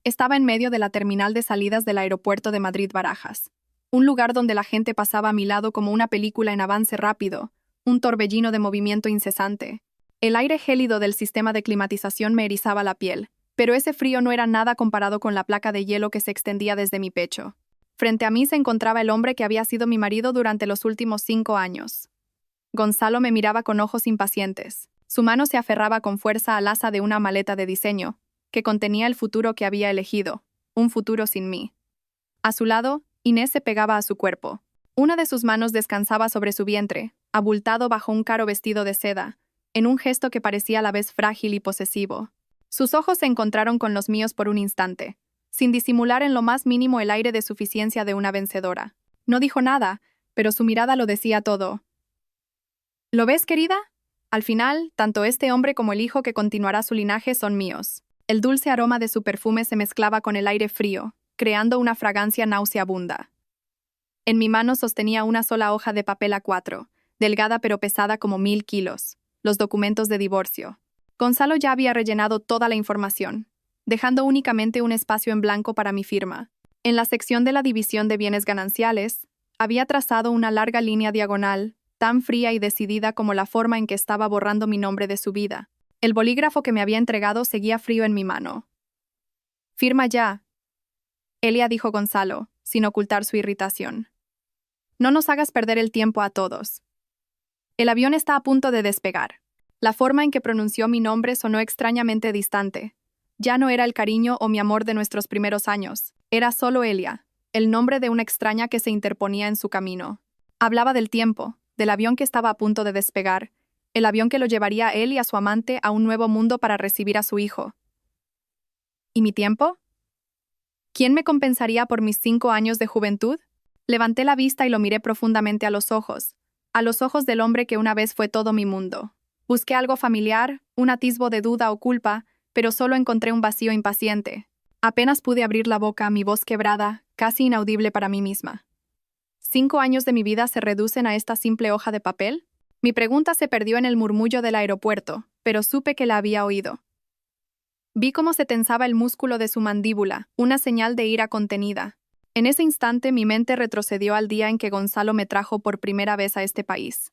Estaba en medio de la terminal de salidas del aeropuerto de Madrid-Barajas, un lugar donde la gente pasaba a mi lado como una película en avance rápido, un torbellino de movimiento incesante. El aire gélido del sistema de climatización me erizaba la piel, pero ese frío no era nada comparado con la placa de hielo que se extendía desde mi pecho. Frente a mí se encontraba el hombre que había sido mi marido durante los últimos 5 años. Gonzalo me miraba con ojos impacientes. Su mano se aferraba con fuerza al asa de una maleta de diseño, que contenía el futuro que había elegido, un futuro sin mí. A su lado, Inés se pegaba a su cuerpo. Una de sus manos descansaba sobre su vientre, abultado bajo un caro vestido de seda, en un gesto que parecía a la vez frágil y posesivo. Sus ojos se encontraron con los míos por un instante, sin disimular en lo más mínimo el aire de suficiencia de una vencedora. No dijo nada, pero su mirada lo decía todo. ¿Lo ves, querida? Al final, tanto este hombre como el hijo que continuará su linaje son míos. El dulce aroma de su perfume se mezclaba con el aire frío, creando una fragancia nauseabunda. En mi mano sostenía una sola hoja de papel A4, delgada pero pesada como 1000 kilos, los documentos de divorcio. Gonzalo ya había rellenado toda la información, dejando únicamente un espacio en blanco para mi firma. En la sección de la división de bienes gananciales, había trazado una larga línea diagonal, tan fría y decidida como la forma en que estaba borrando mi nombre de su vida. El bolígrafo que me había entregado seguía frío en mi mano. «Firma ya», Elia dijo Gonzalo, sin ocultar su irritación. «No nos hagas perder el tiempo a todos. El avión está a punto de despegar». La forma en que pronunció mi nombre sonó extrañamente distante. Ya no era el cariño o mi amor de nuestros primeros años. Era solo Elia, el nombre de una extraña que se interponía en su camino. Hablaba del tiempo, del avión que estaba a punto de despegar, el avión que lo llevaría a él y a su amante a un nuevo mundo para recibir a su hijo. ¿Y mi tiempo? ¿Quién me compensaría por mis 5 años de juventud? Levanté la vista y lo miré profundamente a los ojos del hombre que una vez fue todo mi mundo. Busqué algo familiar, un atisbo de duda o culpa, pero solo encontré un vacío impaciente. Apenas pude abrir la boca, mi voz quebrada, casi inaudible para mí misma. ¿5 años de mi vida se reducen a esta simple hoja de papel? Mi pregunta se perdió en el murmullo del aeropuerto, pero supe que la había oído. Vi cómo se tensaba el músculo de su mandíbula, una señal de ira contenida. En ese instante mi mente retrocedió al día en que Gonzalo me trajo por primera vez a este país.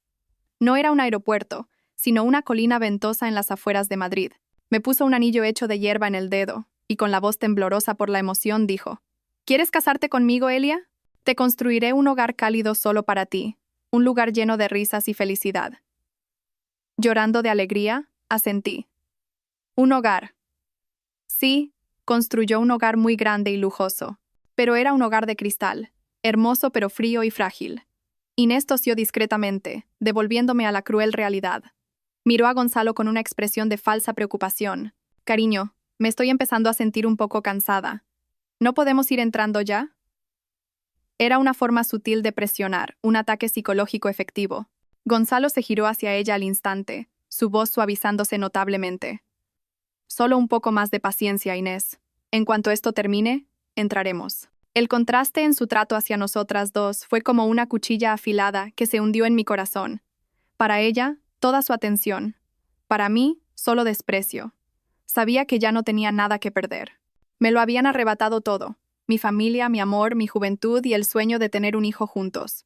No era un aeropuerto, sino una colina ventosa en las afueras de Madrid. Me puso un anillo hecho de hierba en el dedo, y con la voz temblorosa por la emoción dijo: «¿Quieres casarte conmigo, Elia? Te construiré un hogar cálido solo para ti, un lugar lleno de risas y felicidad». Llorando de alegría, asentí. Un hogar. Sí, construyó un hogar muy grande y lujoso, pero era un hogar de cristal, hermoso pero frío y frágil. Inés tosió discretamente, devolviéndome a la cruel realidad. Miró a Gonzalo con una expresión de falsa preocupación. «Cariño, me estoy empezando a sentir un poco cansada. ¿No podemos ir entrando ya?» Era una forma sutil de presionar, un ataque psicológico efectivo. Gonzalo se giró hacia ella al instante, su voz suavizándose notablemente. «Solo un poco más de paciencia, Inés. En cuanto esto termine, entraremos». El contraste en su trato hacia nosotras dos fue como una cuchilla afilada que se hundió en mi corazón. Para ella, toda su atención. Para mí, solo desprecio. Sabía que ya no tenía nada que perder. Me lo habían arrebatado todo: mi familia, mi amor, mi juventud y el sueño de tener un hijo juntos.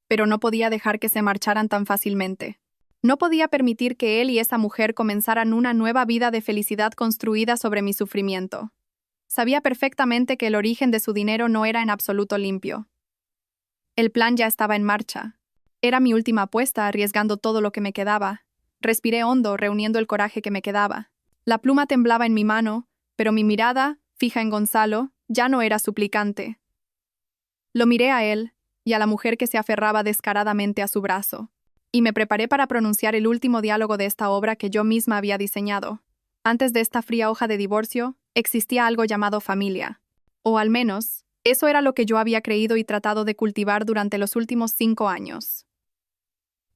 Pero no podía dejar que se marcharan tan fácilmente. No podía permitir que él y esa mujer comenzaran una nueva vida de felicidad construida sobre mi sufrimiento. Sabía perfectamente que el origen de su dinero no era en absoluto limpio. El plan ya estaba en marcha. Era mi última apuesta, arriesgando todo lo que me quedaba. Respiré hondo, reuniendo el coraje que me quedaba. La pluma temblaba en mi mano, pero mi mirada, fija en Gonzalo, ya no era suplicante. Lo miré a él, y a la mujer que se aferraba descaradamente a su brazo, y me preparé para pronunciar el último diálogo de esta obra que yo misma había diseñado. Antes de esta fría hoja de divorcio, existía algo llamado familia. O al menos, eso era lo que yo había creído y tratado de cultivar durante los últimos 5 años.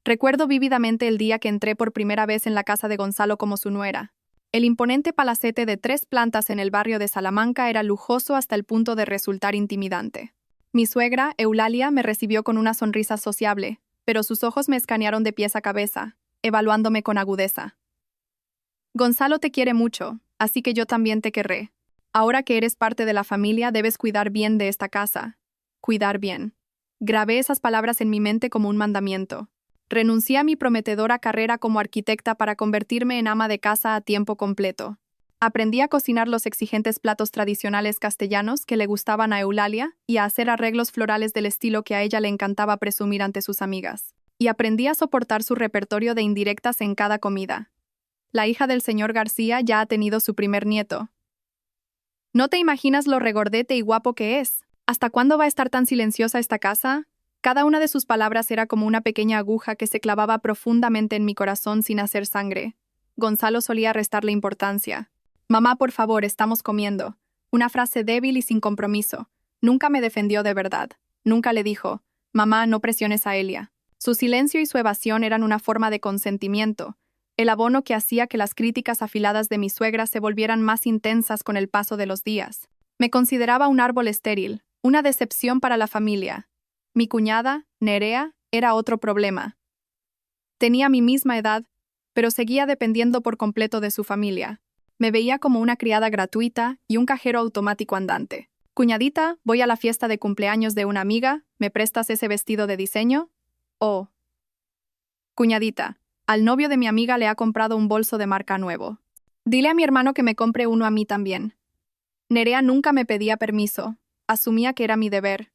Recuerdo vívidamente el día que entré por primera vez en la casa de Gonzalo como su nuera. El imponente palacete de 3 plantas en el barrio de Salamanca era lujoso hasta el punto de resultar intimidante. Mi suegra, Eulalia, me recibió con una sonrisa sociable, pero sus ojos me escanearon de pies a cabeza, evaluándome con agudeza. «Gonzalo te quiere mucho, así que yo también te querré. Ahora que eres parte de la familia, debes cuidar bien de esta casa. Cuidar bien. Grabé esas palabras en mi mente como un mandamiento. Renuncié a mi prometedora carrera como arquitecta para convertirme en ama de casa a tiempo completo. Aprendí a cocinar los exigentes platos tradicionales castellanos que le gustaban a Eulalia y a hacer arreglos florales del estilo que a ella le encantaba presumir ante sus amigas. Y aprendí a soportar su repertorio de indirectas en cada comida. La hija del señor García ya ha tenido su primer nieto. No te imaginas lo regordete y guapo que es. ¿Hasta cuándo va a estar tan silenciosa esta casa? Cada una de sus palabras era como una pequeña aguja que se clavaba profundamente en mi corazón sin hacer sangre. Gonzalo solía restarle importancia. Mamá, por favor, estamos comiendo. Una frase débil y sin compromiso. Nunca me defendió de verdad. Nunca le dijo, mamá, no presiones a Elia. Su silencio y su evasión eran una forma de consentimiento, el abono que hacía que las críticas afiladas de mi suegra se volvieran más intensas con el paso de los días. Me consideraba un árbol estéril, una decepción para la familia. Mi cuñada, Nerea, era otro problema. Tenía mi misma edad, pero seguía dependiendo por completo de su familia. Me veía como una criada gratuita y un cajero automático andante. Cuñadita, voy a la fiesta de cumpleaños de una amiga, ¿me prestas ese vestido de diseño? Oh. Cuñadita, al novio de mi amiga le ha comprado un bolso de marca nuevo. Dile a mi hermano que me compre uno a mí también. Nerea nunca me pedía permiso, asumía que era mi deber.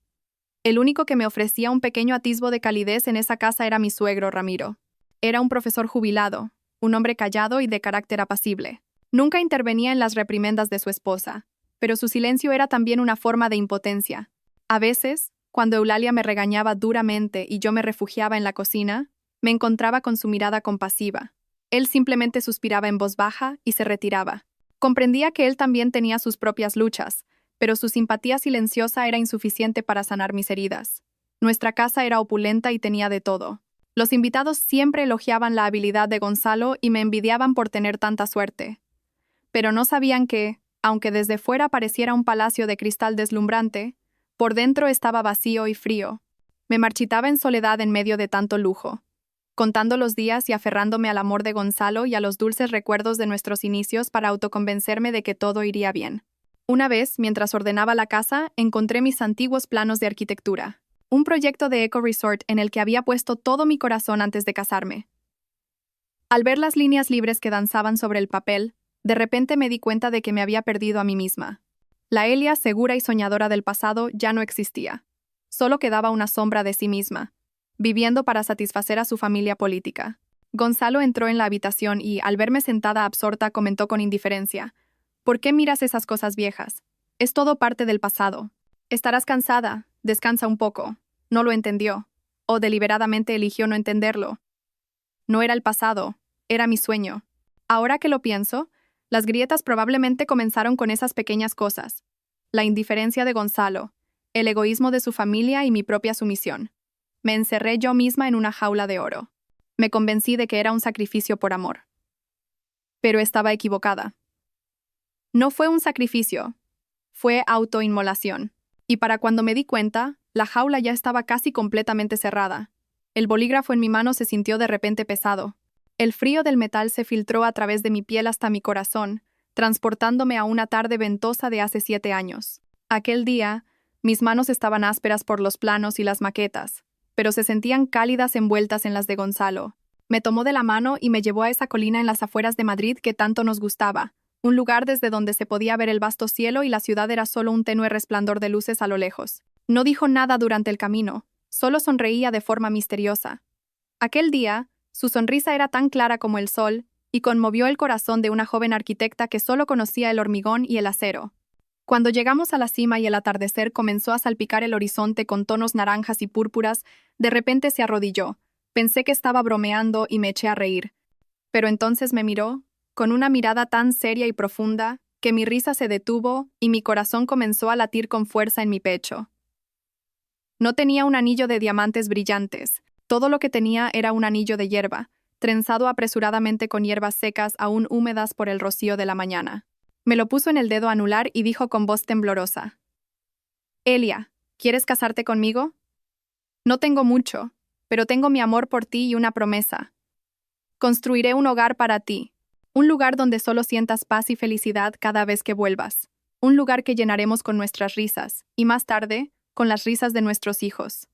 El único que me ofrecía un pequeño atisbo de calidez en esa casa era mi suegro Ramiro. Era un profesor jubilado, un hombre callado y de carácter apacible. Nunca intervenía en las reprimendas de su esposa, pero su silencio era también una forma de impotencia. A veces, cuando Eulalia me regañaba duramente y yo me refugiaba en la cocina, me encontraba con su mirada compasiva. Él simplemente suspiraba en voz baja y se retiraba. Comprendía que él también tenía sus propias luchas, pero su simpatía silenciosa era insuficiente para sanar mis heridas. Nuestra casa era opulenta y tenía de todo. Los invitados siempre elogiaban la habilidad de Gonzalo y me envidiaban por tener tanta suerte. Pero no sabían que, aunque desde fuera pareciera un palacio de cristal deslumbrante, por dentro estaba vacío y frío. Me marchitaba en soledad en medio de tanto lujo, contando los días y aferrándome al amor de Gonzalo y a los dulces recuerdos de nuestros inicios para autoconvencerme de que todo iría bien. Una vez, mientras ordenaba la casa, encontré mis antiguos planos de arquitectura, un proyecto de eco-resort en el que había puesto todo mi corazón antes de casarme. Al ver las líneas libres que danzaban sobre el papel, de repente me di cuenta de que me había perdido a mí misma. La Elia, segura y soñadora del pasado, ya no existía. Solo quedaba una sombra de sí misma, viviendo para satisfacer a su familia política. Gonzalo entró en la habitación y, al verme sentada absorta, comentó con indiferencia: ¿por qué miras esas cosas viejas? Es todo parte del pasado. Estarás cansada, descansa un poco. No lo entendió, o deliberadamente eligió no entenderlo. No era el pasado, era mi sueño. Ahora que lo pienso, las grietas probablemente comenzaron con esas pequeñas cosas: la indiferencia de Gonzalo, el egoísmo de su familia y mi propia sumisión. Me encerré yo misma en una jaula de oro. Me convencí de que era un sacrificio por amor. Pero estaba equivocada. No fue un sacrificio, fue autoinmolación. Y para cuando me di cuenta, la jaula ya estaba casi completamente cerrada. El bolígrafo en mi mano se sintió de repente pesado. El frío del metal se filtró a través de mi piel hasta mi corazón, transportándome a una tarde ventosa de hace 7 años. Aquel día, mis manos estaban ásperas por los planos y las maquetas, pero se sentían cálidas envueltas en las de Gonzalo. Me tomó de la mano y me llevó a esa colina en las afueras de Madrid que tanto nos gustaba, un lugar desde donde se podía ver el vasto cielo y la ciudad era solo un tenue resplandor de luces a lo lejos. No dijo nada durante el camino, solo sonreía de forma misteriosa. Aquel día, su sonrisa era tan clara como el sol, y conmovió el corazón de una joven arquitecta que solo conocía el hormigón y el acero. Cuando llegamos a la cima y el atardecer comenzó a salpicar el horizonte con tonos naranjas y púrpuras, de repente se arrodilló. Pensé que estaba bromeando y me eché a reír. Pero entonces me miró, con una mirada tan seria y profunda, que mi risa se detuvo y mi corazón comenzó a latir con fuerza en mi pecho. No tenía un anillo de diamantes brillantes. Todo lo que tenía era un anillo de hierba, trenzado apresuradamente con hierbas secas aún húmedas por el rocío de la mañana. Me lo puso en el dedo anular y dijo con voz temblorosa: Elia, ¿quieres casarte conmigo? No tengo mucho, pero tengo mi amor por ti y una promesa. Construiré un hogar para ti, un lugar donde solo sientas paz y felicidad cada vez que vuelvas. un lugar que llenaremos con nuestras risas, y más tarde, con las risas de nuestros hijos.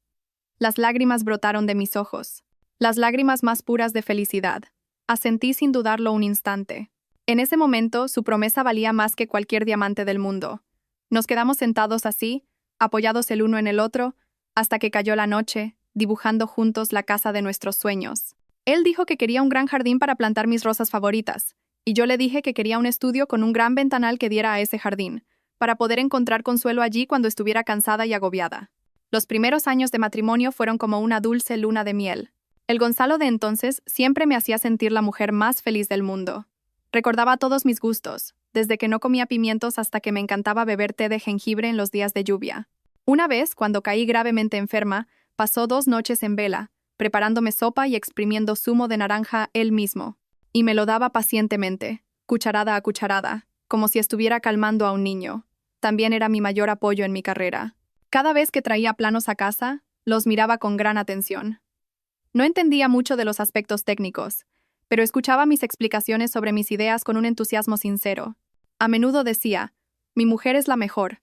Las lágrimas brotaron de mis ojos, las lágrimas más puras de felicidad. Asentí sin dudarlo un instante. En ese momento, su promesa valía más que cualquier diamante del mundo. Nos quedamos sentados así, apoyados el uno en el otro, hasta que cayó la noche, dibujando juntos la casa de nuestros sueños. Él dijo que quería un gran jardín para plantar mis rosas favoritas, y yo le dije que quería un estudio con un gran ventanal que diera a ese jardín, para poder encontrar consuelo allí cuando estuviera cansada y agobiada. Los primeros años de matrimonio fueron como una dulce luna de miel. El Gonzalo de entonces siempre me hacía sentir la mujer más feliz del mundo. Recordaba todos mis gustos, desde que no comía pimientos hasta que me encantaba beber té de jengibre en los días de lluvia. Una vez, cuando caí gravemente enferma, pasó 2 noches en vela, preparándome sopa y exprimiendo zumo de naranja él mismo. Y me lo daba pacientemente, cucharada a cucharada, como si estuviera calmando a un niño. También era mi mayor apoyo en mi carrera. Cada vez que traía planos a casa, los miraba con gran atención. No entendía mucho de los aspectos técnicos, pero escuchaba mis explicaciones sobre mis ideas con un entusiasmo sincero. A menudo decía, mi mujer es la mejor.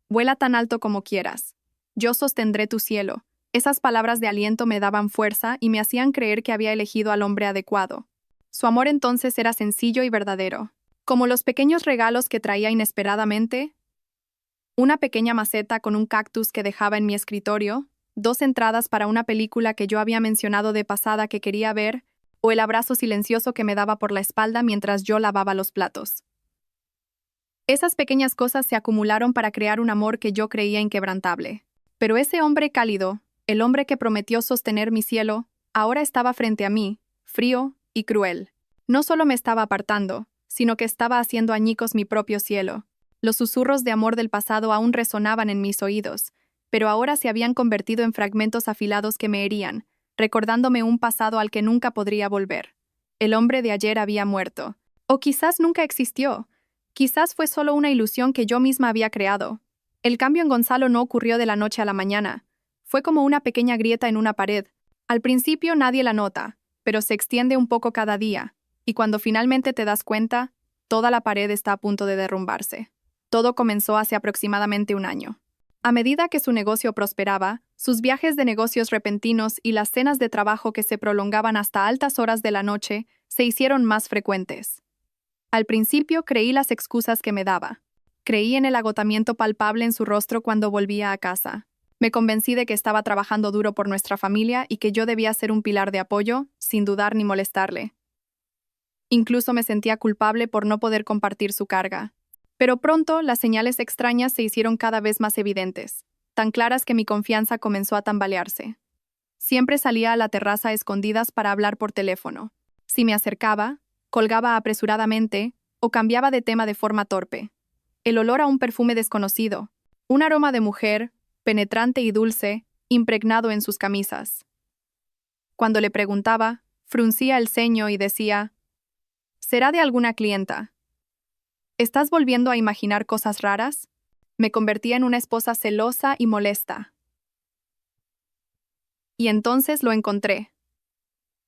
Vuela tan alto como quieras. Yo sostendré tu cielo. Esas palabras de aliento me daban fuerza y me hacían creer que había elegido al hombre adecuado. Su amor entonces era sencillo y verdadero. Como los pequeños regalos que traía inesperadamente, una pequeña maceta con un cactus que dejaba en mi escritorio, 2 entradas para una película que yo había mencionado de pasada que quería ver, o el abrazo silencioso que me daba por la espalda mientras yo lavaba los platos. Esas pequeñas cosas se acumularon para crear un amor que yo creía inquebrantable. Pero ese hombre cálido, el hombre que prometió sostener mi cielo, ahora estaba frente a mí, frío y cruel. No solo me estaba apartando, sino que estaba haciendo añicos mi propio cielo. Los susurros de amor del pasado aún resonaban en mis oídos, pero ahora se habían convertido en fragmentos afilados que me herían, recordándome un pasado al que nunca podría volver. El hombre de ayer había muerto. O quizás nunca existió. Quizás fue solo una ilusión que yo misma había creado. El cambio en Gonzalo no ocurrió de la noche a la mañana. Fue como una pequeña grieta en una pared. Al principio nadie la nota, pero se extiende un poco cada día, y cuando finalmente te das cuenta, toda la pared está a punto de derrumbarse. Todo comenzó hace aproximadamente 1 año. A medida que su negocio prosperaba, sus viajes de negocios repentinos y las cenas de trabajo que se prolongaban hasta altas horas de la noche se hicieron más frecuentes. Al principio creí las excusas que me daba. Creí en el agotamiento palpable en su rostro cuando volvía a casa. Me convencí de que estaba trabajando duro por nuestra familia y que yo debía ser un pilar de apoyo, sin dudar ni molestarle. Incluso me sentía culpable por no poder compartir su carga. Pero pronto las señales extrañas se hicieron cada vez más evidentes, tan claras que mi confianza comenzó a tambalearse. Siempre salía a la terraza a escondidas para hablar por teléfono. Si me acercaba, colgaba apresuradamente o cambiaba de tema de forma torpe. El olor a un perfume desconocido, un aroma de mujer, penetrante y dulce, impregnado en sus camisas. Cuando le preguntaba, fruncía el ceño y decía, «¿Será de alguna clienta? ¿Estás volviendo a imaginar cosas raras?» Me convertía en una esposa celosa y molesta. Y entonces lo encontré.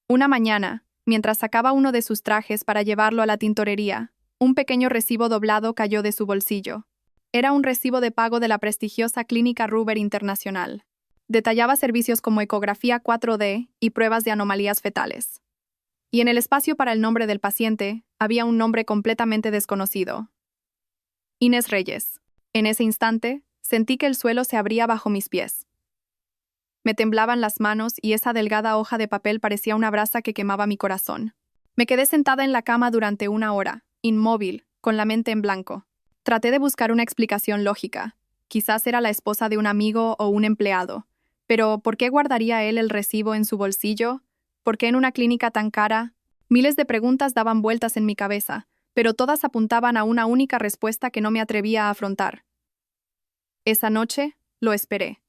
Una mañana, mientras sacaba uno de sus trajes para llevarlo a la tintorería, un pequeño recibo doblado cayó de su bolsillo. Era un recibo de pago de la prestigiosa Clínica Ruber Internacional. Detallaba servicios como ecografía 4D y pruebas de anomalías fetales. Y en el espacio para el nombre del paciente, había un nombre completamente desconocido. Inés Reyes. En ese instante, sentí que el suelo se abría bajo mis pies. Me temblaban las manos y esa delgada hoja de papel parecía una brasa que quemaba mi corazón. Me quedé sentada en la cama durante 1 hora, inmóvil, con la mente en blanco. Traté de buscar una explicación lógica. Quizás era la esposa de un amigo o un empleado. Pero, ¿por qué guardaría él el recibo en su bolsillo? ¿Por qué en una clínica tan cara? Miles de preguntas daban vueltas en mi cabeza, pero todas apuntaban a una única respuesta que no me atrevía a afrontar. Esa noche, lo esperé.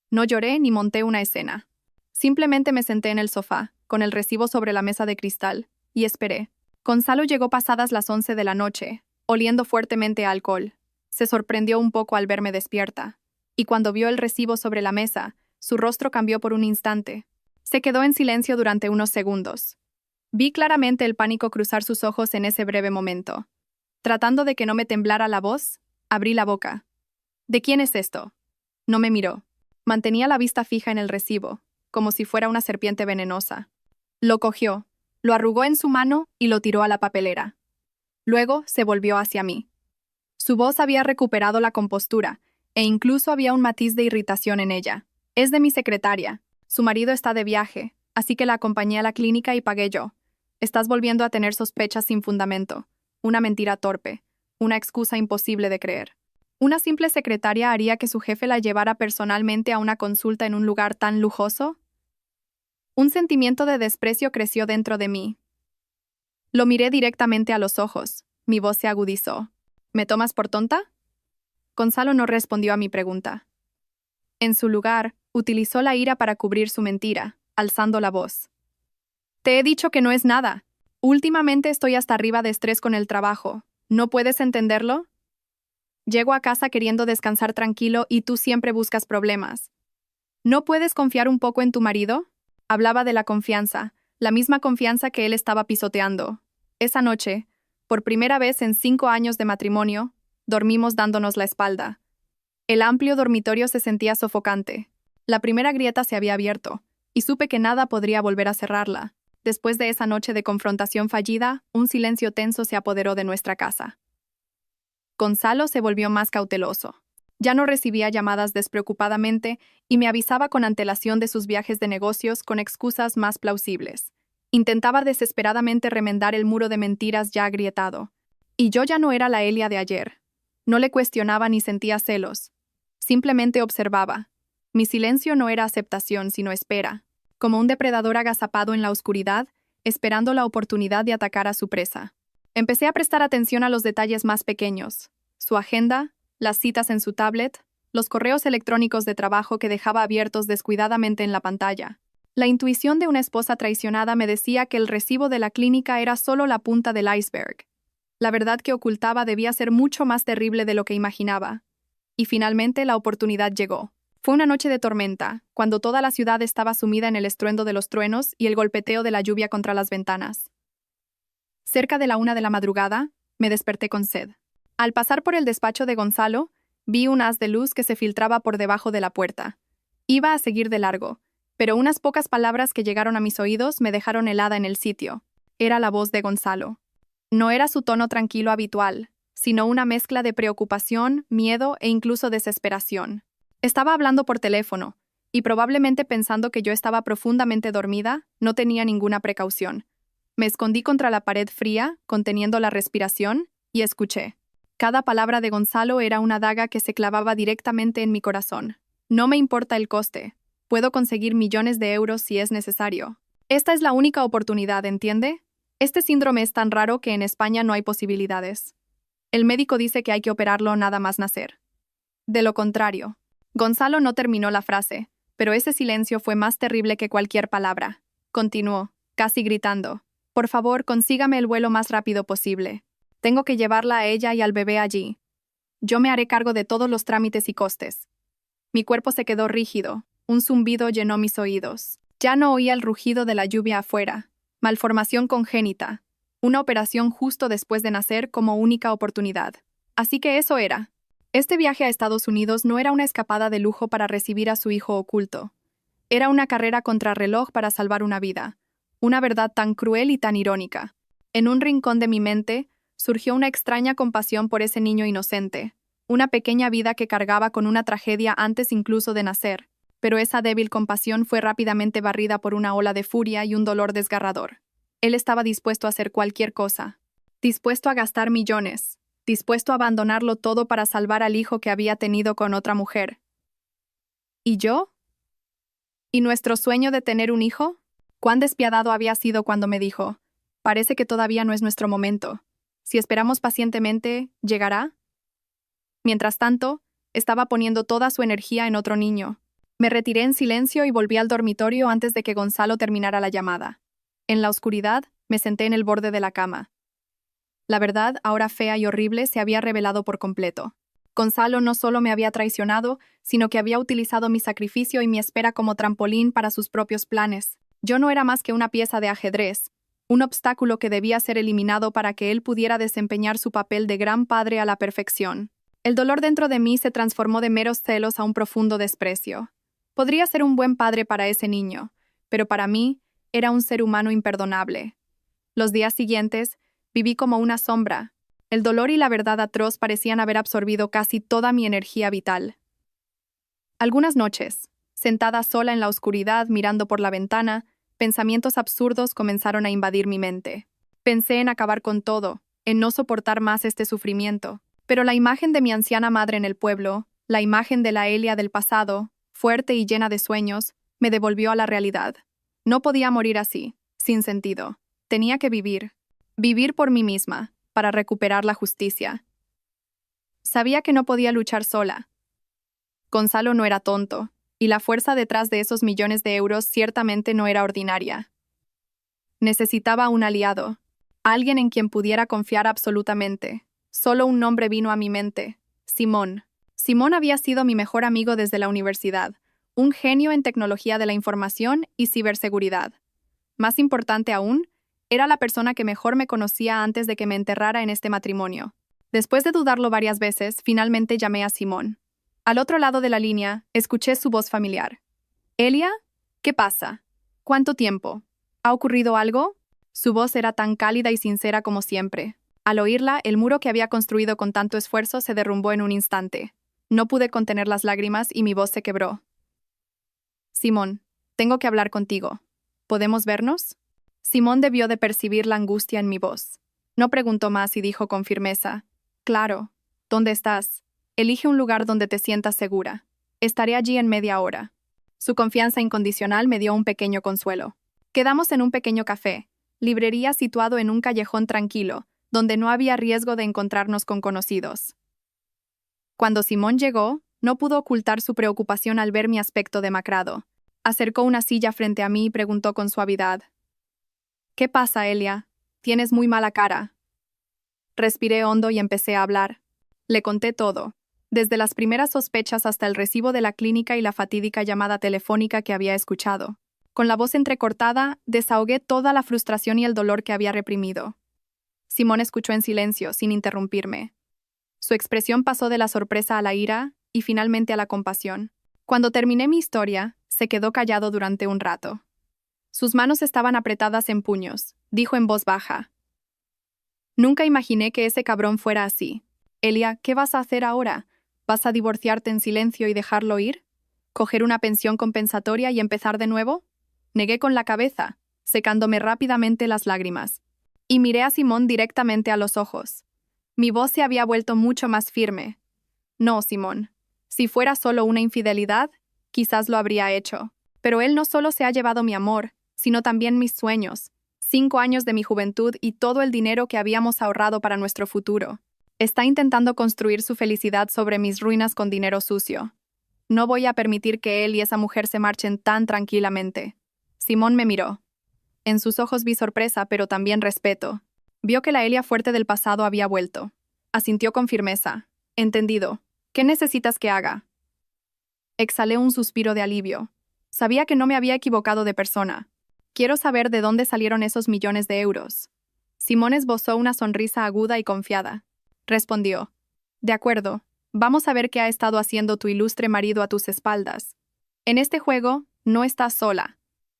No lloré ni monté una escena. Simplemente me senté en el sofá, con el recibo sobre la mesa de cristal, y esperé. Gonzalo llegó pasadas las 11 de la noche, oliendo fuertemente a alcohol. Se sorprendió un poco al verme despierta, y cuando vio el recibo sobre la mesa, su rostro cambió por un instante. Se quedó en silencio durante unos segundos. Vi claramente el pánico cruzar sus ojos en ese breve momento. Tratando de que no me temblara la voz, Abrí la boca. ¿De quién es esto? No me miró. Mantenía la vista fija en el recibo, como si fuera una serpiente venenosa. Lo cogió, lo arrugó en su mano y lo tiró a la papelera. Luego se volvió hacia mí. Su voz había recuperado la compostura, e incluso había un matiz de irritación en ella. Es de mi secretaria. Su marido está de viaje, así que la acompañé a la clínica y pagué yo. Estás volviendo a tener sospechas sin fundamento. Una mentira torpe. Una excusa imposible de creer. ¿Una simple secretaria haría que su jefe la llevara personalmente a una consulta en un lugar tan lujoso? Un sentimiento de desprecio creció dentro de mí. Lo miré directamente a los ojos. Mi voz se agudizó. ¿Me tomas por tonta? Gonzalo no respondió a mi pregunta. En su lugar, utilizó la ira para cubrir su mentira, alzando la voz. Te he dicho que no es nada. Últimamente estoy hasta arriba de estrés con el trabajo. ¿No puedes entenderlo? Llego a casa queriendo descansar tranquilo y tú siempre buscas problemas. ¿No puedes confiar un poco en tu marido? Hablaba de la confianza, la misma confianza que él estaba pisoteando. Esa noche, por primera vez en 5 años de matrimonio, dormimos dándonos la espalda. El amplio dormitorio se sentía sofocante. La primera grieta se había abierto, y supe que nada podría volver a cerrarla. Después de esa noche de confrontación fallida, un silencio tenso se apoderó de nuestra casa. Gonzalo se volvió más cauteloso. Ya no recibía llamadas despreocupadamente y me avisaba con antelación de sus viajes de negocios con excusas más plausibles. Intentaba desesperadamente remendar el muro de mentiras ya agrietado. Y yo ya no era la Elia de ayer. No le cuestionaba ni sentía celos. Simplemente observaba. Mi silencio no era aceptación, sino espera, como un depredador agazapado en la oscuridad, esperando la oportunidad de atacar a su presa. Empecé a prestar atención a los detalles más pequeños, su agenda, las citas en su tablet, los correos electrónicos de trabajo que dejaba abiertos descuidadamente en la pantalla. La intuición de una esposa traicionada me decía que el recibo de la clínica era solo la punta del iceberg. La verdad que ocultaba debía ser mucho más terrible de lo que imaginaba. Y finalmente la oportunidad llegó. Fue una noche de tormenta, cuando toda la ciudad estaba sumida en el estruendo de los truenos y el golpeteo de la lluvia contra las ventanas. Cerca de la 1 de la madrugada, me desperté con sed. Al pasar por el despacho de Gonzalo, vi un haz de luz que se filtraba por debajo de la puerta. Iba a seguir de largo, pero unas pocas palabras que llegaron a mis oídos me dejaron helada en el sitio. Era la voz de Gonzalo. No era su tono tranquilo habitual, sino una mezcla de preocupación, miedo e incluso desesperación. Estaba hablando por teléfono, y probablemente pensando que yo estaba profundamente dormida, no tenía ninguna precaución. Me escondí contra la pared fría, conteniendo la respiración, y escuché. Cada palabra de Gonzalo era una daga que se clavaba directamente en mi corazón. No me importa el coste. Puedo conseguir millones de euros si es necesario. Esta es la única oportunidad, ¿entiende? Este síndrome es tan raro que en España no hay posibilidades. El médico dice que hay que operarlo nada más nacer. De lo contrario. Gonzalo no terminó la frase, pero ese silencio fue más terrible que cualquier palabra. Continuó, casi gritando. Por favor, consígame el vuelo más rápido posible. Tengo que llevarla a ella y al bebé allí. Yo me haré cargo de todos los trámites y costes. Mi cuerpo se quedó rígido. Un zumbido llenó mis oídos. Ya no oía el rugido de la lluvia afuera. Malformación congénita. Una operación justo después de nacer como única oportunidad. Así que eso era. Este viaje a Estados Unidos no era una escapada de lujo para recibir a su hijo oculto. Era una carrera contrarreloj para salvar una vida. Una verdad tan cruel y tan irónica. En un rincón de mi mente, surgió una extraña compasión por ese niño inocente. Una pequeña vida que cargaba con una tragedia antes incluso de nacer. Pero esa débil compasión fue rápidamente barrida por una ola de furia y un dolor desgarrador. Él estaba dispuesto a hacer cualquier cosa. Dispuesto a gastar millones. Dispuesto a abandonarlo todo para salvar al hijo que había tenido con otra mujer. ¿Y yo? ¿Y nuestro sueño de tener un hijo? Cuán despiadado había sido cuando me dijo, parece que todavía no es nuestro momento. Si esperamos pacientemente, ¿llegará? Mientras tanto, estaba poniendo toda su energía en otro niño. Me retiré en silencio y volví al dormitorio antes de que Gonzalo terminara la llamada. En la oscuridad, me senté en el borde de la cama. La verdad, ahora fea y horrible, se había revelado por completo. Gonzalo no solo me había traicionado, sino que había utilizado mi sacrificio y mi espera como trampolín para sus propios planes. Yo no era más que una pieza de ajedrez, un obstáculo que debía ser eliminado para que él pudiera desempeñar su papel de gran padre a la perfección. El dolor dentro de mí se transformó de meros celos a un profundo desprecio. Podría ser un buen padre para ese niño, pero para mí era un ser humano imperdonable. Los días siguientes viví como una sombra. El dolor y la verdad atroz parecían haber absorbido casi toda mi energía vital. Algunas noches, sentada sola en la oscuridad mirando por la ventana, pensamientos absurdos comenzaron a invadir mi mente. Pensé en acabar con todo, en no soportar más este sufrimiento. Pero la imagen de mi anciana madre en el pueblo, la imagen de la Elia del pasado, fuerte y llena de sueños, me devolvió a la realidad. No podía morir así, sin sentido. Tenía que vivir. Vivir por mí misma, para recuperar la justicia. Sabía que no podía luchar sola. Gonzalo no era tonto, y la fuerza detrás de esos millones de euros ciertamente no era ordinaria. Necesitaba un aliado, alguien en quien pudiera confiar absolutamente. Solo un nombre vino a mi mente: Simón. Simón había sido mi mejor amigo desde la universidad, un genio en tecnología de la información y ciberseguridad. Más importante aún, era la persona que mejor me conocía antes de que me enterrara en este matrimonio. Después de dudarlo varias veces, finalmente llamé a Simón. Al otro lado de la línea, escuché su voz familiar. «¿Elia? ¿Qué pasa? ¿Cuánto tiempo? ¿Ha ocurrido algo?» Su voz era tan cálida y sincera como siempre. Al oírla, el muro que había construido con tanto esfuerzo se derrumbó en un instante. No pude contener las lágrimas y mi voz se quebró. «Simón, tengo que hablar contigo. ¿Podemos vernos?» Simón debió de percibir la angustia en mi voz. No preguntó más y dijo con firmeza: «Claro. ¿Dónde estás? Elige un lugar donde te sientas segura. Estaré allí en media hora». Su confianza incondicional me dio un pequeño consuelo. Quedamos en un pequeño café, librería situado en un callejón tranquilo, donde no había riesgo de encontrarnos con conocidos. Cuando Simón llegó, no pudo ocultar su preocupación al ver mi aspecto demacrado. Acercó una silla frente a mí y preguntó con suavidad: «¿Qué pasa, Elia? Tienes muy mala cara». Respiré hondo y empecé a hablar. Le conté todo, desde las primeras sospechas hasta el recibo de la clínica y la fatídica llamada telefónica que había escuchado. Con la voz entrecortada, desahogué toda la frustración y el dolor que había reprimido. Simón escuchó en silencio, sin interrumpirme. Su expresión pasó de la sorpresa a la ira y finalmente a la compasión. Cuando terminé mi historia, se quedó callado durante un rato. Sus manos estaban apretadas en puños. Dijo en voz baja: «Nunca imaginé que ese cabrón fuera así. Elia, ¿qué vas a hacer ahora? ¿Vas a divorciarte en silencio y dejarlo ir? ¿Coger una pensión compensatoria y empezar de nuevo?» Negué con la cabeza, secándome rápidamente las lágrimas. Y miré a Simón directamente a los ojos. Mi voz se había vuelto mucho más firme. «No, Simón. Si fuera solo una infidelidad, quizás lo habría hecho. Pero él no solo se ha llevado mi amor, sino también mis sueños, 5 años de mi juventud y todo el dinero que habíamos ahorrado para nuestro futuro. Está intentando construir su felicidad sobre mis ruinas con dinero sucio. No voy a permitir que él y esa mujer se marchen tan tranquilamente». Simón me miró. En sus ojos vi sorpresa, pero también respeto. Vio que la Elia fuerte del pasado había vuelto. Asintió con firmeza. «Entendido. ¿Qué necesitas que haga?» Exhalé un suspiro de alivio. Sabía que no me había equivocado de persona. «Quiero saber de dónde salieron esos millones de euros». Simón esbozó una sonrisa aguda y confiada. Respondió: «De acuerdo. Vamos a ver qué ha estado haciendo tu ilustre marido a tus espaldas. En este juego, no estás sola.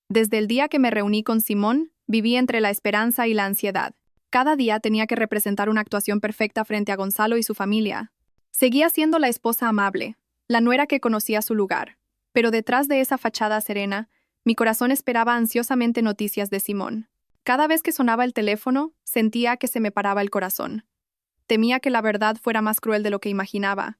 Desde el día que me reuní con Simón, viví entre la esperanza y la ansiedad. Cada día tenía que representar una actuación perfecta frente a Gonzalo y su familia. Seguía siendo la esposa amable, la nuera que conocía su lugar. Pero detrás de esa fachada serena, mi corazón esperaba ansiosamente noticias de Simón. Cada vez que sonaba el teléfono, sentía que se me paraba el corazón. Temía que la verdad fuera más cruel de lo que imaginaba.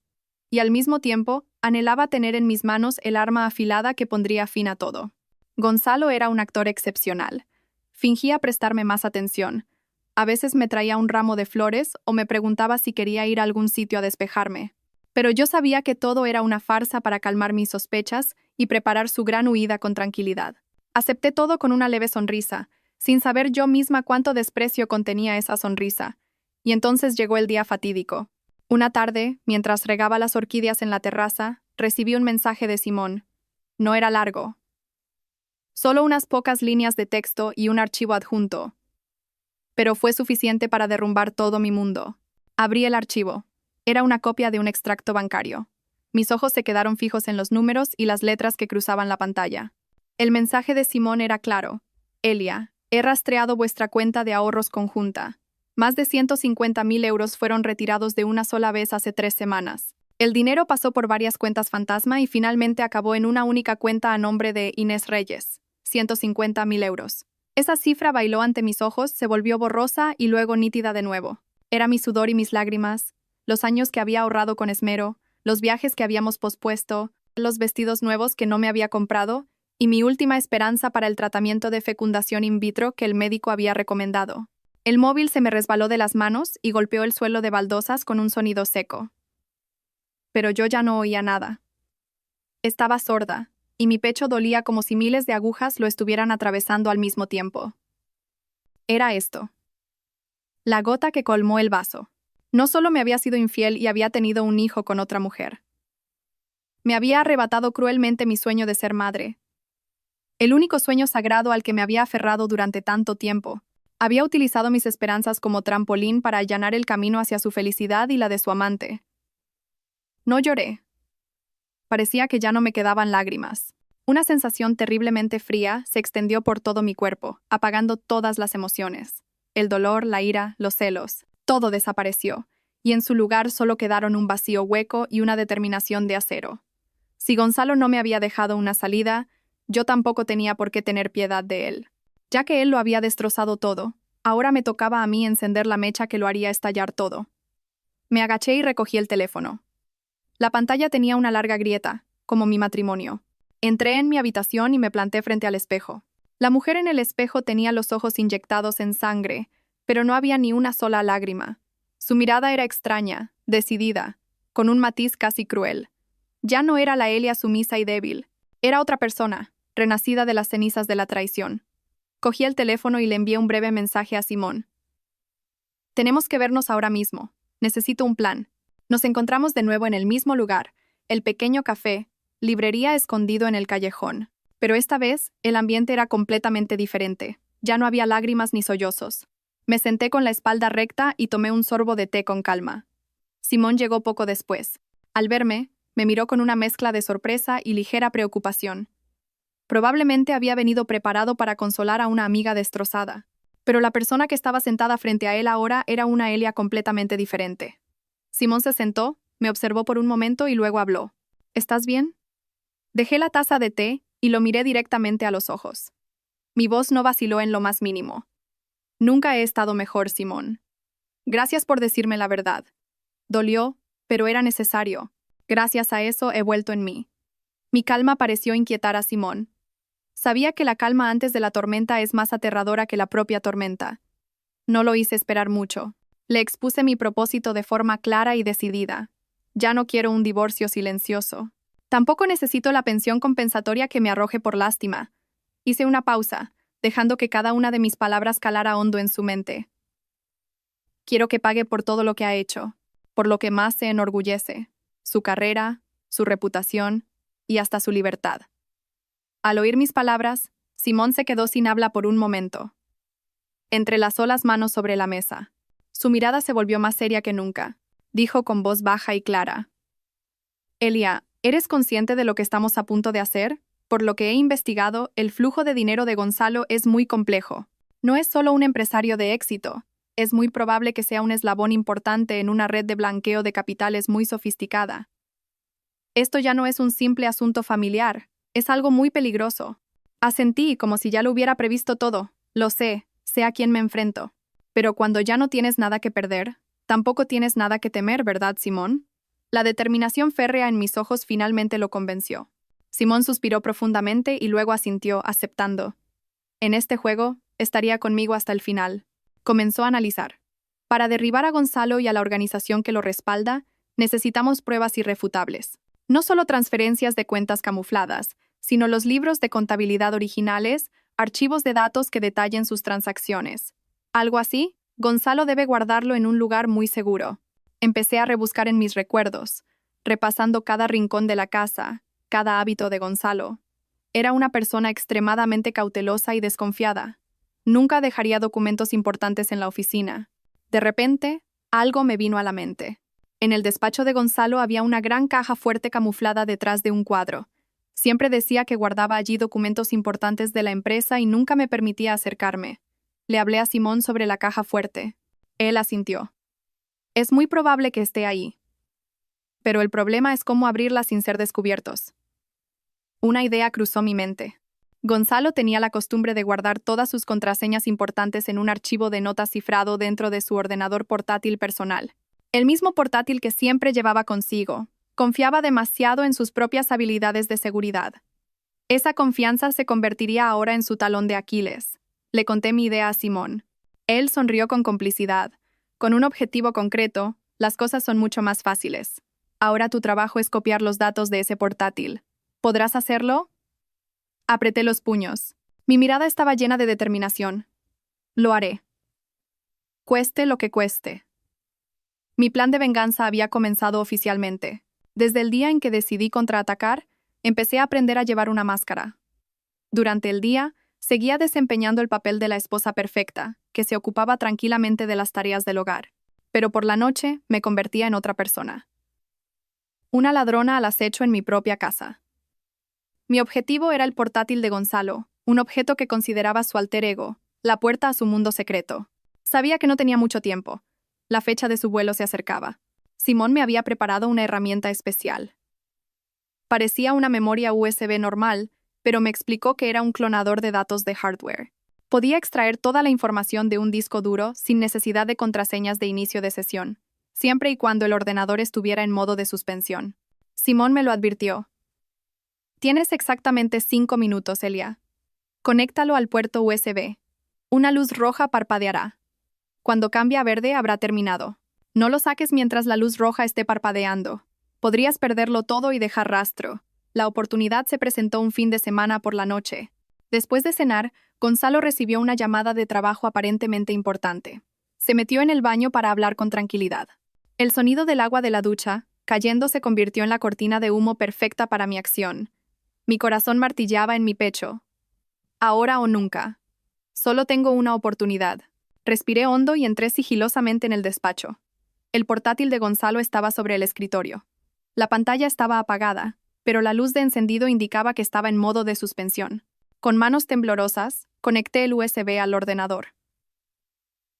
Y al mismo tiempo, anhelaba tener en mis manos el arma afilada que pondría fin a todo. Gonzalo era un actor excepcional. Fingía prestarme más atención. A veces me traía un ramo de flores o me preguntaba si quería ir a algún sitio a despejarme. Pero yo sabía que todo era una farsa para calmar mis sospechas y preparar su gran huida con tranquilidad. Acepté todo con una leve sonrisa, sin saber yo misma cuánto desprecio contenía esa sonrisa. Y entonces llegó el día fatídico. Una tarde, mientras regaba las orquídeas en la terraza, recibí un mensaje de Simón. No era largo. Solo unas pocas líneas de texto y un archivo adjunto. Pero fue suficiente para derrumbar todo mi mundo. Abrí el archivo. Era una copia de un extracto bancario. Mis ojos se quedaron fijos en los números y las letras que cruzaban la pantalla. El mensaje de Simón era claro. Elia, he rastreado vuestra cuenta de ahorros conjunta. Más de 150.000 euros fueron retirados de una sola vez hace 3 semanas. El dinero pasó por varias cuentas fantasma y finalmente acabó en una única cuenta a nombre de Inés Reyes. 150.000 euros. Esa cifra bailó ante mis ojos, se volvió borrosa y luego nítida de nuevo. Era mi sudor y mis lágrimas, los años que había ahorrado con esmero, los viajes que habíamos pospuesto, los vestidos nuevos que no me había comprado, y mi última esperanza para el tratamiento de fecundación in vitro que el médico había recomendado. El móvil se me resbaló de las manos y golpeó el suelo de baldosas con un sonido seco. Pero yo ya no oía nada. Estaba sorda, y mi pecho dolía como si miles de agujas lo estuvieran atravesando al mismo tiempo. Era esto. La gota que colmó el vaso. No solo me había sido infiel y había tenido un hijo con otra mujer. Me había arrebatado cruelmente mi sueño de ser madre. El único sueño sagrado al que me había aferrado durante tanto tiempo. Había utilizado mis esperanzas como trampolín para allanar el camino hacia su felicidad y la de su amante. No lloré. Parecía que ya no me quedaban lágrimas. Una sensación terriblemente fría se extendió por todo mi cuerpo, apagando todas las emociones. El dolor, la ira, los celos. Todo desapareció, y en su lugar solo quedaron un vacío hueco y una determinación de acero. Si Gonzalo no me había dejado una salida, yo tampoco tenía por qué tener piedad de él. Ya que él lo había destrozado todo, ahora me tocaba a mí encender la mecha que lo haría estallar todo. Me agaché y recogí el teléfono. La pantalla tenía una larga grieta, como mi matrimonio. Entré en mi habitación y me planté frente al espejo. La mujer en el espejo tenía los ojos inyectados en sangre, pero no había ni una sola lágrima. Su mirada era extraña, decidida, con un matiz casi cruel. Ya no era la Elia sumisa y débil. Era otra persona, renacida de las cenizas de la traición. Cogí el teléfono y le envié un breve mensaje a Simón. Tenemos que vernos ahora mismo. Necesito un plan. Nos encontramos de nuevo en el mismo lugar, el pequeño café, librería escondido en el callejón. Pero esta vez, el ambiente era completamente diferente. Ya no había lágrimas ni sollozos. Me senté con la espalda recta y tomé un sorbo de té con calma. Simón llegó poco después. Al verme, me miró con una mezcla de sorpresa y ligera preocupación. Probablemente había venido preparado para consolar a una amiga destrozada. Pero la persona que estaba sentada frente a él ahora era una Elia completamente diferente. Simón se sentó, me observó por un momento y luego habló. ¿Estás bien? Dejé la taza de té y lo miré directamente a los ojos. Mi voz no vaciló en lo más mínimo. Nunca he estado mejor, Simón. Gracias por decirme la verdad. Dolió, pero era necesario. Gracias a eso he vuelto en mí. Mi calma pareció inquietar a Simón. Sabía que la calma antes de la tormenta es más aterradora que la propia tormenta. No lo hice esperar mucho. Le expuse mi propósito de forma clara y decidida. Ya no quiero un divorcio silencioso. Tampoco necesito la pensión compensatoria que me arroje por lástima. Hice una pausa, dejando que cada una de mis palabras calara hondo en su mente. Quiero que pague por todo lo que ha hecho, por lo que más se enorgullece, su carrera, su reputación y hasta su libertad. Al oír mis palabras, Simón se quedó sin habla por un momento. Entrelazó las manos sobre la mesa. Su mirada se volvió más seria que nunca. Dijo con voz baja y clara. Elia, ¿eres consciente de lo que estamos a punto de hacer? Por lo que he investigado, el flujo de dinero de Gonzalo es muy complejo. No es solo un empresario de éxito. Es muy probable que sea un eslabón importante en una red de blanqueo de capitales muy sofisticada. Esto ya no es un simple asunto familiar. Es algo muy peligroso. Asentí como si ya lo hubiera previsto todo. Lo sé a quién me enfrento. Pero cuando ya no tienes nada que perder, tampoco tienes nada que temer, ¿verdad, Simón? La determinación férrea en mis ojos finalmente lo convenció. Simón suspiró profundamente y luego asintió, aceptando. En este juego, estaría conmigo hasta el final. Comenzó a analizar. Para derribar a Gonzalo y a la organización que lo respalda, necesitamos pruebas irrefutables. No solo transferencias de cuentas camufladas, sino los libros de contabilidad originales, archivos de datos que detallen sus transacciones. Algo así, Gonzalo debe guardarlo en un lugar muy seguro. Empecé a rebuscar en mis recuerdos, repasando cada rincón de la casa, cada hábito de Gonzalo. Era una persona extremadamente cautelosa y desconfiada. Nunca dejaría documentos importantes en la oficina. De repente, algo me vino a la mente. En el despacho de Gonzalo había una gran caja fuerte camuflada detrás de un cuadro. Siempre decía que guardaba allí documentos importantes de la empresa y nunca me permitía acercarme. Le hablé a Simón sobre la caja fuerte. Él asintió. Es muy probable que esté ahí. Pero el problema es cómo abrirla sin ser descubiertos. Una idea cruzó mi mente. Gonzalo tenía la costumbre de guardar todas sus contraseñas importantes en un archivo de notas cifrado dentro de su ordenador portátil personal. El mismo portátil que siempre llevaba consigo. Confiaba demasiado en sus propias habilidades de seguridad. Esa confianza se convertiría ahora en su talón de Aquiles. Le conté mi idea a Simón. Él sonrió con complicidad. Con un objetivo concreto, las cosas son mucho más fáciles. Ahora tu trabajo es copiar los datos de ese portátil. ¿Podrás hacerlo? Apreté los puños. Mi mirada estaba llena de determinación. Lo haré. Cueste lo que cueste. Mi plan de venganza había comenzado oficialmente. Desde el día en que decidí contraatacar, empecé a aprender a llevar una máscara. Durante el día, seguía desempeñando el papel de la esposa perfecta, que se ocupaba tranquilamente de las tareas del hogar. Pero por la noche me convertía en otra persona. Una ladrona al acecho en mi propia casa. Mi objetivo era el portátil de Gonzalo, un objeto que consideraba su alter ego, la puerta a su mundo secreto. Sabía que no tenía mucho tiempo. La fecha de su vuelo se acercaba. Simón me había preparado una herramienta especial. Parecía una memoria USB normal, pero me explicó que era un clonador de datos de hardware. Podía extraer toda la información de un disco duro sin necesidad de contraseñas de inicio de sesión, siempre y cuando el ordenador estuviera en modo de suspensión. Simón me lo advirtió. Tienes exactamente 5 minutos, Elia. Conéctalo al puerto USB. Una luz roja parpadeará. Cuando cambie a verde habrá terminado. No lo saques mientras la luz roja esté parpadeando. Podrías perderlo todo y dejar rastro. La oportunidad se presentó un fin de semana por la noche. Después de cenar, Gonzalo recibió una llamada de trabajo aparentemente importante. Se metió en el baño para hablar con tranquilidad. El sonido del agua de la ducha, cayendo, se convirtió en la cortina de humo perfecta para mi acción. Mi corazón martillaba en mi pecho. Ahora o nunca. Solo tengo una oportunidad. Respiré hondo y entré sigilosamente en el despacho. El portátil de Gonzalo estaba sobre el escritorio. La pantalla estaba apagada, pero la luz de encendido indicaba que estaba en modo de suspensión. Con manos temblorosas, conecté el USB al ordenador.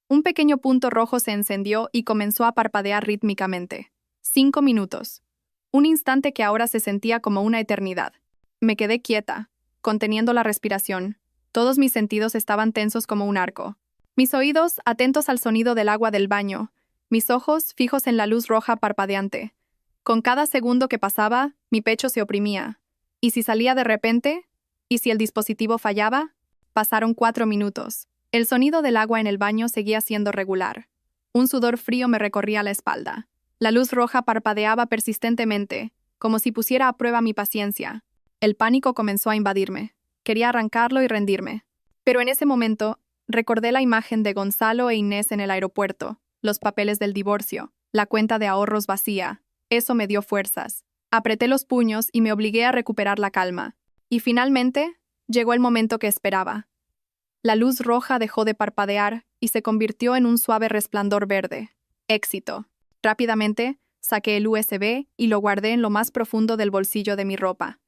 Un pequeño punto rojo se encendió y comenzó a parpadear rítmicamente. 5 minutos. Un instante que ahora se sentía como una eternidad. Me quedé quieta, conteniendo la respiración. Todos mis sentidos estaban tensos como un arco. Mis oídos, atentos al sonido del agua del baño. Mis ojos, fijos en la luz roja parpadeante. Con cada segundo que pasaba, mi pecho se oprimía. ¿Y si salía de repente? ¿Y si el dispositivo fallaba? Pasaron 4 minutos. El sonido del agua en el baño seguía siendo regular. Un sudor frío me recorría la espalda. La luz roja parpadeaba persistentemente, como si pusiera a prueba mi paciencia. El pánico comenzó a invadirme. Quería arrancarlo y rendirme. Pero en ese momento, recordé la imagen de Gonzalo e Inés en el aeropuerto, los papeles del divorcio, la cuenta de ahorros vacía. Eso me dio fuerzas. Apreté los puños y me obligué a recuperar la calma. Y finalmente, llegó el momento que esperaba. La luz roja dejó de parpadear y se convirtió en un suave resplandor verde. Éxito. Rápidamente, saqué el USB y lo guardé en lo más profundo del bolsillo de mi ropa.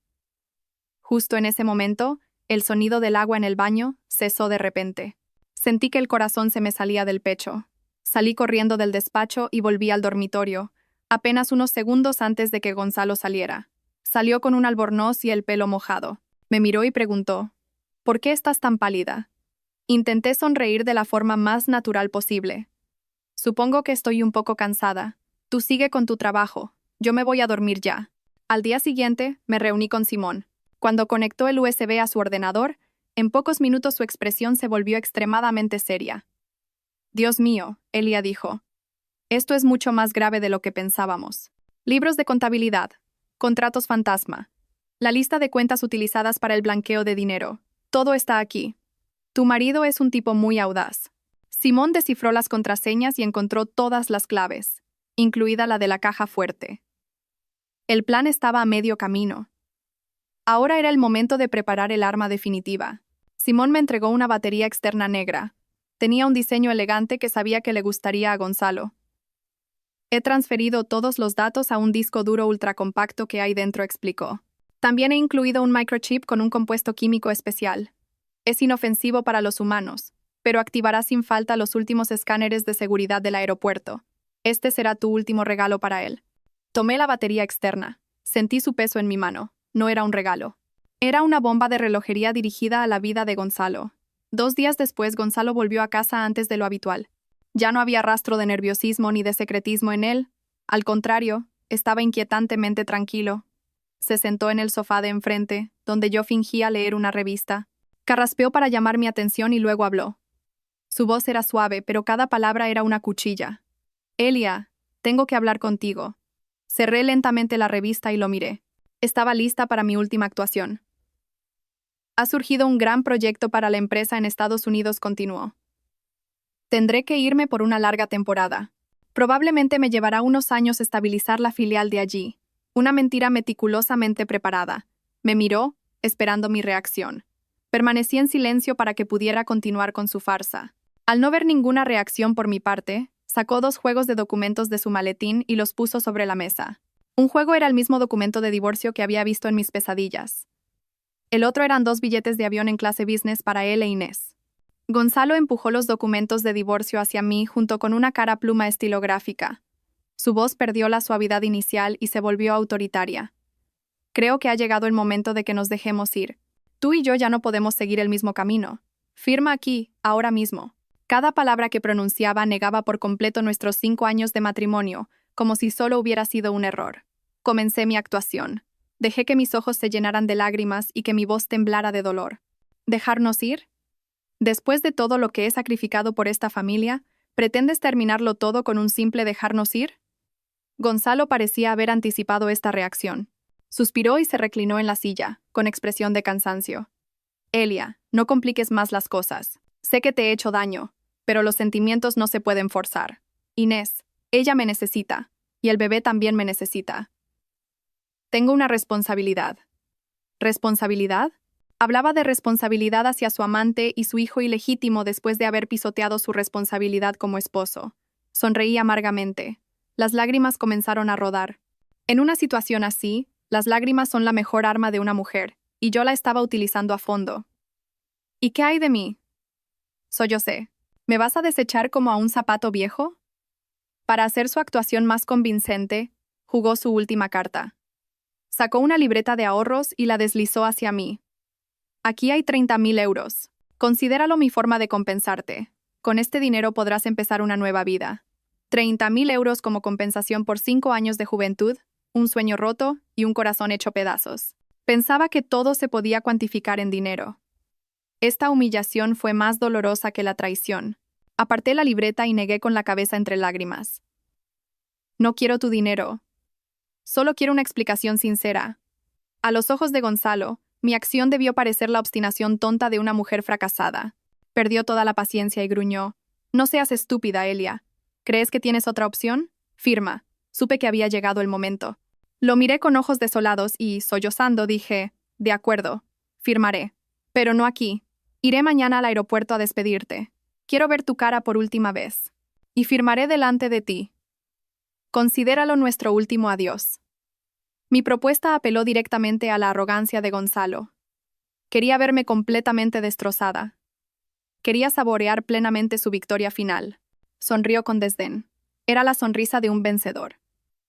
Justo en ese momento, el sonido del agua en el baño cesó de repente. Sentí que el corazón se me salía del pecho. Salí corriendo del despacho y volví al dormitorio, apenas unos segundos antes de que Gonzalo saliera. Salió con un albornoz y el pelo mojado. Me miró y preguntó, ¿por qué estás tan pálida? Intenté sonreír de la forma más natural posible. Supongo que estoy un poco cansada. Tú sigue con tu trabajo. Yo me voy a dormir ya. Al día siguiente, me reuní con Simón. Cuando conectó el USB a su ordenador, en pocos minutos su expresión se volvió extremadamente seria. Dios mío, Elia dijo. Esto es mucho más grave de lo que pensábamos. Libros de contabilidad. Contratos fantasma. La lista de cuentas utilizadas para el blanqueo de dinero. Todo está aquí. Tu marido es un tipo muy audaz. Simón descifró las contraseñas y encontró todas las claves, incluida la de la caja fuerte. El plan estaba a medio camino. Ahora era el momento de preparar el arma definitiva. Simón me entregó una batería externa negra. Tenía un diseño elegante que sabía que le gustaría a Gonzalo. He transferido todos los datos a un disco duro ultracompacto que hay dentro, explicó. También he incluido un microchip con un compuesto químico especial. Es inofensivo para los humanos, pero activará sin falta los últimos escáneres de seguridad del aeropuerto. Este será tu último regalo para él. Tomé la batería externa. Sentí su peso en mi mano. No era un regalo. Era una bomba de relojería dirigida a la vida de Gonzalo. 2 días después, Gonzalo volvió a casa antes de lo habitual. Ya no había rastro de nerviosismo ni de secretismo en él. Al contrario, estaba inquietantemente tranquilo. Se sentó en el sofá de enfrente, donde yo fingía leer una revista. Carraspeó para llamar mi atención y luego habló. Su voz era suave, pero cada palabra era una cuchilla. Elia, tengo que hablar contigo. Cerré lentamente la revista y lo miré. Estaba lista para mi última actuación. Ha surgido un gran proyecto para la empresa en Estados Unidos, continuó. Tendré que irme por una larga temporada. Probablemente me llevará unos años estabilizar la filial de allí. Una mentira meticulosamente preparada. Me miró, esperando mi reacción. Permanecí en silencio para que pudiera continuar con su farsa. Al no ver ninguna reacción por mi parte, sacó 2 juegos de documentos de su maletín y los puso sobre la mesa. Un juego era el mismo documento de divorcio que había visto en mis pesadillas. El otro eran 2 billetes de avión en clase business para él e Inés. Gonzalo empujó los documentos de divorcio hacia mí junto con una cara pluma estilográfica. Su voz perdió la suavidad inicial y se volvió autoritaria. Creo que ha llegado el momento de que nos dejemos ir. Tú y yo ya no podemos seguir el mismo camino. Firma aquí, ahora mismo. Cada palabra que pronunciaba negaba por completo nuestros 5 años de matrimonio, como si solo hubiera sido un error. Comencé mi actuación. Dejé que mis ojos se llenaran de lágrimas y que mi voz temblara de dolor. ¿Dejarnos ir? Después de todo lo que he sacrificado por esta familia, ¿pretendes terminarlo todo con un simple dejarnos ir? Gonzalo parecía haber anticipado esta reacción. Suspiró y se reclinó en la silla, con expresión de cansancio. Elia, no compliques más las cosas. Sé que te he hecho daño, pero los sentimientos no se pueden forzar. Inés, ella me necesita, y el bebé también me necesita. Tengo una responsabilidad. ¿Responsabilidad? Hablaba de responsabilidad hacia su amante y su hijo ilegítimo después de haber pisoteado su responsabilidad como esposo. Sonreí amargamente. Las lágrimas comenzaron a rodar. En una situación así, las lágrimas son la mejor arma de una mujer, y yo la estaba utilizando a fondo. ¿Y qué hay de mí? Sollocé. ¿Me vas a desechar como a un zapato viejo? Para hacer su actuación más convincente, jugó su última carta. Sacó una libreta de ahorros y la deslizó hacia mí. Aquí hay 30.000 euros. Considéralo mi forma de compensarte. Con este dinero podrás empezar una nueva vida. 30.000 euros como compensación por 5 años de juventud, un sueño roto y un corazón hecho pedazos. Pensaba que todo se podía cuantificar en dinero. Esta humillación fue más dolorosa que la traición. Aparté la libreta y negué con la cabeza entre lágrimas. No quiero tu dinero. Solo quiero una explicación sincera. A los ojos de Gonzalo, mi acción debió parecer la obstinación tonta de una mujer fracasada. Perdió toda la paciencia y gruñó. No seas estúpida, Elia. ¿Crees que tienes otra opción? Firma. Supe que había llegado el momento. Lo miré con ojos desolados y, sollozando, dije, de acuerdo, firmaré. Pero no aquí. Iré mañana al aeropuerto a despedirte. Quiero ver tu cara por última vez. Y firmaré delante de ti. Considéralo nuestro último adiós. Mi propuesta apeló directamente a la arrogancia de Gonzalo. Quería verme completamente destrozada. Quería saborear plenamente su victoria final. Sonrió con desdén. Era la sonrisa de un vencedor.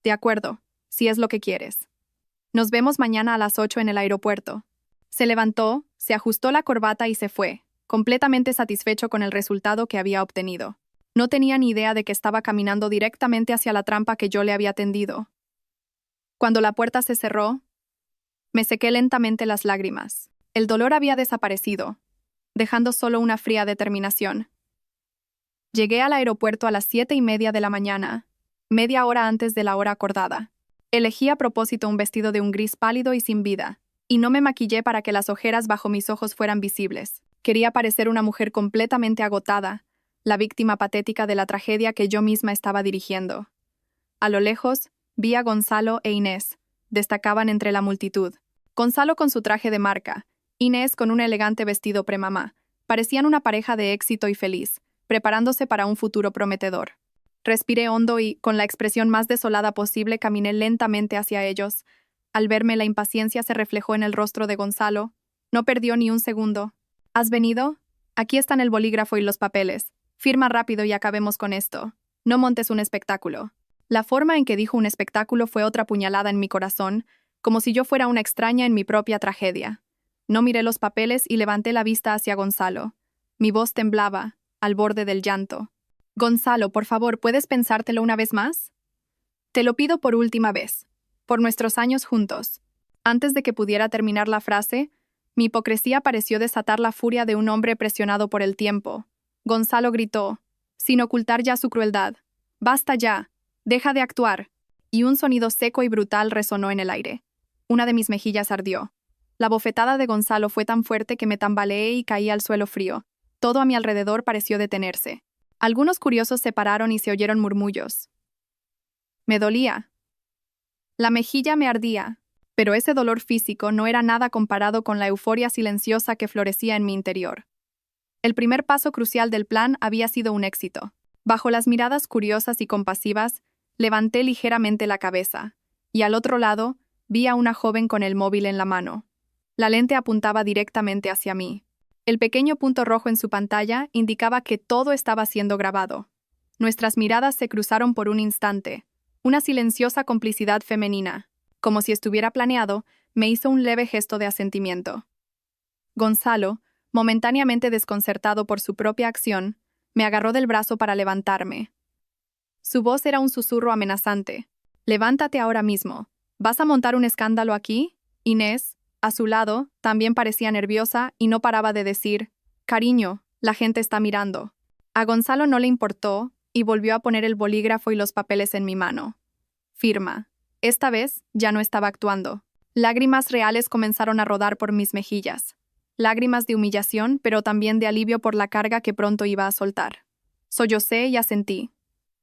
De acuerdo, si es lo que quieres. Nos vemos mañana a las 8 en el aeropuerto. Se levantó, se ajustó la corbata y se fue, completamente satisfecho con el resultado que había obtenido. No tenía ni idea de que estaba caminando directamente hacia la trampa que yo le había tendido. Cuando la puerta se cerró, me sequé lentamente las lágrimas. El dolor había desaparecido, dejando solo una fría determinación. Llegué al aeropuerto a las 7:30 de la mañana, media hora antes de la hora acordada. Elegí a propósito un vestido de un gris pálido y sin vida, y no me maquillé para que las ojeras bajo mis ojos fueran visibles. Quería parecer una mujer completamente agotada, la víctima patética de la tragedia que yo misma estaba dirigiendo. A lo lejos, vi a Gonzalo e Inés. Destacaban entre la multitud. Gonzalo con su traje de marca, Inés con un elegante vestido premamá. Parecían una pareja de éxito y feliz, preparándose para un futuro prometedor. Respiré hondo y, con la expresión más desolada posible, caminé lentamente hacia ellos. Al verme, la impaciencia se reflejó en el rostro de Gonzalo. No perdió ni un segundo. ¿Has venido? Aquí están el bolígrafo y los papeles. Firma rápido y acabemos con esto. No montes un espectáculo. La forma en que dijo un espectáculo fue otra puñalada en mi corazón, como si yo fuera una extraña en mi propia tragedia. No miré los papeles y levanté la vista hacia Gonzalo. Mi voz temblaba, al borde del llanto. Gonzalo, por favor, ¿puedes pensártelo una vez más? Te lo pido por última vez. Por nuestros años juntos. Antes de que pudiera terminar la frase, mi hipocresía pareció desatar la furia de un hombre presionado por el tiempo. Gonzalo gritó, sin ocultar ya su crueldad. «Basta ya. Deja de actuar». Y un sonido seco y brutal resonó en el aire. Una de mis mejillas ardió. La bofetada de Gonzalo fue tan fuerte que me tambaleé y caí al suelo frío. Todo a mi alrededor pareció detenerse. Algunos curiosos se pararon y se oyeron murmullos. Me dolía. La mejilla me ardía, pero ese dolor físico no era nada comparado con la euforia silenciosa que florecía en mi interior. El primer paso crucial del plan había sido un éxito. Bajo las miradas curiosas y compasivas, levanté ligeramente la cabeza, y al otro lado vi a una joven con el móvil en la mano. La lente apuntaba directamente hacia mí. El pequeño punto rojo en su pantalla indicaba que todo estaba siendo grabado. Nuestras miradas se cruzaron por un instante. Una silenciosa complicidad femenina. Como si estuviera planeado, me hizo un leve gesto de asentimiento. Gonzalo, momentáneamente desconcertado por su propia acción, me agarró del brazo para levantarme. Su voz era un susurro amenazante. «Levántate ahora mismo. ¿Vas a montar un escándalo aquí?» Inés, a su lado, también parecía nerviosa y no paraba de decir, «Cariño, la gente está mirando». A Gonzalo no le importó y volvió a poner el bolígrafo y los papeles en mi mano. Firma. Esta vez ya no estaba actuando. Lágrimas reales comenzaron a rodar por mis mejillas. Lágrimas de humillación, pero también de alivio por la carga que pronto iba a soltar. Sollocé y asentí.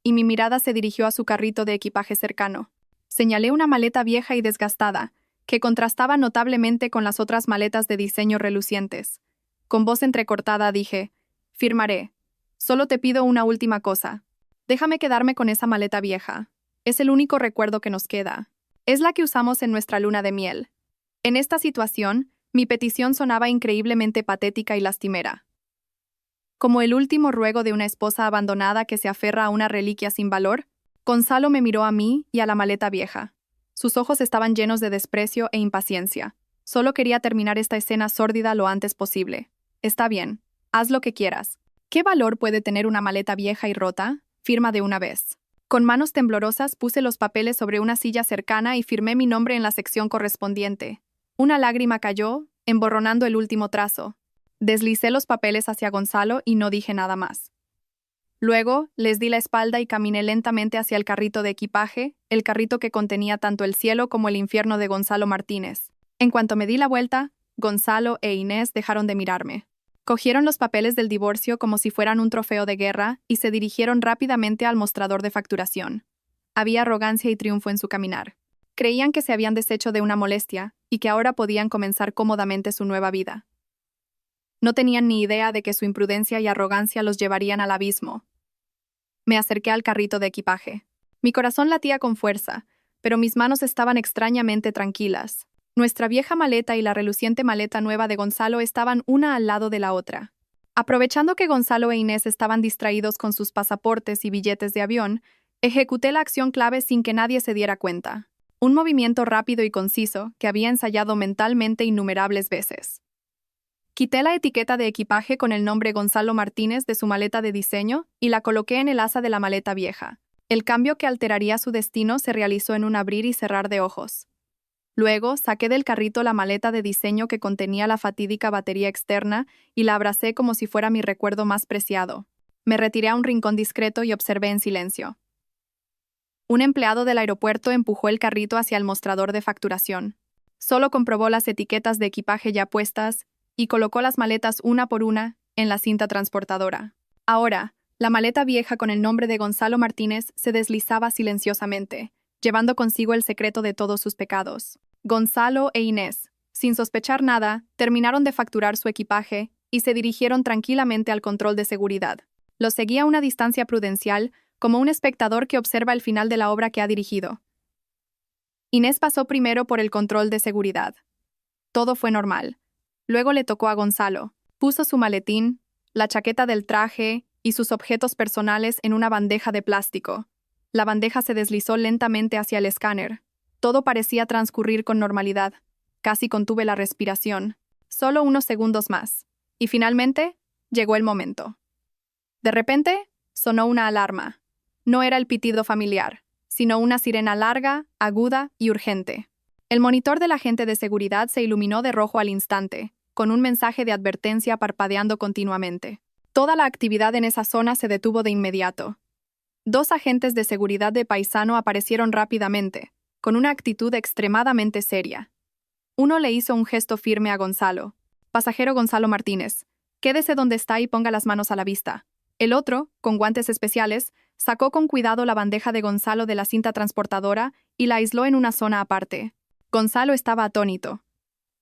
Y mi mirada se dirigió a su carrito de equipaje cercano. Señalé una maleta vieja y desgastada, que contrastaba notablemente con las otras maletas de diseño relucientes. Con voz entrecortada dije, «Firmaré. Solo te pido una última cosa. Déjame quedarme con esa maleta vieja. Es el único recuerdo que nos queda. Es la que usamos en nuestra luna de miel». En esta situación, mi petición sonaba increíblemente patética y lastimera. Como el último ruego de una esposa abandonada que se aferra a una reliquia sin valor, Gonzalo me miró a mí y a la maleta vieja. Sus ojos estaban llenos de desprecio e impaciencia. Solo quería terminar esta escena sórdida lo antes posible. «Está bien. Haz lo que quieras. ¿Qué valor puede tener una maleta vieja y rota? Firma de una vez». Con manos temblorosas puse los papeles sobre una silla cercana y firmé mi nombre en la sección correspondiente. Una lágrima cayó, emborronando el último trazo. Deslicé los papeles hacia Gonzalo y no dije nada más. Luego, les di la espalda y caminé lentamente hacia el carrito de equipaje, el carrito que contenía tanto el cielo como el infierno de Gonzalo Martínez. En cuanto me di la vuelta, Gonzalo e Inés dejaron de mirarme. Cogieron los papeles del divorcio como si fueran un trofeo de guerra y se dirigieron rápidamente al mostrador de facturación. Había arrogancia y triunfo en su caminar. Creían que se habían deshecho de una molestia y que ahora podían comenzar cómodamente su nueva vida. No tenían ni idea de que su imprudencia y arrogancia los llevarían al abismo. Me acerqué al carrito de equipaje. Mi corazón latía con fuerza, pero mis manos estaban extrañamente tranquilas. Nuestra vieja maleta y la reluciente maleta nueva de Gonzalo estaban una al lado de la otra. Aprovechando que Gonzalo e Inés estaban distraídos con sus pasaportes y billetes de avión, ejecuté la acción clave sin que nadie se diera cuenta. Un movimiento rápido y conciso que había ensayado mentalmente innumerables veces. Quité la etiqueta de equipaje con el nombre Gonzalo Martínez de su maleta de diseño y la coloqué en el asa de la maleta vieja. El cambio que alteraría su destino se realizó en un abrir y cerrar de ojos. Luego, saqué del carrito la maleta de diseño que contenía la fatídica batería externa y la abracé como si fuera mi recuerdo más preciado. Me retiré a un rincón discreto y observé en silencio. Un empleado del aeropuerto empujó el carrito hacia el mostrador de facturación. Solo comprobó las etiquetas de equipaje ya puestas y colocó las maletas una por una en la cinta transportadora. Ahora, la maleta vieja con el nombre de Gonzalo Martínez se deslizaba silenciosamente, llevando consigo el secreto de todos sus pecados. Gonzalo e Inés, sin sospechar nada, terminaron de facturar su equipaje y se dirigieron tranquilamente al control de seguridad. Los seguí a una distancia prudencial, como un espectador que observa el final de la obra que ha dirigido. Inés pasó primero por el control de seguridad. Todo fue normal. Luego le tocó a Gonzalo. Puso su maletín, la chaqueta del traje y sus objetos personales en una bandeja de plástico. La bandeja se deslizó lentamente hacia el escáner. Todo parecía transcurrir con normalidad. Casi contuve la respiración. Solo unos segundos más. Y finalmente, llegó el momento. De repente, sonó una alarma. No era el pitido familiar, sino una sirena larga, aguda y urgente. El monitor del agente de seguridad se iluminó de rojo al instante, con un mensaje de advertencia parpadeando continuamente. Toda la actividad en esa zona se detuvo de inmediato. 2 agentes de seguridad de paisano aparecieron rápidamente, con una actitud extremadamente seria. Uno le hizo un gesto firme a Gonzalo. Pasajero Gonzalo Martínez, quédese donde está y ponga las manos a la vista. El otro, con guantes especiales, sacó con cuidado la bandeja de Gonzalo de la cinta transportadora y la aisló en una zona aparte. Gonzalo estaba atónito.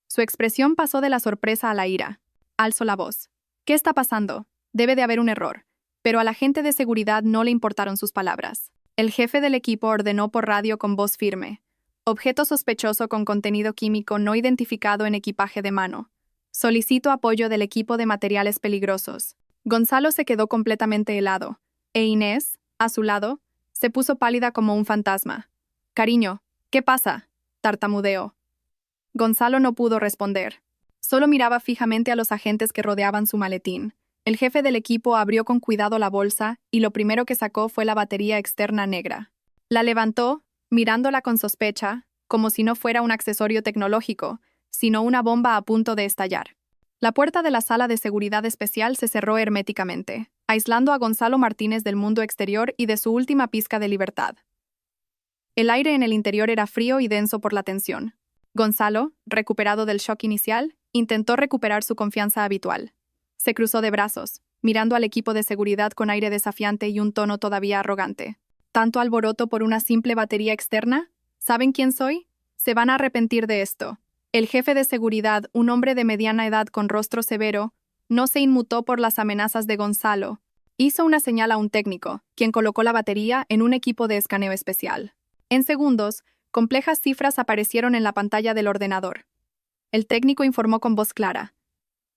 Su expresión pasó de la sorpresa a la ira. Alzó la voz. ¿Qué está pasando? Debe de haber un error. Pero al agente de seguridad no le importaron sus palabras. El jefe del equipo ordenó por radio con voz firme. Objeto sospechoso con contenido químico no identificado en equipaje de mano. Solicito apoyo del equipo de materiales peligrosos. Gonzalo se quedó completamente helado, e Inés, a su lado, se puso pálida como un fantasma. Cariño, ¿qué pasa? Tartamudeó. Gonzalo no pudo responder. Solo miraba fijamente a los agentes que rodeaban su maletín. El jefe del equipo abrió con cuidado la bolsa y lo primero que sacó fue la batería externa negra. La levantó, mirándola con sospecha, como si no fuera un accesorio tecnológico, sino una bomba a punto de estallar. La puerta de la sala de seguridad especial se cerró herméticamente, aislando a Gonzalo Martínez del mundo exterior y de su última pizca de libertad. El aire en el interior era frío y denso por la tensión. Gonzalo, recuperado del shock inicial, intentó recuperar su confianza habitual. Se cruzó de brazos, mirando al equipo de seguridad con aire desafiante y un tono todavía arrogante. ¿Tanto alboroto por una simple batería externa? ¿Saben quién soy? Se van a arrepentir de esto. El jefe de seguridad, un hombre de mediana edad con rostro severo, no se inmutó por las amenazas de Gonzalo. Hizo una señal a un técnico, quien colocó la batería en un equipo de escaneo especial. En segundos, complejas cifras aparecieron en la pantalla del ordenador. El técnico informó con voz clara.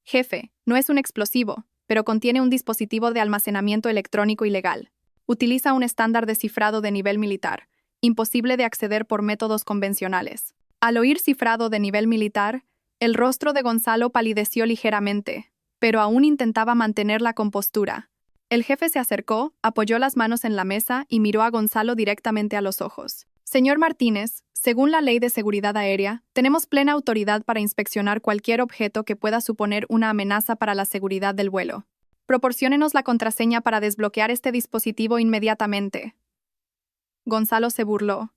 Jefe, no es un explosivo, pero contiene un dispositivo de almacenamiento electrónico ilegal. Utiliza un estándar de cifrado de nivel militar, imposible de acceder por métodos convencionales. Al oír cifrado de nivel militar, el rostro de Gonzalo palideció ligeramente, pero aún intentaba mantener la compostura. El jefe se acercó, apoyó las manos en la mesa y miró a Gonzalo directamente a los ojos. Señor Martínez, según la Ley de Seguridad Aérea, tenemos plena autoridad para inspeccionar cualquier objeto que pueda suponer una amenaza para la seguridad del vuelo. Proporciónenos la contraseña para desbloquear este dispositivo inmediatamente. Gonzalo se burló.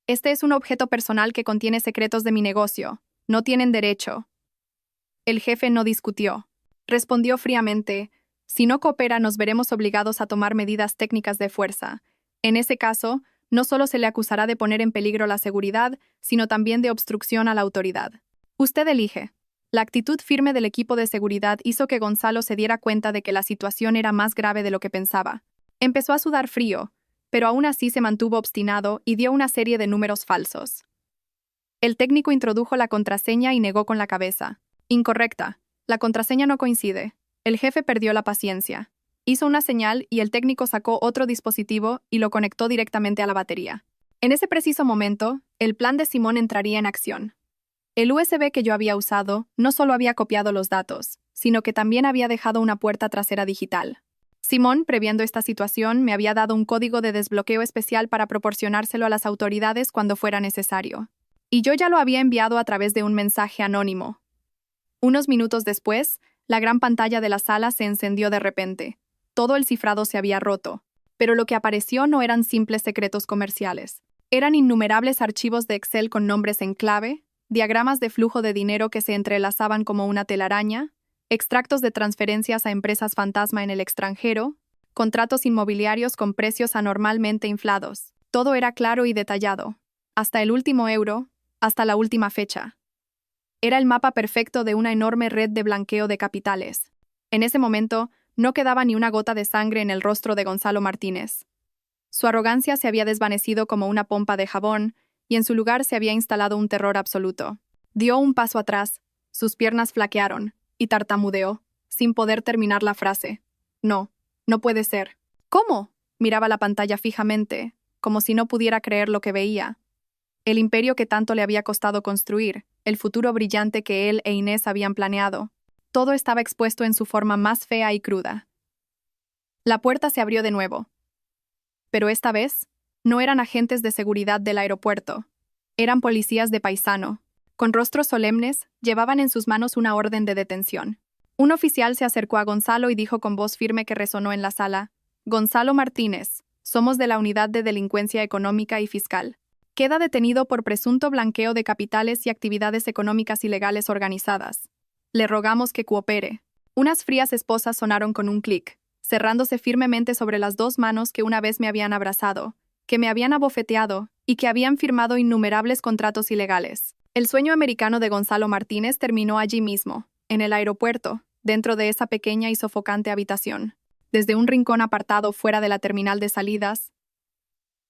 Este es un objeto personal que contiene secretos de mi negocio. No tienen derecho. El jefe no discutió. Respondió fríamente, si no coopera nos veremos obligados a tomar medidas técnicas de fuerza. En ese caso, no solo se le acusará de poner en peligro la seguridad, sino también de obstrucción a la autoridad. Usted elige. La actitud firme del equipo de seguridad hizo que Gonzalo se diera cuenta de que la situación era más grave de lo que pensaba. Empezó a sudar frío, pero aún así se mantuvo obstinado y dio una serie de números falsos. El técnico introdujo la contraseña y negó con la cabeza. Incorrecta. La contraseña no coincide. El jefe perdió la paciencia. Hizo una señal y el técnico sacó otro dispositivo y lo conectó directamente a la batería. En ese preciso momento, el plan de Simón entraría en acción. El USB que yo había usado no solo había copiado los datos, sino que también había dejado una puerta trasera digital. Simón, previendo esta situación, me había dado un código de desbloqueo especial para proporcionárselo a las autoridades cuando fuera necesario. Y yo ya lo había enviado a través de un mensaje anónimo. Unos minutos después, la gran pantalla de la sala se encendió de repente. Todo el cifrado se había roto. Pero lo que apareció no eran simples secretos comerciales. Eran innumerables archivos de Excel con nombres en clave, diagramas de flujo de dinero que se entrelazaban como una telaraña, extractos de transferencias a empresas fantasma en el extranjero, contratos inmobiliarios con precios anormalmente inflados. Todo era claro y detallado. Hasta el último euro, hasta la última fecha. Era el mapa perfecto de una enorme red de blanqueo de capitales. En ese momento, No quedaba ni una gota de sangre en el rostro de Gonzalo Martínez. Su arrogancia se había desvanecido como una pompa de jabón, y en su lugar se había instalado un terror absoluto. Dio un paso atrás, sus piernas flaquearon, y tartamudeó, sin poder terminar la frase. No, no puede ser. ¿Cómo? Miraba la pantalla fijamente, como si no pudiera creer lo que veía. El imperio que tanto le había costado construir, el futuro brillante que él e Inés habían planeado, todo estaba expuesto en su forma más fea y cruda. La puerta se abrió de nuevo. Pero esta vez, no eran agentes de seguridad del aeropuerto. Eran policías de paisano. Con rostros solemnes, llevaban en sus manos una orden de detención. Un oficial se acercó a Gonzalo y dijo con voz firme que resonó en la sala: «Gonzalo Martínez, somos de la Unidad de Delincuencia Económica y Fiscal. Queda detenido por presunto blanqueo de capitales y actividades económicas ilegales organizadas. Le rogamos que coopere». Unas frías esposas sonaron con un clic, cerrándose firmemente sobre las dos manos que una vez me habían abrazado, que me habían abofeteado y que habían firmado innumerables contratos ilegales. El sueño americano de Gonzalo Martínez terminó allí mismo, en el aeropuerto, dentro de esa pequeña y sofocante habitación. Desde un rincón apartado fuera de la terminal de salidas,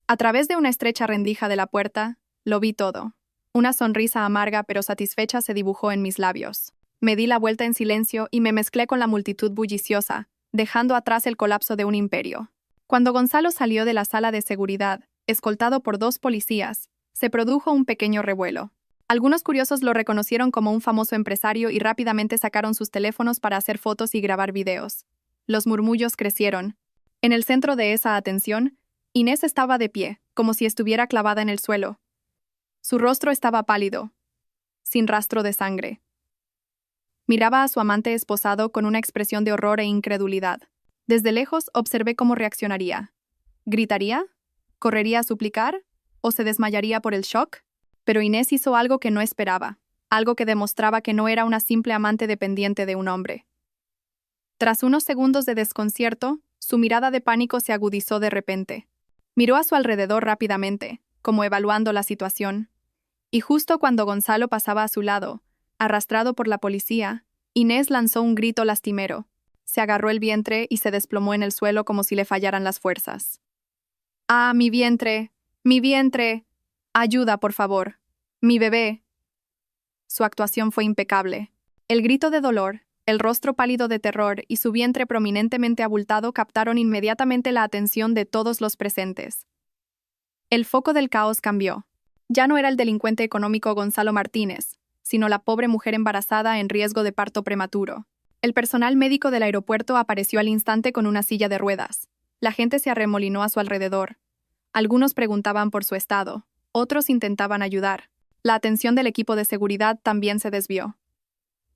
a través de una estrecha rendija de la puerta, lo vi todo. Una sonrisa amarga pero satisfecha se dibujó en mis labios. Me di la vuelta en silencio y me mezclé con la multitud bulliciosa, dejando atrás el colapso de un imperio. Cuando Gonzalo salió de la sala de seguridad, escoltado por 2 policías, se produjo un pequeño revuelo. Algunos curiosos lo reconocieron como un famoso empresario y rápidamente sacaron sus teléfonos para hacer fotos y grabar videos. Los murmullos crecieron. En el centro de esa atención, Inés estaba de pie, como si estuviera clavada en el suelo. Su rostro estaba pálido, sin rastro de sangre. Miraba a su amante esposado con una expresión de horror e incredulidad. Desde lejos observé cómo reaccionaría. ¿Gritaría? ¿Correría a suplicar? ¿O se desmayaría por el shock? Pero Inés hizo algo que no esperaba, algo que demostraba que no era una simple amante dependiente de un hombre. Tras unos segundos de desconcierto, su mirada de pánico se agudizó de repente. Miró a su alrededor rápidamente, como evaluando la situación. Y justo cuando Gonzalo pasaba a su lado, arrastrado por la policía, Inés lanzó un grito lastimero. Se agarró el vientre y se desplomó en el suelo como si le fallaran las fuerzas. «¡Ah, mi vientre! ¡Mi vientre! Ayuda, por favor! ¡Mi bebé!». Su actuación fue impecable. El grito de dolor, el rostro pálido de terror y su vientre prominentemente abultado captaron inmediatamente la atención de todos los presentes. El foco del caos cambió. Ya no era el delincuente económico Gonzalo Martínez, sino la pobre mujer embarazada en riesgo de parto prematuro. El personal médico del aeropuerto apareció al instante con una silla de ruedas. La gente se arremolinó a su alrededor. Algunos preguntaban por su estado, otros intentaban ayudar. La atención del equipo de seguridad también se desvió.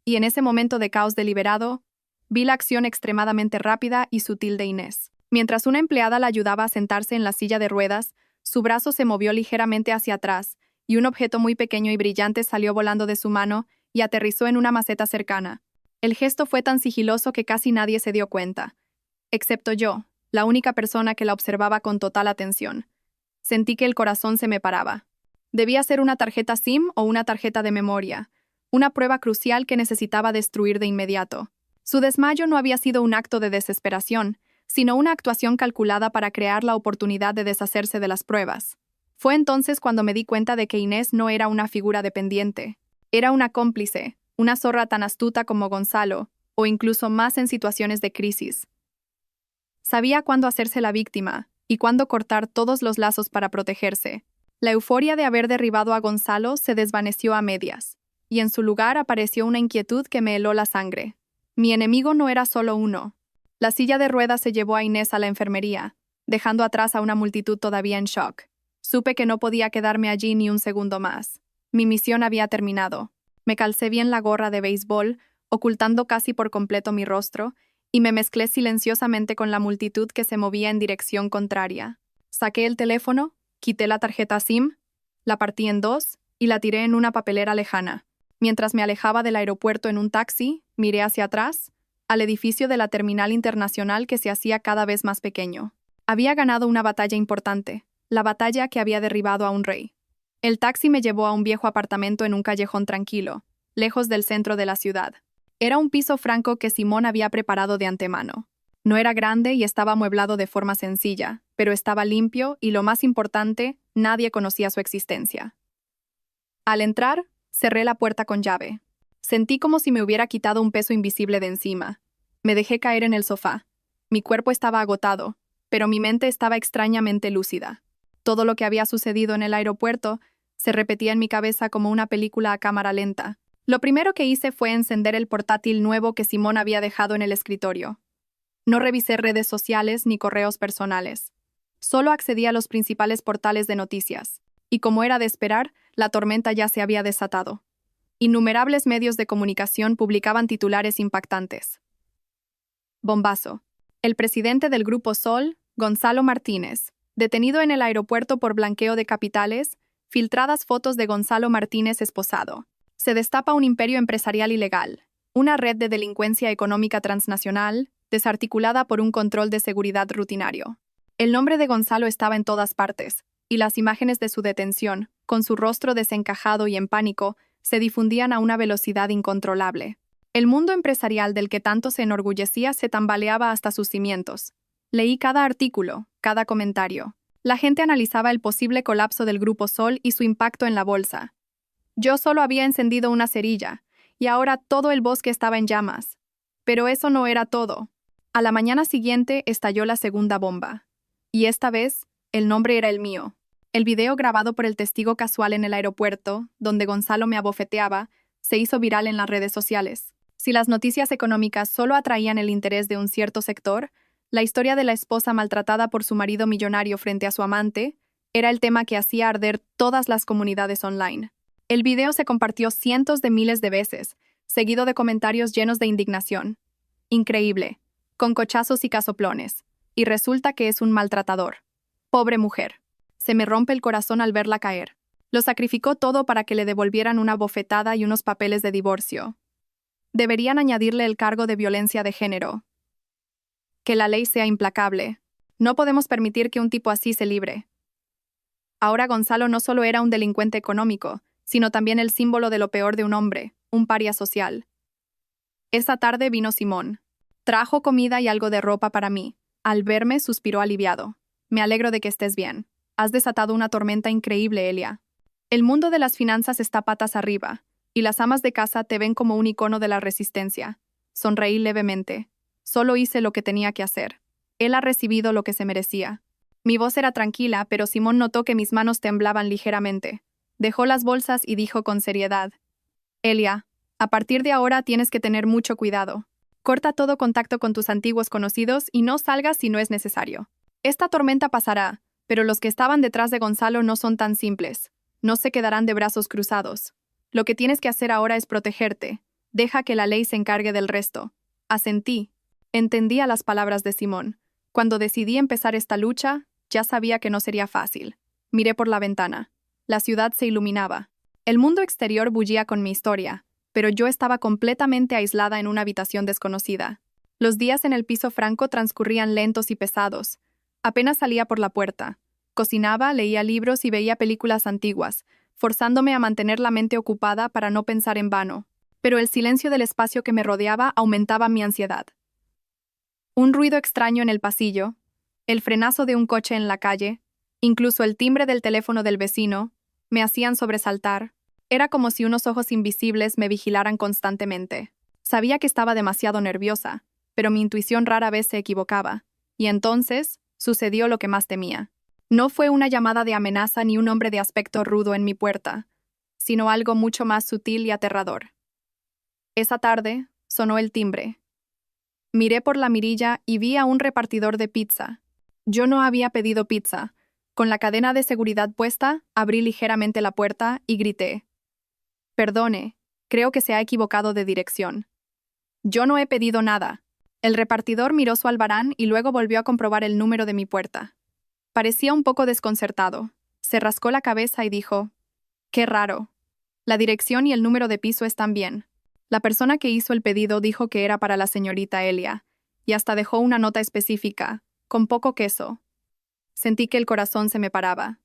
Y en ese momento de caos deliberado, vi la acción extremadamente rápida y sutil de Inés. Mientras una empleada la ayudaba a sentarse en la silla de ruedas, su brazo se movió ligeramente hacia atrás, y un objeto muy pequeño y brillante salió volando de su mano y aterrizó en una maceta cercana. El gesto fue tan sigiloso que casi nadie se dio cuenta, excepto yo, la única persona que la observaba con total atención. Sentí que el corazón se me paraba. Debía ser una tarjeta SIM o una tarjeta de memoria, una prueba crucial que necesitaba destruir de inmediato. Su desmayo no había sido un acto de desesperación, sino una actuación calculada para crear la oportunidad de deshacerse de las pruebas. Fue entonces cuando me di cuenta de que Inés no era una figura dependiente. Era una cómplice, una zorra tan astuta como Gonzalo, o incluso más en situaciones de crisis. Sabía cuándo hacerse la víctima y cuándo cortar todos los lazos para protegerse. La euforia de haber derribado a Gonzalo se desvaneció a medias, y en su lugar apareció una inquietud que me heló la sangre. Mi enemigo no era solo uno. La silla de ruedas se llevó a Inés a la enfermería, dejando atrás a una multitud todavía en shock. Supe que no podía quedarme allí ni un segundo más. Mi misión había terminado. Me calcé bien la gorra de béisbol, ocultando casi por completo mi rostro, y me mezclé silenciosamente con la multitud que se movía en dirección contraria. Saqué el teléfono, quité la tarjeta SIM, la partí en 2 y la tiré en una papelera lejana. Mientras me alejaba del aeropuerto en un taxi, miré hacia atrás, al edificio de la terminal internacional que se hacía cada vez más pequeño. Había ganado una batalla importante, la batalla que había derribado a un rey. El taxi me llevó a un viejo apartamento en un callejón tranquilo, lejos del centro de la ciudad. Era un piso franco que Simón había preparado de antemano. No era grande y estaba amueblado de forma sencilla, pero estaba limpio y, lo más importante, nadie conocía su existencia. Al entrar, cerré la puerta con llave. Sentí como si me hubiera quitado un peso invisible de encima. Me dejé caer en el sofá. Mi cuerpo estaba agotado, pero mi mente estaba extrañamente lúcida. Todo lo que había sucedido en el aeropuerto se repetía en mi cabeza como una película a cámara lenta. Lo primero que hice fue encender el portátil nuevo que Simón había dejado en el escritorio. No revisé redes sociales ni correos personales. Solo accedí a los principales portales de noticias. Y como era de esperar, la tormenta ya se había desatado. Innumerables medios de comunicación publicaban titulares impactantes. Bombazo. El presidente del Grupo Sol, Gonzalo Martínez, detenido en el aeropuerto por blanqueo de capitales, filtradas fotos de Gonzalo Martínez esposado. Se destapa un imperio empresarial ilegal, una red de delincuencia económica transnacional, desarticulada por un control de seguridad rutinario. El nombre de Gonzalo estaba en todas partes, y las imágenes de su detención, con su rostro desencajado y en pánico, se difundían a una velocidad incontrolable. El mundo empresarial del que tanto se enorgullecía se tambaleaba hasta sus cimientos. Leí cada artículo, cada comentario. La gente analizaba el posible colapso del Grupo Sol y su impacto en la bolsa. Yo solo había encendido una cerilla, y ahora todo el bosque estaba en llamas. Pero eso no era todo. A la mañana siguiente estalló la segunda bomba. Y esta vez, el nombre era el mío. El video grabado por el testigo casual en el aeropuerto, donde Gonzalo me abofeteaba, se hizo viral en las redes sociales. Si las noticias económicas solo atraían el interés de un cierto sector, la historia de la esposa maltratada por su marido millonario frente a su amante era el tema que hacía arder todas las comunidades online. El video se compartió cientos de miles de veces, seguido de comentarios llenos de indignación. Increíble, con cochazos y casoplones. Y resulta que es un maltratador. Pobre mujer. Se me rompe el corazón al verla caer. Lo sacrificó todo para que le devolvieran una bofetada y unos papeles de divorcio. Deberían añadirle el cargo de violencia de género. Que la ley sea implacable. No podemos permitir que un tipo así se libre. Ahora Gonzalo no solo era un delincuente económico, sino también el símbolo de lo peor de un hombre, un paria social. Esa tarde vino Simón. Trajo comida y algo de ropa para mí. Al verme, suspiró aliviado. Me alegro de que estés bien. Has desatado una tormenta increíble, Elia. El mundo de las finanzas está patas arriba, y las amas de casa te ven como un icono de la resistencia. Sonreí levemente. Solo hice lo que tenía que hacer. Él ha recibido lo que se merecía. Mi voz era tranquila, pero Simón notó que mis manos temblaban ligeramente. Dejó las bolsas y dijo con seriedad: Elia, a partir de ahora tienes que tener mucho cuidado. Corta todo contacto con tus antiguos conocidos y no salgas si no es necesario. Esta tormenta pasará, pero los que estaban detrás de Gonzalo no son tan simples. No se quedarán de brazos cruzados. Lo que tienes que hacer ahora es protegerte. Deja que la ley se encargue del resto. Asentí. Entendía las palabras de Simón. Cuando decidí empezar esta lucha, ya sabía que no sería fácil. Miré por la ventana. La ciudad se iluminaba. El mundo exterior bullía con mi historia, pero yo estaba completamente aislada en una habitación desconocida. Los días en el piso franco transcurrían lentos y pesados. Apenas salía por la puerta. Cocinaba, leía libros y veía películas antiguas, forzándome a mantener la mente ocupada para no pensar en vano. Pero el silencio del espacio que me rodeaba aumentaba mi ansiedad. Un ruido extraño en el pasillo, el frenazo de un coche en la calle, incluso el timbre del teléfono del vecino, me hacían sobresaltar. Era como si unos ojos invisibles me vigilaran constantemente. Sabía que estaba demasiado nerviosa, pero mi intuición rara vez se equivocaba. Y entonces sucedió lo que más temía. No fue una llamada de amenaza ni un hombre de aspecto rudo en mi puerta, sino algo mucho más sutil y aterrador. Esa tarde sonó el timbre. Miré por la mirilla y vi a un repartidor de pizza. Yo no había pedido pizza. Con la cadena de seguridad puesta, abrí ligeramente la puerta y grité: Perdone, creo que se ha equivocado de dirección. Yo no he pedido nada. El repartidor miró su albarán y luego volvió a comprobar el número de mi puerta. Parecía un poco desconcertado. Se rascó la cabeza y dijo: Qué raro. La dirección y el número de piso están bien. La persona que hizo el pedido dijo que era para la señorita Elia, y hasta dejó una nota específica, con poco queso. Sentí que el corazón se me paraba.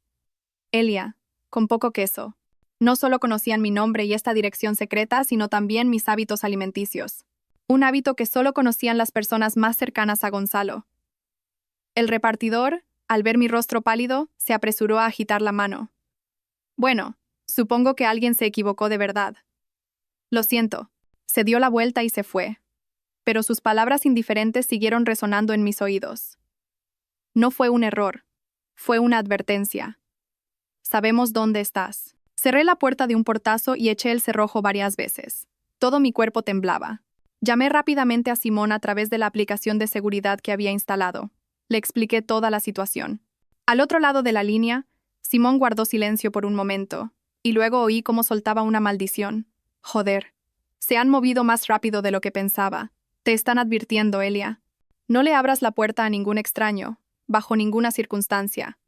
Elia, con poco queso. No solo conocían mi nombre y esta dirección secreta, sino también mis hábitos alimenticios. un hábito que solo conocían las personas más cercanas a Gonzalo. El repartidor, al ver mi rostro pálido, se apresuró a agitar la mano. Bueno, supongo que alguien se equivocó de verdad. Lo siento. Se dio la vuelta y se fue. Pero sus palabras indiferentes siguieron resonando en mis oídos. No fue un error. Fue una advertencia. Sabemos dónde estás. Cerré la puerta de un portazo y eché el cerrojo varias veces. Todo mi cuerpo temblaba. Llamé rápidamente a Simón a través de la aplicación de seguridad que había instalado. Le expliqué toda la situación. Al otro lado de la línea, Simón guardó silencio por un momento, y luego oí cómo soltaba una maldición. Joder. Se han movido más rápido de lo que pensaba. Te están advirtiendo, Elia. No le abras la puerta a ningún extraño, bajo ninguna circunstancia.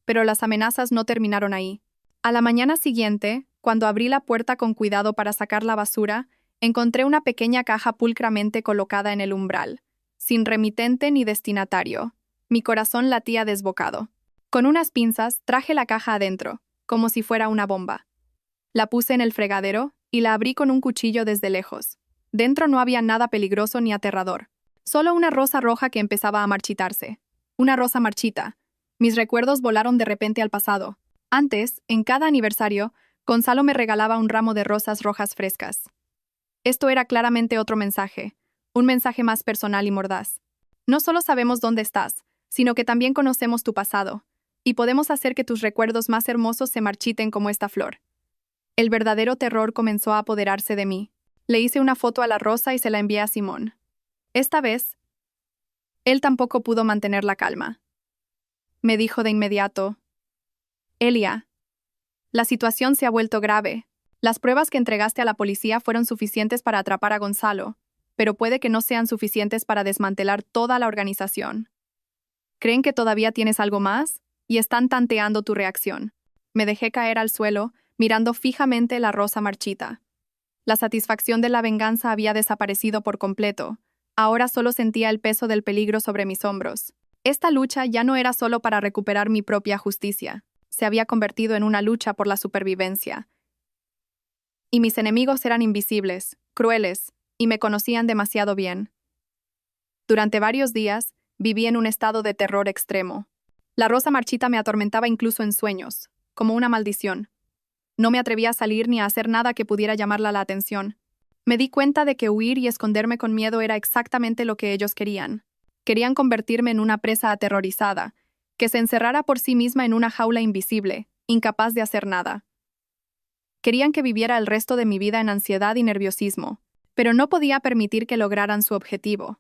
Pero las amenazas no terminaron ahí. A la mañana siguiente, cuando abrí la puerta con cuidado para sacar la basura, encontré una pequeña caja pulcramente colocada en el umbral, sin remitente ni destinatario. Mi corazón latía desbocado. Con unas pinzas traje la caja adentro, como si fuera una bomba. La puse en el fregadero y la abrí con un cuchillo desde lejos. Dentro no había nada peligroso ni aterrador. Solo una rosa roja que empezaba a marchitarse. Una rosa marchita. Mis recuerdos volaron de repente al pasado. Antes, en cada aniversario, Gonzalo me regalaba un ramo de rosas rojas frescas. Esto era claramente otro mensaje, un mensaje más personal y mordaz. No solo sabemos dónde estás, sino que también conocemos tu pasado, y podemos hacer que tus recuerdos más hermosos se marchiten como esta flor. El verdadero terror comenzó a apoderarse de mí. Le hice una foto a la rosa y se la envié a Simón. Esta vez, él tampoco pudo mantener la calma. Me dijo de inmediato: Elia, la situación se ha vuelto grave. Las pruebas que entregaste a la policía fueron suficientes para atrapar a Gonzalo, pero puede que no sean suficientes para desmantelar toda la organización. ¿Creen que todavía tienes algo más? Y están tanteando tu reacción. Me dejé caer al suelo, mirando fijamente la rosa marchita. La satisfacción de la venganza había desaparecido por completo. Ahora solo sentía el peso del peligro sobre mis hombros. Esta lucha ya no era solo para recuperar mi propia justicia. Se había convertido en una lucha por la supervivencia. Y mis enemigos eran invisibles, crueles, y me conocían demasiado bien. Durante varios días, viví en un estado de terror extremo. La rosa marchita me atormentaba incluso en sueños, como una maldición. No me atrevía a salir ni a hacer nada que pudiera llamarla la atención. Me di cuenta de que huir y esconderme con miedo era exactamente lo que ellos querían. Querían convertirme en una presa aterrorizada, que se encerrara por sí misma en una jaula invisible, incapaz de hacer nada. Querían que viviera el resto de mi vida en ansiedad y nerviosismo, pero no podía permitir que lograran su objetivo.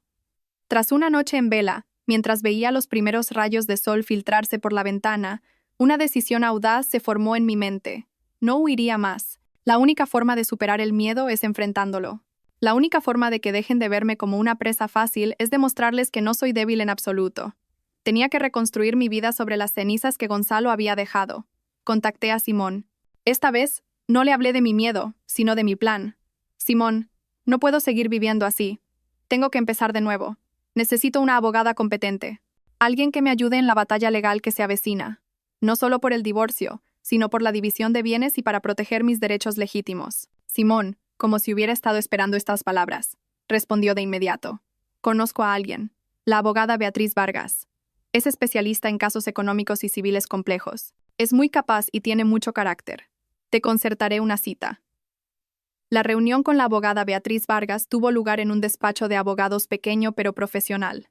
Tras una noche en vela, mientras veía los primeros rayos de sol filtrarse por la ventana, una decisión audaz se formó en mi mente. No huiría más. La única forma de superar el miedo es enfrentándolo. La única forma de que dejen de verme como una presa fácil es demostrarles que no soy débil en absoluto. Tenía que reconstruir mi vida sobre las cenizas que Gonzalo había dejado. Contacté a Simón. Esta vez, no le hablé de mi miedo, sino de mi plan. Simón, no puedo seguir viviendo así. Tengo que empezar de nuevo. Necesito una abogada competente. Alguien que me ayude en la batalla legal que se avecina. No solo por el divorcio, sino por la división de bienes y para proteger mis derechos legítimos. Simón, como si hubiera estado esperando estas palabras, respondió de inmediato. Conozco a alguien. La abogada Beatriz Vargas. Es especialista en casos económicos y civiles complejos. Es muy capaz y tiene mucho carácter. Te concertaré una cita. La reunión con la abogada Beatriz Vargas tuvo lugar en un despacho de abogados pequeño pero profesional.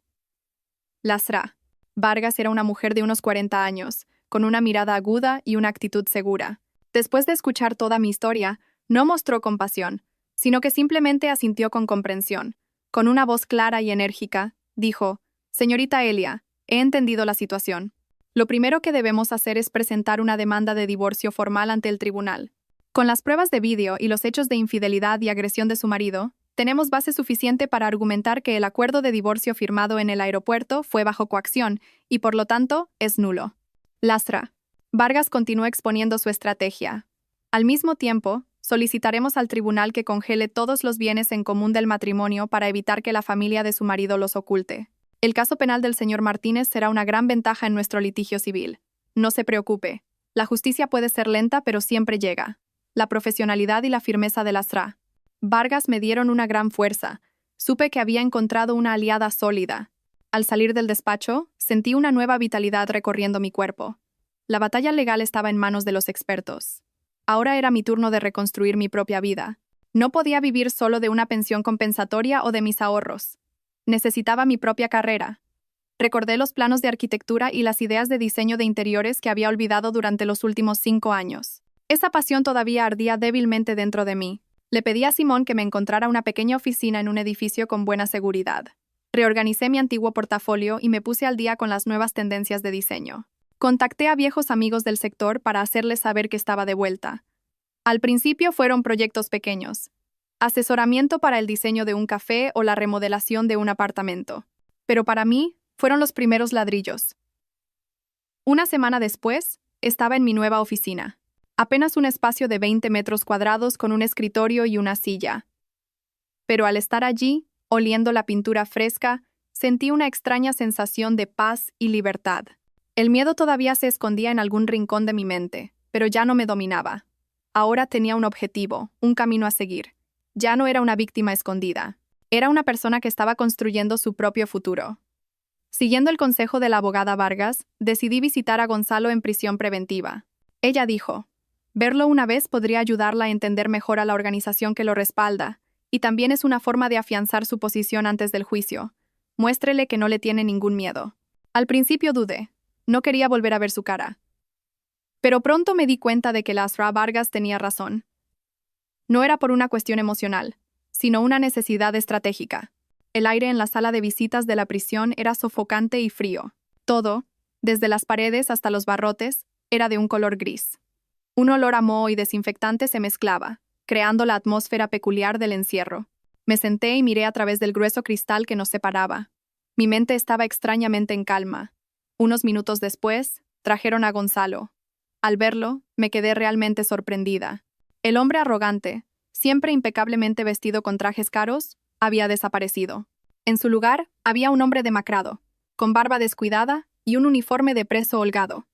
Lasra. Vargas era una mujer de unos 40 años, con una mirada aguda y una actitud segura. Después de escuchar toda mi historia, no mostró compasión, sino que simplemente asintió con comprensión. Con una voz clara y enérgica, dijo: «Señorita Elia, he entendido la situación. Lo primero que debemos hacer es presentar una demanda de divorcio formal ante el tribunal. Con las pruebas de vídeo y los hechos de infidelidad y agresión de su marido, tenemos base suficiente para argumentar que el acuerdo de divorcio firmado en el aeropuerto fue bajo coacción y, por lo tanto, es nulo». Lastra. Vargas continuó exponiendo su estrategia. Al mismo tiempo, solicitaremos al tribunal que congele todos los bienes en común del matrimonio para evitar que la familia de su marido los oculte. El caso penal del señor Martínez será una gran ventaja en nuestro litigio civil. No se preocupe. La justicia puede ser lenta, pero siempre llega. La profesionalidad y la firmeza de Lastra. Vargas me dieron una gran fuerza. Supe que había encontrado una aliada sólida. Al salir del despacho, sentí una nueva vitalidad recorriendo mi cuerpo. La batalla legal estaba en manos de los expertos. Ahora era mi turno de reconstruir mi propia vida. No podía vivir solo de una pensión compensatoria o de mis ahorros. Necesitaba mi propia carrera. Recordé los planos de arquitectura y las ideas de diseño de interiores que había olvidado durante los últimos 5 años. Esa pasión todavía ardía débilmente dentro de mí. Le pedí a Simón que me encontrara una pequeña oficina en un edificio con buena seguridad. Reorganicé mi antiguo portafolio y me puse al día con las nuevas tendencias de diseño. Contacté a viejos amigos del sector para hacerles saber que estaba de vuelta. Al principio fueron proyectos pequeños. Asesoramiento para el diseño de un café o la remodelación de un apartamento. Pero para mí, fueron los primeros ladrillos. Una semana después, estaba en mi nueva oficina. Apenas un espacio de 20 metros cuadrados con un escritorio y una silla. Pero al estar allí, oliendo la pintura fresca, sentí una extraña sensación de paz y libertad. El miedo todavía se escondía en algún rincón de mi mente, pero ya no me dominaba. Ahora tenía un objetivo, un camino a seguir. Ya no era una víctima escondida. Era una persona que estaba construyendo su propio futuro. Siguiendo el consejo de la abogada Vargas, decidí visitar a Gonzalo en prisión preventiva. Ella dijo, verlo una vez podría ayudarla a entender mejor a la organización que lo respalda, y también es una forma de afianzar su posición antes del juicio. Muéstrele que no le tiene ningún miedo. Al principio dudé. No quería volver a ver su cara. Pero pronto me di cuenta de que la Asra Vargas tenía razón. No era por una cuestión emocional, sino una necesidad estratégica. El aire en la sala de visitas de la prisión era sofocante y frío. Todo, desde las paredes hasta los barrotes, era de un color gris. Un olor a moho y desinfectante se mezclaba, creando la atmósfera peculiar del encierro. Me senté y miré a través del grueso cristal que nos separaba. Mi mente estaba extrañamente en calma. Unos minutos después, trajeron a Gonzalo. Al verlo, me quedé realmente sorprendida. El hombre arrogante, siempre impecablemente vestido con trajes caros, había desaparecido. En su lugar, había un hombre demacrado, con barba descuidada y un uniforme de preso holgado.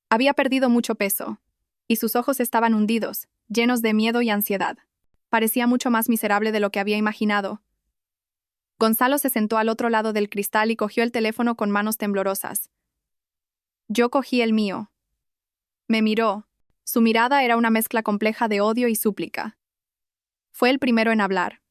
Había perdido mucho peso, y sus ojos estaban hundidos, llenos de miedo y ansiedad. Parecía mucho más miserable de lo que había imaginado. Gonzalo se sentó al otro lado del cristal y cogió el teléfono con manos temblorosas. Yo cogí el mío. Me miró. Su mirada era una mezcla compleja de odio y súplica. Fue el primero en hablar.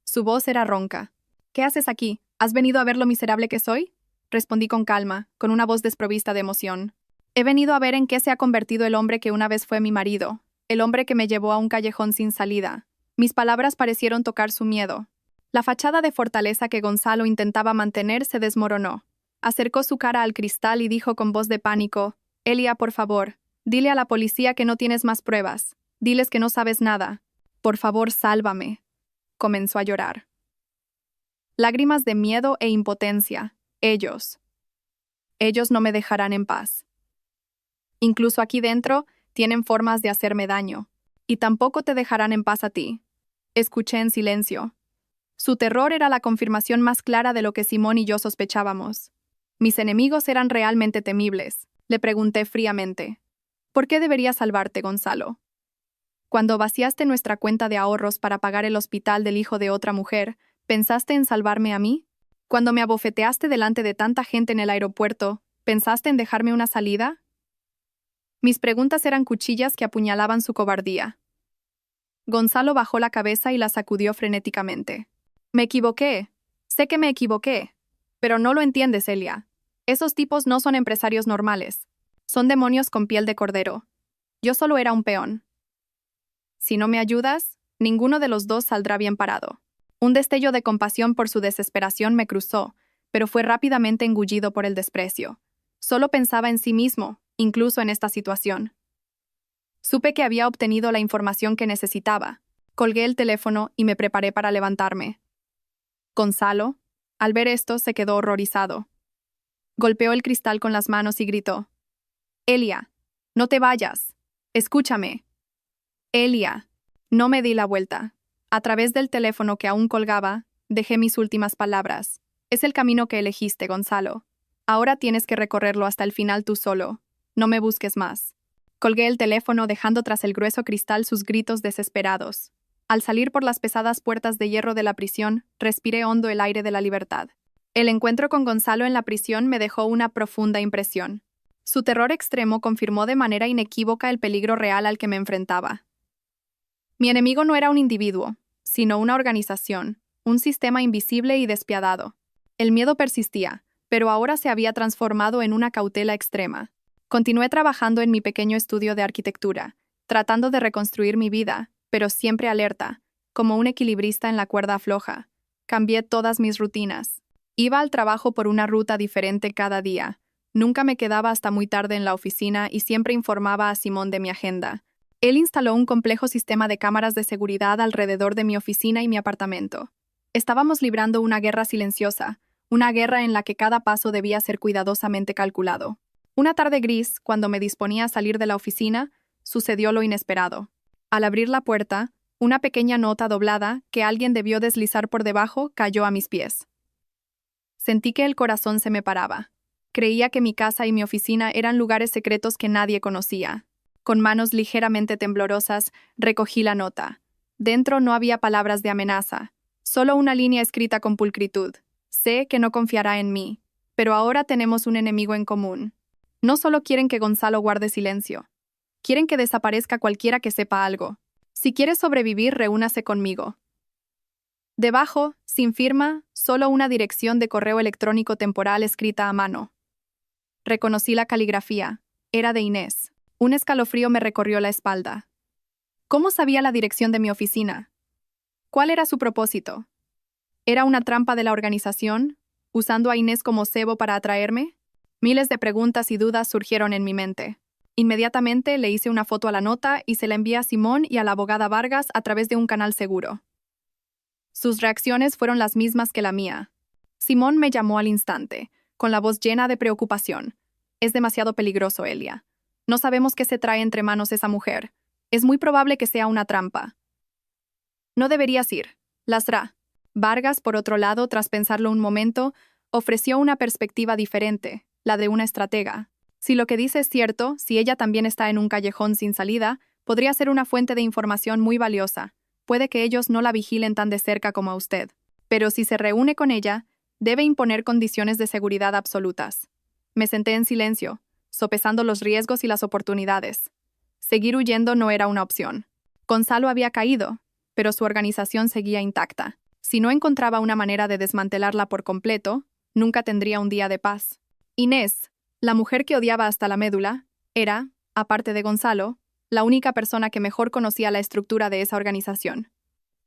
Su voz era ronca. ¿Qué haces aquí? ¿Has venido a ver lo miserable que soy? Respondí con calma, con una voz desprovista de emoción. He venido a ver en qué se ha convertido el hombre que una vez fue mi marido, el hombre que me llevó a un callejón sin salida. Mis palabras parecieron tocar su miedo. La fachada de fortaleza que Gonzalo intentaba mantener se desmoronó. Acercó su cara al cristal y dijo con voz de pánico, Elia, por favor, dile a la policía que no tienes más pruebas. Diles que no sabes nada. Por favor, sálvame. Comenzó a llorar. Lágrimas de miedo e impotencia. Ellos no me dejarán en paz. Incluso aquí dentro, tienen formas de hacerme daño. Y tampoco te dejarán en paz a ti. Escuché en silencio. Su terror era la confirmación más clara de lo que Simón y yo sospechábamos. Mis enemigos eran realmente temibles. Le pregunté fríamente. ¿Por qué debería salvarte, Gonzalo? Cuando vaciaste nuestra cuenta de ahorros para pagar el hospital del hijo de otra mujer, ¿pensaste en salvarme a mí? Cuando me abofeteaste delante de tanta gente en el aeropuerto, ¿pensaste en dejarme una salida? Mis preguntas eran cuchillas que apuñalaban su cobardía. Gonzalo bajó la cabeza y la sacudió frenéticamente. Me equivoqué. Sé que me equivoqué. Pero no lo entiendes, Elia. Esos tipos no son empresarios normales. Son demonios con piel de cordero. Yo solo era un peón. Si no me ayudas, ninguno de los dos saldrá bien parado. Un destello de compasión por su desesperación me cruzó, pero fue rápidamente engullido por el desprecio. Solo pensaba en sí mismo, incluso en esta situación. Supe que había obtenido la información que necesitaba. Colgué el teléfono y me preparé para levantarme. Gonzalo, al ver esto, se quedó horrorizado. Golpeó el cristal con las manos y gritó. Elia, no te vayas. Escúchame. Elia. No me di la vuelta. A través del teléfono que aún colgaba, dejé mis últimas palabras. Es el camino que elegiste, Gonzalo. Ahora tienes que recorrerlo hasta el final tú solo. No me busques más. Colgué el teléfono dejando tras el grueso cristal sus gritos desesperados. Al salir por las pesadas puertas de hierro de la prisión, respiré hondo el aire de la libertad. El encuentro con Gonzalo en la prisión me dejó una profunda impresión. Su terror extremo confirmó de manera inequívoca el peligro real al que me enfrentaba. Mi enemigo no era un individuo, sino una organización, un sistema invisible y despiadado. El miedo persistía, pero ahora se había transformado en una cautela extrema. Continué trabajando en mi pequeño estudio de arquitectura, tratando de reconstruir mi vida, pero siempre alerta, como un equilibrista en la cuerda floja. Cambié todas mis rutinas. Iba al trabajo por una ruta diferente cada día. Nunca me quedaba hasta muy tarde en la oficina y siempre informaba a Simón de mi agenda. Él instaló un complejo sistema de cámaras de seguridad alrededor de mi oficina y mi apartamento. Estábamos librando una guerra silenciosa, una guerra en la que cada paso debía ser cuidadosamente calculado. Una tarde gris, cuando me disponía a salir de la oficina, sucedió lo inesperado. Al abrir la puerta, una pequeña nota doblada que alguien debió deslizar por debajo cayó a mis pies. Sentí que el corazón se me paraba. Creía que mi casa y mi oficina eran lugares secretos que nadie conocía. Con manos ligeramente temblorosas, recogí la nota. Dentro no había palabras de amenaza, solo una línea escrita con pulcritud. Sé que no confiará en mí, pero ahora tenemos un enemigo en común. No solo quieren que Gonzalo guarde silencio. Quieren que desaparezca cualquiera que sepa algo. Si quiere sobrevivir, reúnase conmigo. Debajo, sin firma, solo una dirección de correo electrónico temporal escrita a mano. Reconocí la caligrafía. Era de Inés. Un escalofrío me recorrió la espalda. ¿Cómo sabía la dirección de mi oficina? ¿Cuál era su propósito? ¿Era una trampa de la organización, usando a Inés como cebo para atraerme? Miles de preguntas y dudas surgieron en mi mente. Inmediatamente le hice una foto a la nota y se la envié a Simón y a la abogada Vargas a través de un canal seguro. Sus reacciones fueron las mismas que la mía. Simón me llamó al instante, con la voz llena de preocupación. Es demasiado peligroso, Elia. No sabemos qué se trae entre manos esa mujer. Es muy probable que sea una trampa. No deberías ir. Lasra. Vargas, por otro lado, tras pensarlo un momento, ofreció una perspectiva diferente, la de una estratega. Si lo que dice es cierto, si ella también está en un callejón sin salida, podría ser una fuente de información muy valiosa. Puede que ellos no la vigilen tan de cerca como a usted. Pero si se reúne con ella, debe imponer condiciones de seguridad absolutas. Me senté en silencio, sopesando los riesgos y las oportunidades. Seguir huyendo no era una opción. Gonzalo había caído, pero su organización seguía intacta. Si no encontraba una manera de desmantelarla por completo, nunca tendría un día de paz. Inés, la mujer que odiaba hasta la médula, era, aparte de Gonzalo, la única persona que mejor conocía la estructura de esa organización.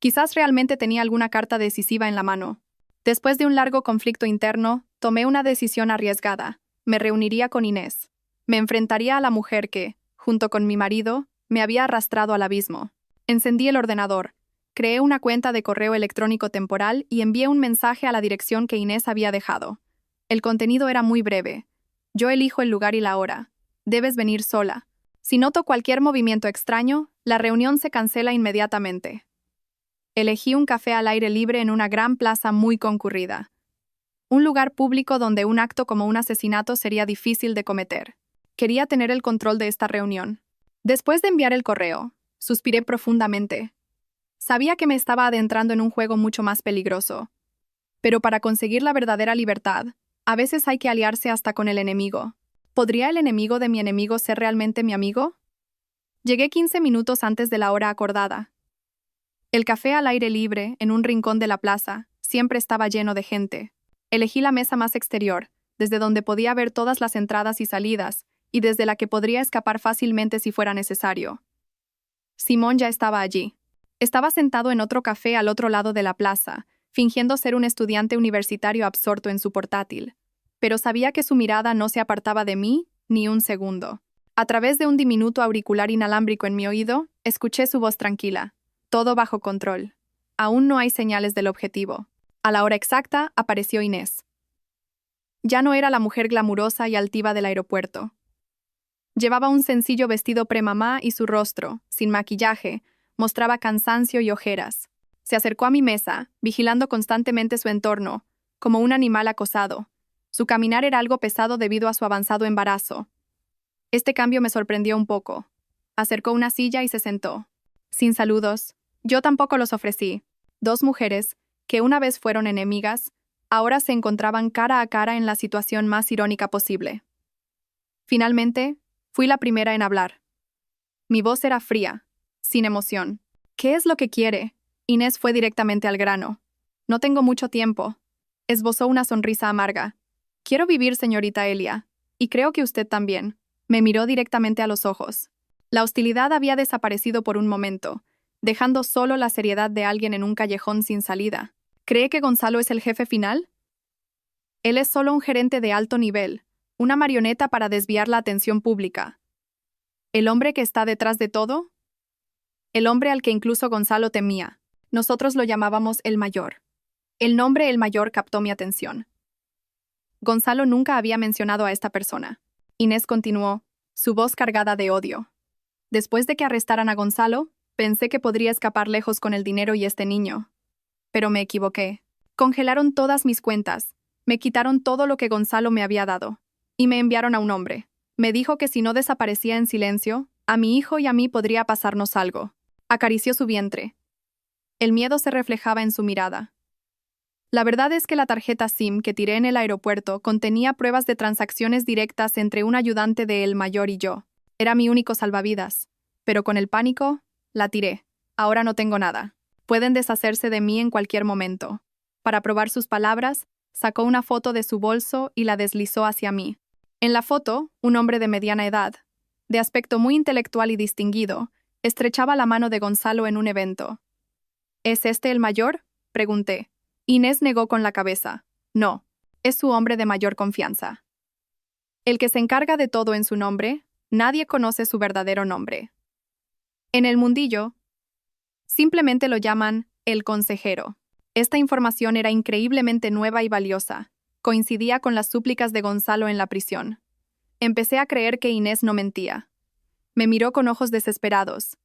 Quizás realmente tenía alguna carta decisiva en la mano. Después de un largo conflicto interno, tomé una decisión arriesgada. Me reuniría con Inés. Me enfrentaría a la mujer que, junto con mi marido, me había arrastrado al abismo. Encendí el ordenador, creé una cuenta de correo electrónico temporal y envié un mensaje a la dirección que Inés había dejado. El contenido era muy breve. Yo elijo el lugar y la hora. Debes venir sola. Si noto cualquier movimiento extraño, la reunión se cancela inmediatamente. Elegí un café al aire libre en una gran plaza muy concurrida. Un lugar público donde un acto como un asesinato sería difícil de cometer. Quería tener el control de esta reunión. Después de enviar el correo, suspiré profundamente. Sabía que me estaba adentrando en un juego mucho más peligroso. Pero para conseguir la verdadera libertad, a veces hay que aliarse hasta con el enemigo. ¿Podría el enemigo de mi enemigo ser realmente mi amigo? Llegué 15 minutos antes de la hora acordada. El café al aire libre, en un rincón de la plaza, siempre estaba lleno de gente. Elegí la mesa más exterior, desde donde podía ver todas las entradas y salidas, y desde la que podría escapar fácilmente si fuera necesario. Simón ya estaba allí. Estaba sentado en otro café al otro lado de la plaza, fingiendo ser un estudiante universitario absorto en su portátil. Pero sabía que su mirada no se apartaba de mí ni un segundo. A través de un diminuto auricular inalámbrico en mi oído, escuché su voz tranquila. Todo bajo control. Aún no hay señales del objetivo. A la hora exacta, apareció Inés. Ya no era la mujer glamurosa y altiva del aeropuerto. Llevaba un sencillo vestido premamá y su rostro, sin maquillaje, mostraba cansancio y ojeras. Se acercó a mi mesa, vigilando constantemente su entorno, como un animal acosado. Su caminar era algo pesado debido a su avanzado embarazo. Este cambio me sorprendió un poco. Acercó una silla y se sentó. Sin saludos, Yo tampoco los ofrecí. Dos mujeres, que una vez fueron enemigas, ahora se encontraban cara a cara en la situación más irónica posible. Finalmente, fui la primera en hablar. Mi voz era fría, sin emoción. ¿Qué es lo que quiere? Inés fue directamente al grano. No tengo mucho tiempo. Esbozó una sonrisa amarga. Quiero vivir, señorita Elia. Y creo que usted también. Me miró directamente a los ojos. La hostilidad había desaparecido por un momento, dejando solo la seriedad de alguien en un callejón sin salida. ¿Cree que Gonzalo es el jefe final? Él es solo un gerente de alto nivel, una marioneta para desviar la atención pública. ¿El hombre que está detrás de todo? El hombre al que incluso Gonzalo temía. Nosotros lo llamábamos el Mayor. El nombre El Mayor captó mi atención. Gonzalo nunca había mencionado a esta persona. Inés continuó, su voz cargada de odio. Después de que arrestaran a Gonzalo, pensé que podría escapar lejos con el dinero y este niño. Pero me equivoqué. Congelaron todas mis cuentas, me quitaron todo lo que Gonzalo me había dado, y me enviaron a un hombre. Me dijo que si no desaparecía en silencio, a mi hijo y a mí podría pasarnos algo. Acarició su vientre. El miedo se reflejaba en su mirada. La verdad es que la tarjeta SIM que tiré en el aeropuerto contenía pruebas de transacciones directas entre un ayudante de El Mayor y yo. Era mi único salvavidas. Pero con el pánico, la tiré. Ahora no tengo nada. Pueden deshacerse de mí en cualquier momento. Para probar sus palabras, sacó una foto de su bolso y la deslizó hacia mí. En la foto, un hombre de mediana edad, de aspecto muy intelectual y distinguido, estrechaba la mano de Gonzalo en un evento. ¿Es este el Mayor?, pregunté. Inés negó con la cabeza. No, es su hombre de mayor confianza. El que se encarga de todo en su nombre, nadie conoce su verdadero nombre. En el mundillo, simplemente lo llaman el consejero. Esta información era increíblemente nueva y valiosa. Coincidía con las súplicas de Gonzalo en la prisión. Empecé a creer que Inés no mentía. Me miró con ojos desesperados.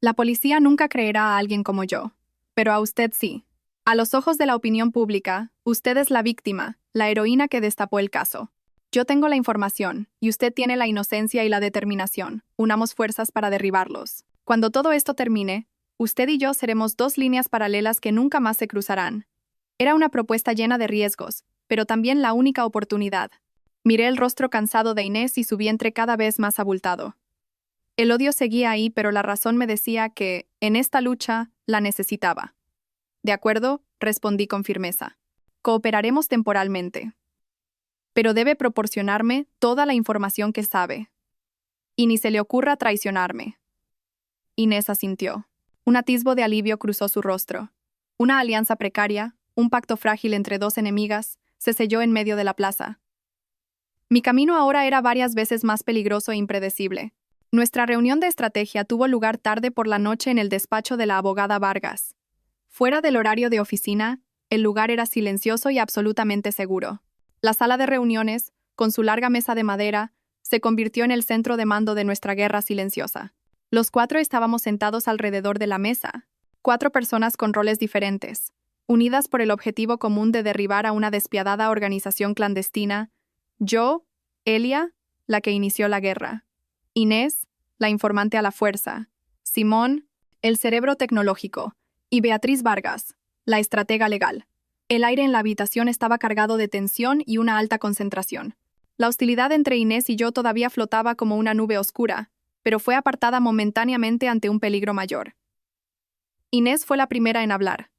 La policía nunca creerá a alguien como yo, pero a usted sí. A los ojos de la opinión pública, usted es la víctima, la heroína que destapó el caso. Yo tengo la información, y usted tiene la inocencia y la determinación. Unamos fuerzas para derribarlos. Cuando todo esto termine, usted y yo seremos dos líneas paralelas que nunca más se cruzarán. Era una propuesta llena de riesgos, pero también la única oportunidad. Miré el rostro cansado de Inés y su vientre cada vez más abultado. El odio seguía ahí, pero la razón me decía que, en esta lucha, la necesitaba. De acuerdo, respondí con firmeza. Cooperaremos temporalmente. Pero debe proporcionarme toda la información que sabe. Y ni se le ocurra traicionarme. Inés asintió. Un atisbo de alivio cruzó su rostro. Una alianza precaria, un pacto frágil entre dos enemigas, se selló en medio de la plaza. Mi camino ahora era varias veces más peligroso e impredecible. Nuestra reunión de estrategia tuvo lugar tarde por la noche en el despacho de la abogada Vargas. Fuera del horario de oficina, el lugar era silencioso y absolutamente seguro. La sala de reuniones, con su larga mesa de madera, se convirtió en el centro de mando de nuestra guerra silenciosa. Los cuatro estábamos sentados alrededor de la mesa, 4 personas con roles diferentes, unidas por el objetivo común de derribar a una despiadada organización clandestina. Yo, Elia, la que inició la guerra. Inés, la informante a la fuerza. Simón, el cerebro tecnológico. Y Beatriz Vargas, la estratega legal. El aire en la habitación estaba cargado de tensión y una alta concentración. La hostilidad entre Inés y yo todavía flotaba como una nube oscura, pero fue apartada momentáneamente ante un peligro mayor. Inés fue la primera en hablar.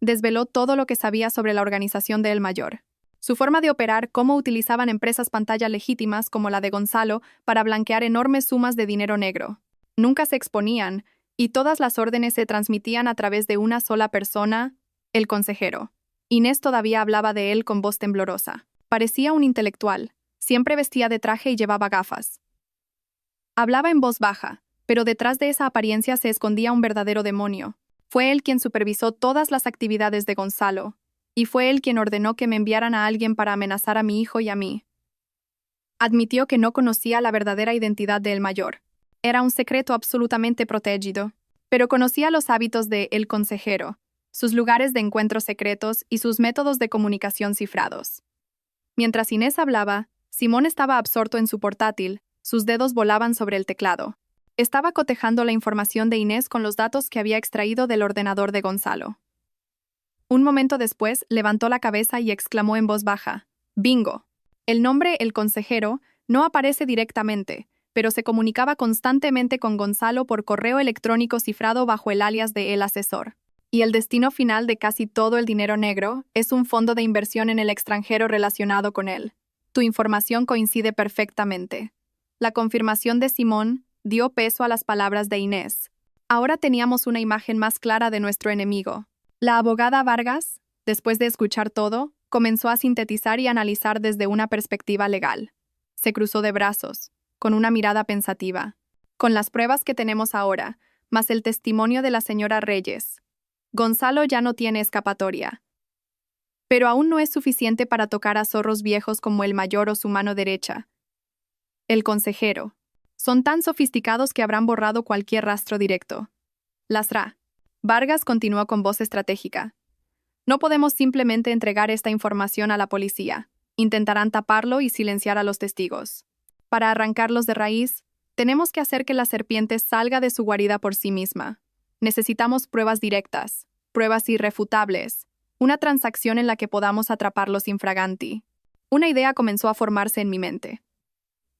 Desveló todo lo que sabía sobre la organización de El Mayor. Su forma de operar, cómo utilizaban empresas pantalla legítimas como la de Gonzalo para blanquear enormes sumas de dinero negro. Nunca se exponían, y todas las órdenes se transmitían a través de una sola persona, el consejero. Inés todavía hablaba de él con voz temblorosa. Parecía un intelectual. Siempre vestía de traje y llevaba gafas. Hablaba en voz baja, pero detrás de esa apariencia se escondía un verdadero demonio. Fue él quien supervisó todas las actividades de Gonzalo, y fue él quien ordenó que me enviaran a alguien para amenazar a mi hijo y a mí. Admitió que no conocía la verdadera identidad de El Mayor. Era un secreto absolutamente protegido, pero conocía los hábitos de El Consejero, sus lugares de encuentros secretos y sus métodos de comunicación cifrados. Mientras Inés hablaba, Simón estaba absorto en su portátil, sus dedos volaban sobre el teclado. Estaba cotejando la información de Inés con los datos que había extraído del ordenador de Gonzalo. Un momento después, levantó la cabeza y exclamó en voz baja: «¡Bingo!». El nombre «El Consejero» no aparece directamente, pero se comunicaba constantemente con Gonzalo por correo electrónico cifrado bajo el alias de El Asesor. Y el destino final de casi todo el dinero negro es un fondo de inversión en el extranjero relacionado con él. Tu información coincide perfectamente. La confirmación de Simón dio peso a las palabras de Inés. Ahora teníamos una imagen más clara de nuestro enemigo. La abogada Vargas, después de escuchar todo, comenzó a sintetizar y analizar desde una perspectiva legal. Se cruzó de brazos, con una mirada pensativa. Con las pruebas que tenemos ahora, más el testimonio de la señora Reyes, Gonzalo ya no tiene escapatoria. Pero aún no es suficiente para tocar a zorros viejos como el mayor o su mano derecha. El consejero. Son tan sofisticados que habrán borrado cualquier rastro directo. Lasra. Vargas continuó con voz estratégica. No podemos simplemente entregar esta información a la policía. Intentarán taparlo y silenciar a los testigos. Para arrancarlos de raíz, tenemos que hacer que la serpiente salga de su guarida por sí misma. Necesitamos pruebas directas, pruebas irrefutables, una transacción en la que podamos atraparlos infraganti. Una idea comenzó a formarse en mi mente.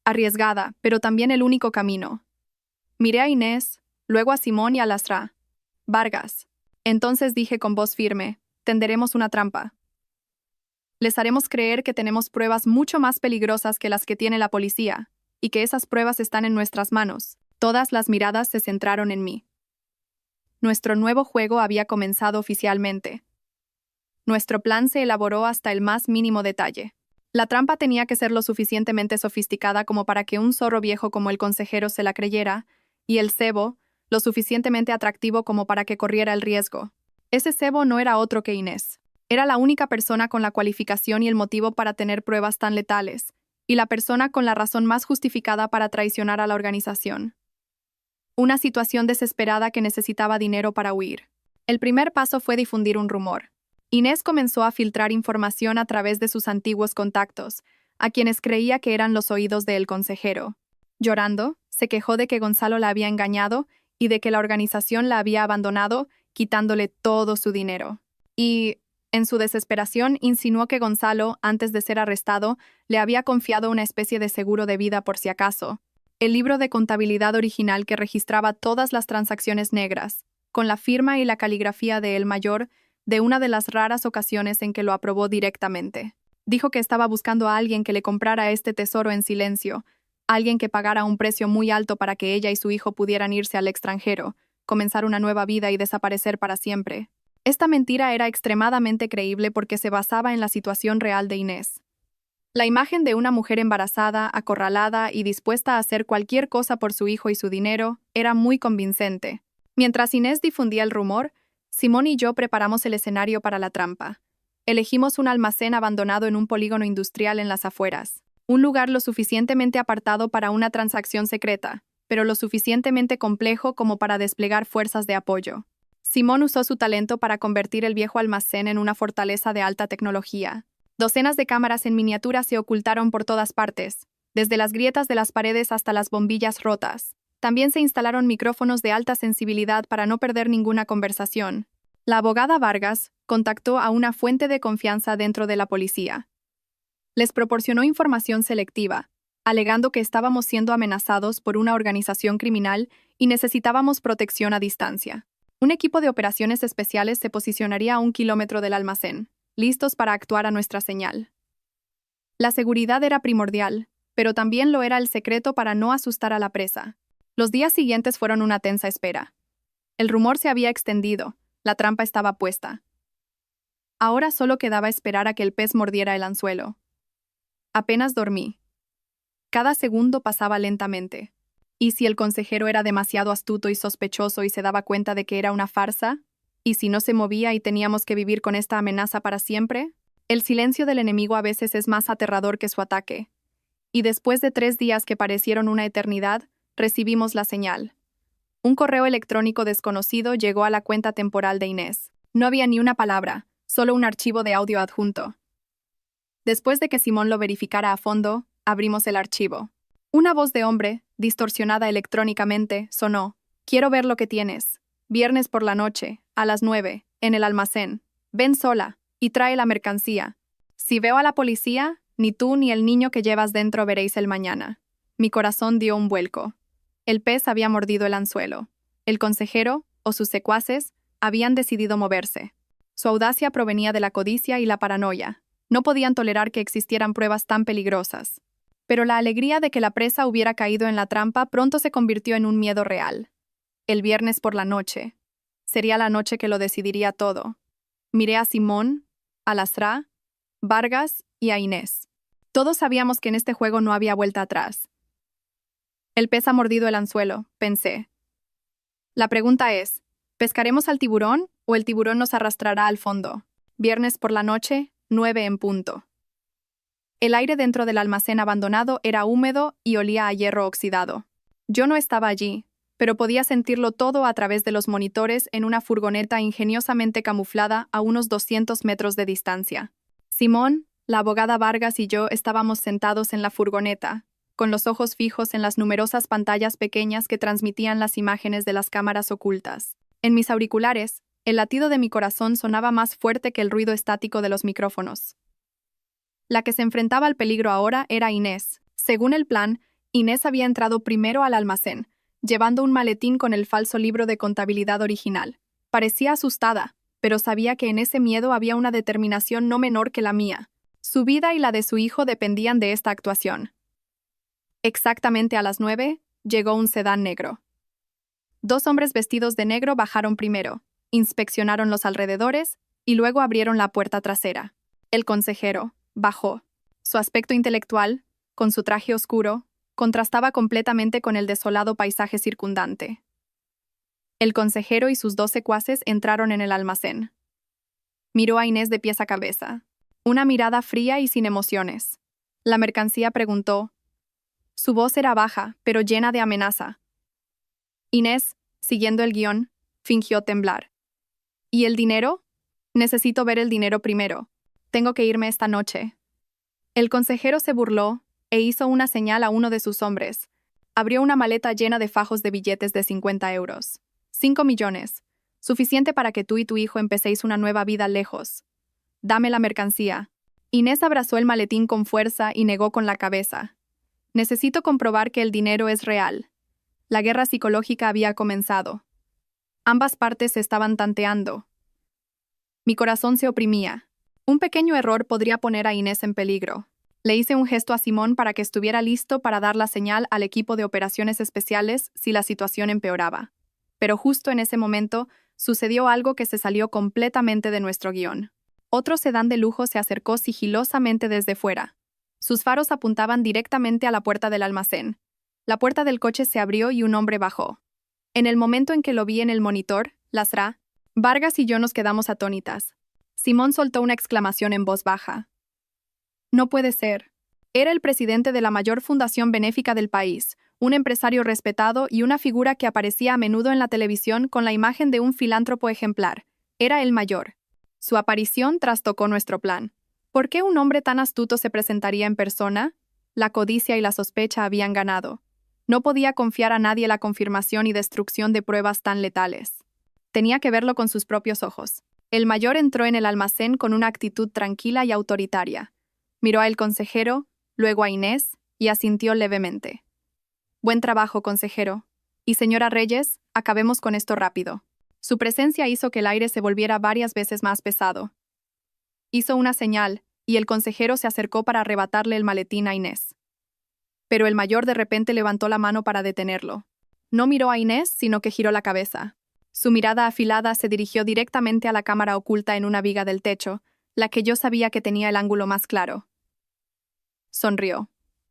Arriesgada, pero también el único camino. Miré a Inés, luego a Simón y a Lasra. Vargas. Entonces dije con voz firme: tenderemos una trampa. Les haremos creer que tenemos pruebas mucho más peligrosas que las que tiene la policía, y que esas pruebas están en nuestras manos. Todas las miradas se centraron en mí. Nuestro nuevo juego había comenzado oficialmente. Nuestro plan se elaboró hasta el más mínimo detalle. La trampa tenía que ser lo suficientemente sofisticada como para que un zorro viejo como el consejero se la creyera, y el cebo lo suficientemente atractivo como para que corriera el riesgo. Ese cebo no era otro que Inés. Era la única persona con la cualificación y el motivo para tener pruebas tan letales, y la persona con la razón más justificada para traicionar a la organización. Una situación desesperada que necesitaba dinero para huir. El primer paso fue difundir un rumor. Inés comenzó a filtrar información a través de sus antiguos contactos, a quienes creía que eran los oídos del consejero. Llorando, se quejó de que Gonzalo la había engañado y de que la organización la había abandonado, quitándole todo su dinero. Y, en su desesperación, insinuó que Gonzalo, antes de ser arrestado, le había confiado una especie de seguro de vida por si acaso. El libro de contabilidad original que registraba todas las transacciones negras, con la firma y la caligrafía de El Mayor, de una de las raras ocasiones en que lo aprobó directamente. Dijo que estaba buscando a alguien que le comprara este tesoro en silencio, alguien que pagara un precio muy alto para que ella y su hijo pudieran irse al extranjero, comenzar una nueva vida y desaparecer para siempre. Esta mentira era extremadamente creíble porque se basaba en la situación real de Inés. La imagen de una mujer embarazada, acorralada y dispuesta a hacer cualquier cosa por su hijo y su dinero era muy convincente. Mientras Inés difundía el rumor, Simón y yo preparamos el escenario para la trampa. Elegimos un almacén abandonado en un polígono industrial en las afueras. Un lugar lo suficientemente apartado para una transacción secreta, pero lo suficientemente complejo como para desplegar fuerzas de apoyo. Simón usó su talento para convertir el viejo almacén en una fortaleza de alta tecnología. Docenas de cámaras en miniatura se ocultaron por todas partes, desde las grietas de las paredes hasta las bombillas rotas. También se instalaron micrófonos de alta sensibilidad para no perder ninguna conversación. La abogada Vargas contactó a una fuente de confianza dentro de la policía. Les proporcionó información selectiva, alegando que estábamos siendo amenazados por una organización criminal y necesitábamos protección a distancia. Un equipo de operaciones especiales se posicionaría a 1 kilómetro del almacén, listos para actuar a nuestra señal. La seguridad era primordial, pero también lo era el secreto para no asustar a la presa. Los días siguientes fueron una tensa espera. El rumor se había extendido, la trampa estaba puesta. Ahora solo quedaba esperar a que el pez mordiera el anzuelo. Apenas dormí. Cada segundo pasaba lentamente. ¿Y si el consejero era demasiado astuto y sospechoso y se daba cuenta de que era una farsa? ¿Y si no se movía y teníamos que vivir con esta amenaza para siempre? El silencio del enemigo a veces es más aterrador que su ataque. Y después de 3 días que parecieron una eternidad, recibimos la señal. Un correo electrónico desconocido llegó a la cuenta temporal de Inés. No había ni una palabra, solo un archivo de audio adjunto. Después de que Simón lo verificara a fondo, abrimos el archivo. Una voz de hombre, distorsionada electrónicamente, sonó. Quiero ver lo que tienes. Viernes por la noche, a las 9, en el almacén. Ven sola, y trae la mercancía. Si veo a la policía, ni tú ni el niño que llevas dentro veréis el mañana. Mi corazón dio un vuelco. El pez había mordido el anzuelo. El consejero, o sus secuaces, habían decidido moverse. Su audacia provenía de la codicia y la paranoia. No podían tolerar que existieran pruebas tan peligrosas. Pero la alegría de que la presa hubiera caído en la trampa pronto se convirtió en un miedo real. El viernes por la noche. Sería la noche que lo decidiría todo. Miré a Simón, a Lastra, Vargas y a Inés. Todos sabíamos que en este juego no había vuelta atrás. El pez ha mordido el anzuelo, pensé. La pregunta es, ¿pescaremos al tiburón o el tiburón nos arrastrará al fondo? Viernes por la noche, 9 en punto. El aire dentro del almacén abandonado era húmedo y olía a hierro oxidado. Yo no estaba allí, pero podía sentirlo todo a través de los monitores en una furgoneta ingeniosamente camuflada a unos 200 metros de distancia. Simón, la abogada Vargas y yo estábamos sentados en la furgoneta, con los ojos fijos en las numerosas pantallas pequeñas que transmitían las imágenes de las cámaras ocultas. En mis auriculares, el latido de mi corazón sonaba más fuerte que el ruido estático de los micrófonos. La que se enfrentaba al peligro ahora era Inés. Según el plan, Inés había entrado primero al almacén, llevando un maletín con el falso libro de contabilidad original. Parecía asustada, pero sabía que en ese miedo había una determinación no menor que la mía. Su vida y la de su hijo dependían de esta actuación. Exactamente a las 9, llegó un sedán negro. 2 hombres vestidos de negro bajaron primero, inspeccionaron los alrededores y luego abrieron la puerta trasera. El consejero bajó. Su aspecto intelectual, con su traje oscuro, contrastaba completamente con el desolado paisaje circundante. El consejero y sus 2 secuaces entraron en el almacén. Miró a Inés de pies a cabeza. Una mirada fría y sin emociones. La mercancía preguntó. Su voz era baja, pero llena de amenaza. Inés, siguiendo el guión, fingió temblar. ¿Y el dinero? Necesito ver el dinero primero. Tengo que irme esta noche. El consejero se burló e hizo una señal a uno de sus hombres. Abrió una maleta llena de fajos de billetes de 50 euros. 5 millones. Suficiente para que tú y tu hijo empecéis una nueva vida lejos. Dame la mercancía. Inés abrazó el maletín con fuerza y negó con la cabeza. Necesito comprobar que el dinero es real. La guerra psicológica había comenzado. Ambas partes se estaban tanteando. Mi corazón se oprimía. Un pequeño error podría poner a Inés en peligro. Le hice un gesto a Simón para que estuviera listo para dar la señal al equipo de operaciones especiales si la situación empeoraba. Pero justo en ese momento, sucedió algo que se salió completamente de nuestro guión. Otro sedán de lujo se acercó sigilosamente desde fuera. Sus faros apuntaban directamente a la puerta del almacén. La puerta del coche se abrió y un hombre bajó. En el momento en que lo vi en el monitor, Lastra, Vargas y yo nos quedamos atónitas. Simón soltó una exclamación en voz baja. No puede ser. Era el presidente de la mayor fundación benéfica del país, un empresario respetado y una figura que aparecía a menudo en la televisión con la imagen de un filántropo ejemplar. Era el mayor. Su aparición trastocó nuestro plan. ¿Por qué un hombre tan astuto se presentaría en persona? La codicia y la sospecha habían ganado. No podía confiar a nadie la confirmación y destrucción de pruebas tan letales. Tenía que verlo con sus propios ojos. El mayor entró en el almacén con una actitud tranquila y autoritaria. Miró al consejero, luego a Inés, y asintió levemente. Buen trabajo, consejero. Y señora Reyes, acabemos con esto rápido. Su presencia hizo que el aire se volviera varias veces más pesado. Hizo una señal, y el consejero se acercó para arrebatarle el maletín a Inés. Pero el mayor de repente levantó la mano para detenerlo. No miró a Inés, sino que giró la cabeza. Su mirada afilada se dirigió directamente a la cámara oculta en una viga del techo, la que yo sabía que tenía el ángulo más claro. Sonrió.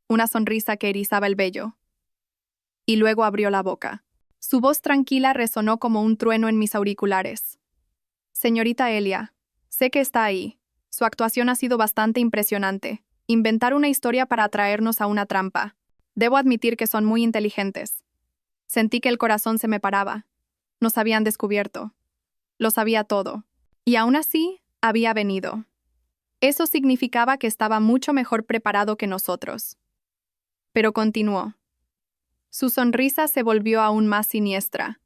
Una sonrisa que erizaba el vello. Y luego abrió la boca. Su voz tranquila resonó como un trueno en mis auriculares. Señorita Elia, sé que está ahí. Su actuación ha sido bastante impresionante. Inventar una historia para atraernos a una trampa. Debo admitir que son muy inteligentes. Sentí que el corazón se me paraba. Nos habían descubierto. Lo sabía todo. Y aún así, había venido. Eso significaba que estaba mucho mejor preparado que nosotros. Pero continuó. Su sonrisa se volvió aún más siniestra.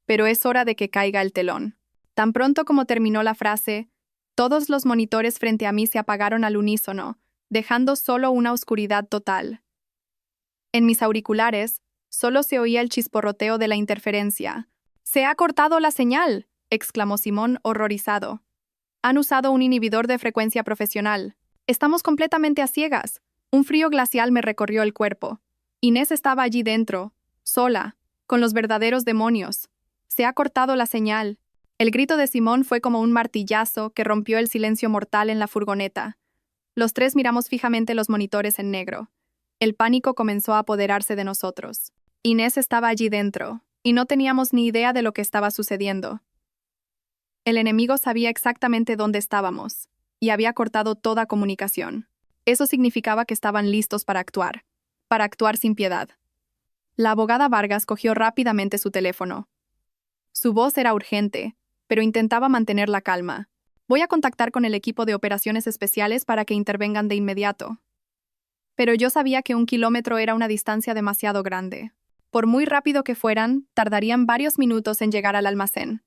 Pero es hora de que caiga el telón. Tan pronto como terminó la frase, todos los monitores frente a mí se apagaron al unísono, dejando solo una oscuridad total. En mis auriculares, solo se oía el chisporroteo de la interferencia. «¡Se ha cortado la señal!», exclamó Simón, horrorizado. «Han usado un inhibidor de frecuencia profesional. Estamos completamente a ciegas». Un frío glacial me recorrió el cuerpo. Inés estaba allí dentro, sola, con los verdaderos demonios. «Se ha cortado la señal». El grito de Simón fue como un martillazo que rompió el silencio mortal en la furgoneta. Los tres miramos fijamente los monitores en negro. El pánico comenzó a apoderarse de nosotros. Inés estaba allí dentro, y no teníamos ni idea de lo que estaba sucediendo. El enemigo sabía exactamente dónde estábamos, y había cortado toda comunicación. Eso significaba que estaban listos para actuar sin piedad. La abogada Vargas cogió rápidamente su teléfono. Su voz era urgente, pero intentaba mantener la calma. «Voy a contactar con el equipo de operaciones especiales para que intervengan de inmediato». Pero yo sabía que 1 kilómetro era una distancia demasiado grande. Por muy rápido que fueran, tardarían varios minutos en llegar al almacén.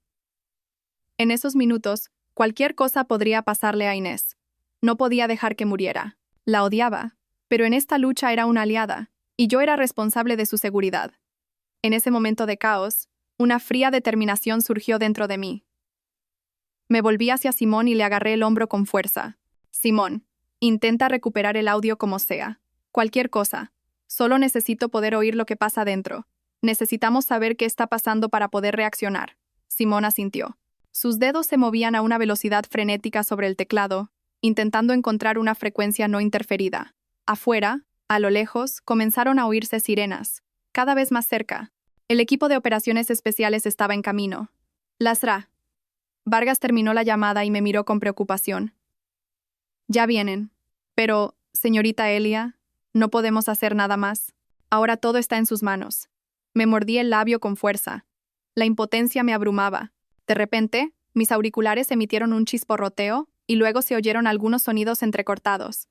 En esos minutos, cualquier cosa podría pasarle a Inés. No podía dejar que muriera. La odiaba, pero en esta lucha era una aliada, y yo era responsable de su seguridad. En ese momento de caos, una fría determinación surgió dentro de mí. Me volví hacia Simón y le agarré el hombro con fuerza. «Simón, intenta recuperar el audio como sea. Cualquier cosa. Solo necesito poder oír lo que pasa dentro. Necesitamos saber qué está pasando para poder reaccionar». Simón asintió. Sus dedos se movían a una velocidad frenética sobre el teclado, intentando encontrar una frecuencia no interferida. Afuera, a lo lejos, comenzaron a oírse sirenas, cada vez más cerca. El equipo de operaciones especiales estaba en camino. «Lasra». Vargas terminó la llamada y me miró con preocupación. «Ya vienen. Pero, señorita Elia, no podemos hacer nada más. Ahora todo está en sus manos». Me mordí el labio con fuerza. La impotencia me abrumaba. De repente, mis auriculares emitieron un chisporroteo y luego se oyeron algunos sonidos entrecortados.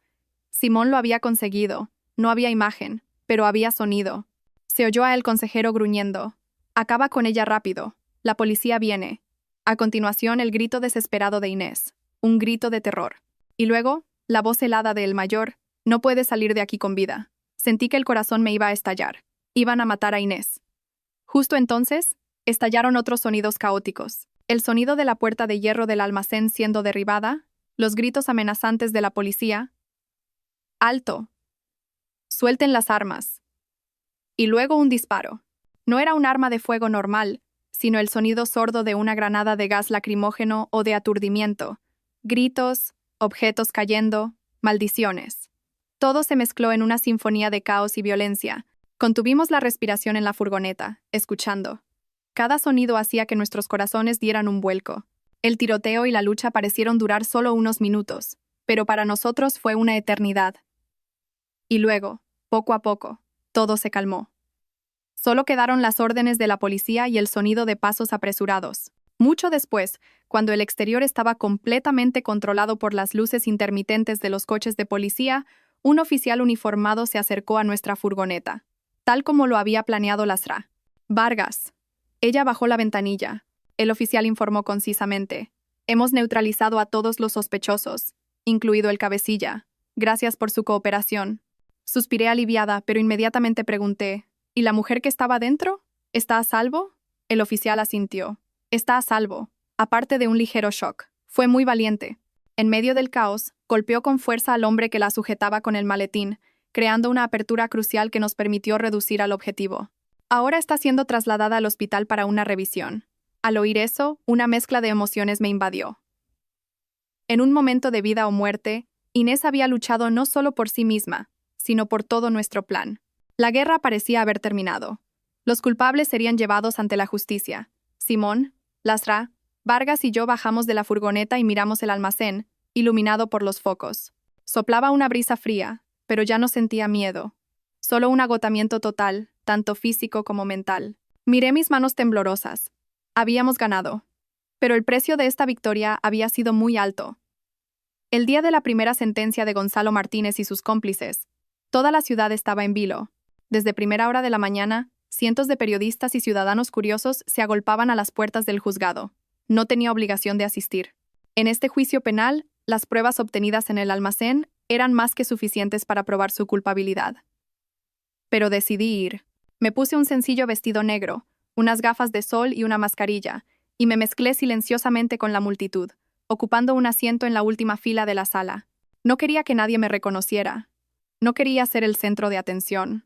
Simón lo había conseguido. No había imagen, pero había sonido. Se oyó a el consejero gruñendo. «Acaba con ella rápido. La policía viene». A continuación, el grito desesperado de Inés. Un grito de terror. Y luego, la voz helada de el mayor. «No puede salir de aquí con vida». Sentí que el corazón me iba a estallar. Iban a matar a Inés. Justo entonces, estallaron otros sonidos caóticos. El sonido de la puerta de hierro del almacén siendo derribada, los gritos amenazantes de la policía. «¡Alto! Suelten las armas». Y luego un disparo. No era un arma de fuego normal, sino el sonido sordo de una granada de gas lacrimógeno o de aturdimiento. Gritos, objetos cayendo, maldiciones. Todo se mezcló en una sinfonía de caos y violencia. Contuvimos la respiración en la furgoneta, escuchando. Cada sonido hacía que nuestros corazones dieran un vuelco. El tiroteo y la lucha parecieron durar solo unos minutos, pero para nosotros fue una eternidad. Y luego, poco a poco, todo se calmó. Solo quedaron las órdenes de la policía y el sonido de pasos apresurados. Mucho después, cuando el exterior estaba completamente controlado por las luces intermitentes de los coches de policía, un oficial uniformado se acercó a nuestra furgoneta, tal como lo había planeado Lasra. «Vargas». Ella bajó la ventanilla. El oficial informó concisamente. «Hemos neutralizado a todos los sospechosos, incluido el cabecilla. Gracias por su cooperación». Suspiré aliviada, pero inmediatamente pregunté, «¿Y la mujer que estaba dentro? ¿Está a salvo?» El oficial asintió. «Está a salvo, aparte de un ligero shock. Fue muy valiente». En medio del caos, golpeó con fuerza al hombre que la sujetaba con el maletín, creando una apertura crucial que nos permitió reducir al objetivo. Ahora está siendo trasladada al hospital para una revisión. Al oír eso, una mezcla de emociones me invadió. En un momento de vida o muerte, Inés había luchado no solo por sí misma, sino por todo nuestro plan. La guerra parecía haber terminado. Los culpables serían llevados ante la justicia. Simón, Lasra, Vargas y yo bajamos de la furgoneta y miramos el almacén, iluminado por los focos. Soplaba una brisa fría, pero ya no sentía miedo. Solo un agotamiento total, tanto físico como mental. Miré mis manos temblorosas. Habíamos ganado. Pero el precio de esta victoria había sido muy alto. El día de la primera sentencia de Gonzalo Martínez y sus cómplices, toda la ciudad estaba en vilo. Desde primera hora de la mañana, cientos de periodistas y ciudadanos curiosos se agolpaban a las puertas del juzgado. No tenía obligación de asistir. En este juicio penal, las pruebas obtenidas en el almacén eran más que suficientes para probar su culpabilidad. Pero decidí ir. Me puse un sencillo vestido negro, unas gafas de sol y una mascarilla, y me mezclé silenciosamente con la multitud, ocupando un asiento en la última fila de la sala. No quería que nadie me reconociera. No quería ser el centro de atención.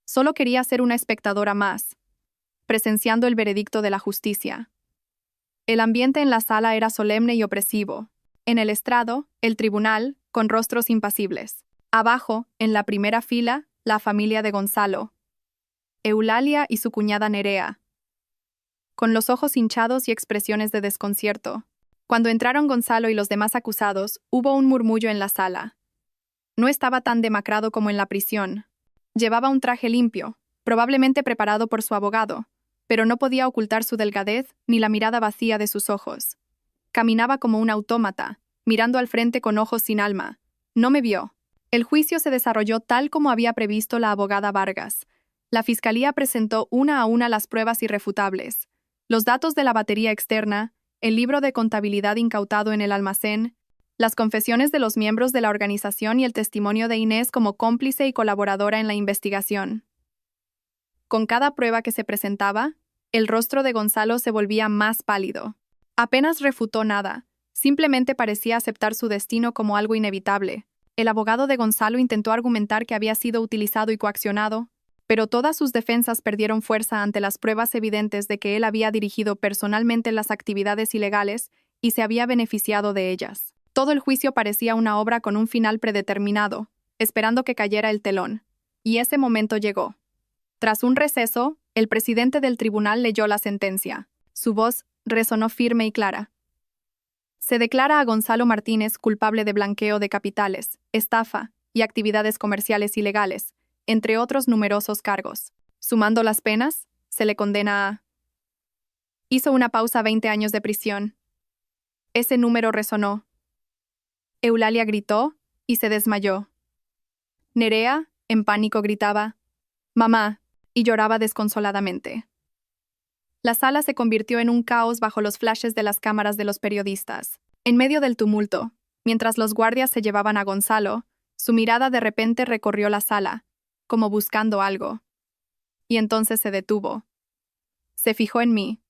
Solo quería ser una espectadora más, presenciando el veredicto de la justicia. El ambiente en la sala era solemne y opresivo. En el estrado, el tribunal, con rostros impasibles. Abajo, en la primera fila, la familia de Gonzalo, Eulalia y su cuñada Nerea, con los ojos hinchados y expresiones de desconcierto. Cuando entraron Gonzalo y los demás acusados, hubo un murmullo en la sala. No estaba tan demacrado como en la prisión. Llevaba un traje limpio, probablemente preparado por su abogado, pero no podía ocultar su delgadez ni la mirada vacía de sus ojos. Caminaba como un autómata, mirando al frente con ojos sin alma. No me vio. El juicio se desarrolló tal como había previsto la abogada Vargas. La fiscalía presentó una a una las pruebas irrefutables. Los datos de la batería externa, el libro de contabilidad incautado en el almacén, las confesiones de los miembros de la organización y el testimonio de Inés como cómplice y colaboradora en la investigación. Con cada prueba que se presentaba, el rostro de Gonzalo se volvía más pálido. Apenas refutó nada, simplemente parecía aceptar su destino como algo inevitable. El abogado de Gonzalo intentó argumentar que había sido utilizado y coaccionado, pero todas sus defensas perdieron fuerza ante las pruebas evidentes de que él había dirigido personalmente las actividades ilegales y se había beneficiado de ellas. Todo el juicio parecía una obra con un final predeterminado, esperando que cayera el telón. Y ese momento llegó. Tras un receso, el presidente del tribunal leyó la sentencia. Su voz resonó firme y clara. Se declara a Gonzalo Martínez culpable de blanqueo de capitales, estafa y actividades comerciales ilegales, entre otros numerosos cargos. Sumando las penas, se le condena a... Hizo una pausa 20 años de prisión. Ese número resonó. Eulalia gritó y se desmayó. Nerea, en pánico, gritaba, «¡Mamá!», y lloraba desconsoladamente. La sala se convirtió en un caos bajo los flashes de las cámaras de los periodistas. En medio del tumulto, mientras los guardias se llevaban a Gonzalo, su mirada de repente recorrió la sala, como buscando algo. Y entonces se detuvo. Se fijó en mí,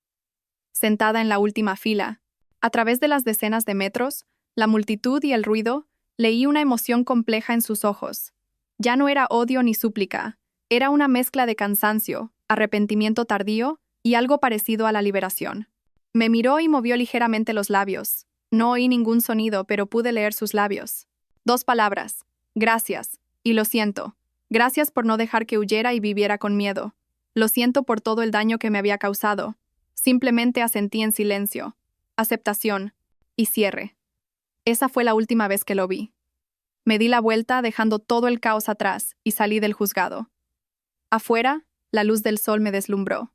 sentada en la última fila. A través de las decenas de metros, la multitud y el ruido, leí una emoción compleja en sus ojos. Ya no era odio ni súplica, era una mezcla de cansancio, arrepentimiento tardío y algo parecido a la liberación. Me miró y movió ligeramente los labios. No oí ningún sonido, pero pude leer sus labios. 2 palabras: gracias, y lo siento. Gracias por no dejar que huyera y viviera con miedo. Lo siento por todo el daño que me había causado. Simplemente asentí en silencio. Aceptación. Y cierre. Esa fue la última vez que lo vi. Me di la vuelta dejando todo el caos atrás y salí del juzgado. Afuera, la luz del sol me deslumbró.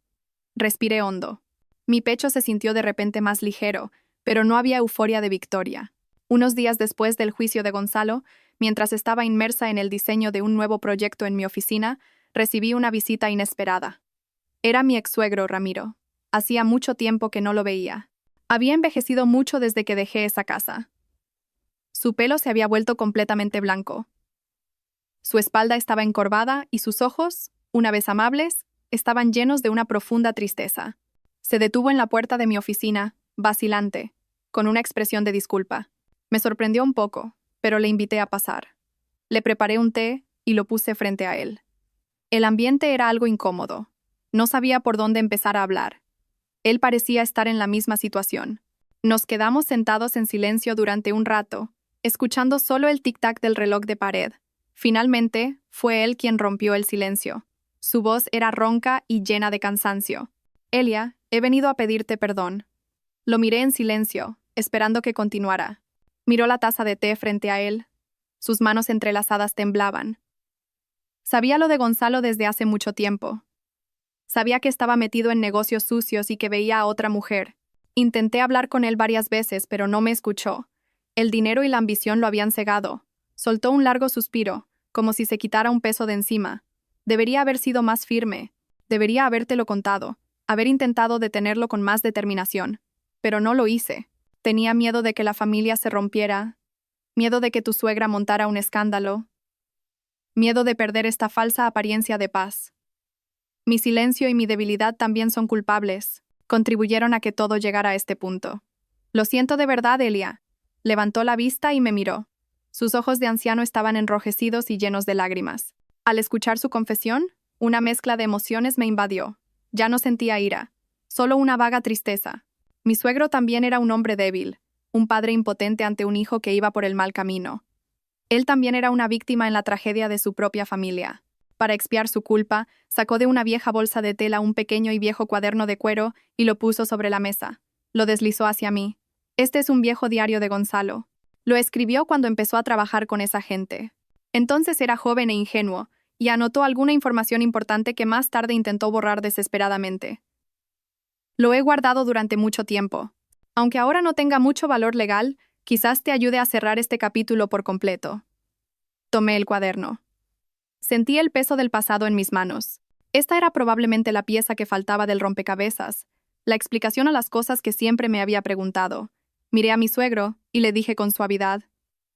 Respiré hondo. Mi pecho se sintió de repente más ligero, pero no había euforia de victoria. Unos días después del juicio de Gonzalo, mientras estaba inmersa en el diseño de un nuevo proyecto en mi oficina, recibí una visita inesperada. Era mi ex-suegro, Ramiro. Hacía mucho tiempo que no lo veía. Había envejecido mucho desde que dejé esa casa. Su pelo se había vuelto completamente blanco. Su espalda estaba encorvada y sus ojos, una vez amables, estaban llenos de una profunda tristeza. Se detuvo en la puerta de mi oficina, vacilante, con una expresión de disculpa. Me sorprendió un poco, pero le invité a pasar. Le preparé un té y lo puse frente a él. El ambiente era algo incómodo. No sabía por dónde empezar a hablar. Él parecía estar en la misma situación. Nos quedamos sentados en silencio durante un rato, escuchando solo el tic-tac del reloj de pared. Finalmente, fue él quien rompió el silencio. Su voz era ronca y llena de cansancio. «Elia, he venido a pedirte perdón». Lo miré en silencio, esperando que continuara. Miró la taza de té frente a él. Sus manos entrelazadas temblaban. Sabía lo de Gonzalo desde hace mucho tiempo. Sabía que estaba metido en negocios sucios y que veía a otra mujer. Intenté hablar con él varias veces, pero no me escuchó. El dinero y la ambición lo habían cegado. Soltó un largo suspiro, como si se quitara un peso de encima. Debería haber sido más firme. Debería habértelo contado, haber intentado detenerlo con más determinación. Pero no lo hice. Tenía miedo de que la familia se rompiera, miedo de que tu suegra montara un escándalo, miedo de perder esta falsa apariencia de paz. Mi silencio y mi debilidad también son culpables. Contribuyeron a que todo llegara a este punto. Lo siento de verdad, Elia. Levantó la vista y me miró. Sus ojos de anciano estaban enrojecidos y llenos de lágrimas. Al escuchar su confesión, una mezcla de emociones me invadió. Ya no sentía ira, solo una vaga tristeza. Mi suegro también era un hombre débil, un padre impotente ante un hijo que iba por el mal camino. Él también era una víctima en la tragedia de su propia familia. Para expiar su culpa, sacó de una vieja bolsa de tela un pequeño y viejo cuaderno de cuero y lo puso sobre la mesa. Lo deslizó hacia mí. Este es un viejo diario de Gonzalo. Lo escribió cuando empezó a trabajar con esa gente. Entonces era joven e ingenuo, y anotó alguna información importante que más tarde intentó borrar desesperadamente. Lo he guardado durante mucho tiempo. Aunque ahora no tenga mucho valor legal, quizás te ayude a cerrar este capítulo por completo. Tomé el cuaderno. Sentí el peso del pasado en mis manos. Esta era probablemente la pieza que faltaba del rompecabezas, la explicación a las cosas que siempre me había preguntado. Miré a mi suegro y le dije con suavidad: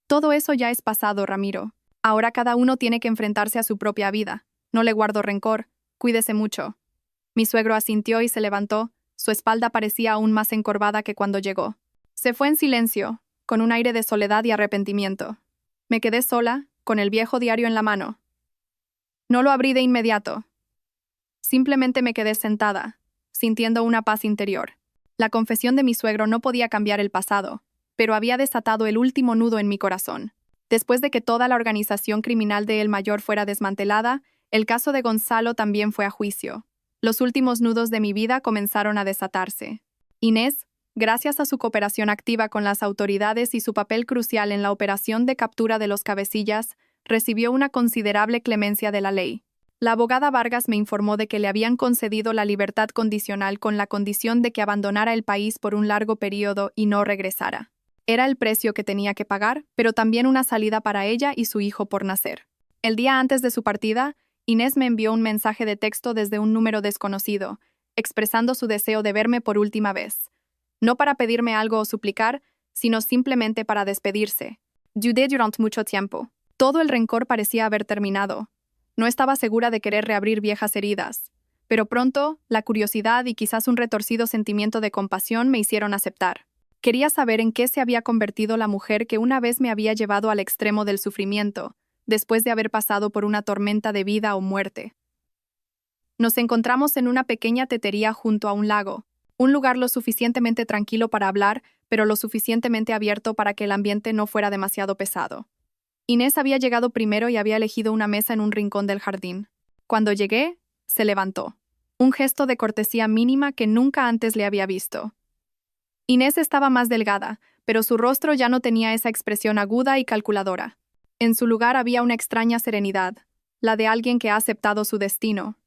«Todo eso ya es pasado, Ramiro. Ahora cada uno tiene que enfrentarse a su propia vida. No le guardo rencor. Cuídese mucho». Mi suegro asintió y se levantó. Su espalda parecía aún más encorvada que cuando llegó. Se fue en silencio, con un aire de soledad y arrepentimiento. Me quedé sola, con el viejo diario en la mano. No lo abrí de inmediato. Simplemente me quedé sentada, sintiendo una paz interior. La confesión de mi suegro no podía cambiar el pasado, pero había desatado el último nudo en mi corazón. Después de que toda la organización criminal de El Mayor fuera desmantelada, el caso de Gonzalo también fue a juicio. Los últimos nudos de mi vida comenzaron a desatarse. Inés, gracias a su cooperación activa con las autoridades y su papel crucial en la operación de captura de los cabecillas, recibió una considerable clemencia de la ley. La abogada Vargas me informó de que le habían concedido la libertad condicional con la condición de que abandonara el país por un largo periodo y no regresara. Era el precio que tenía que pagar, pero también una salida para ella y su hijo por nacer. El día antes de su partida, Inés me envió un mensaje de texto desde un número desconocido, expresando su deseo de verme por última vez. No para pedirme algo o suplicar, sino simplemente para despedirse. Dudé durante mucho tiempo. Todo el rencor parecía haber terminado. No estaba segura de querer reabrir viejas heridas. Pero pronto, la curiosidad y quizás un retorcido sentimiento de compasión me hicieron aceptar. Quería saber en qué se había convertido la mujer que una vez me había llevado al extremo del sufrimiento, después de haber pasado por una tormenta de vida o muerte. Nos encontramos en una pequeña tetería junto a un lago, un lugar lo suficientemente tranquilo para hablar, pero lo suficientemente abierto para que el ambiente no fuera demasiado pesado. Inés había llegado primero y había elegido una mesa en un rincón del jardín. Cuando llegué, se levantó. Un gesto de cortesía mínima que nunca antes le había visto. Inés estaba más delgada, pero su rostro ya no tenía esa expresión aguda y calculadora. En su lugar había una extraña serenidad, la de alguien que ha aceptado su destino.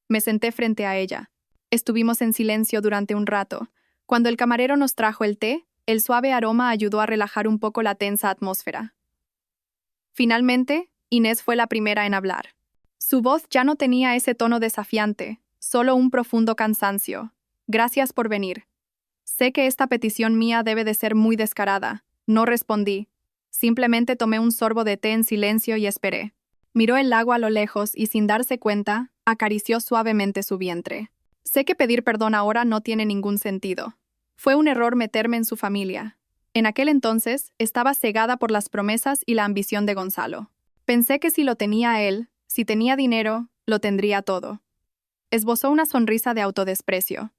Me senté frente a ella. Estuvimos en silencio durante un rato. Cuando el camarero nos trajo el té, el suave aroma ayudó a relajar un poco la tensa atmósfera. Finalmente, Inés fue la primera en hablar. Su voz ya no tenía ese tono desafiante, solo un profundo cansancio. «Gracias por venir. Sé que esta petición mía debe de ser muy descarada». No respondí. Simplemente tomé un sorbo de té en silencio y esperé. Miró el lago a lo lejos y, sin darse cuenta, acarició suavemente su vientre. Sé que pedir perdón ahora no tiene ningún sentido. Fue un error meterme en su familia. En aquel entonces, estaba cegada por las promesas y la ambición de Gonzalo. Pensé que si lo tenía él, si tenía dinero, lo tendría todo. Esbozó una sonrisa de autodesprecio.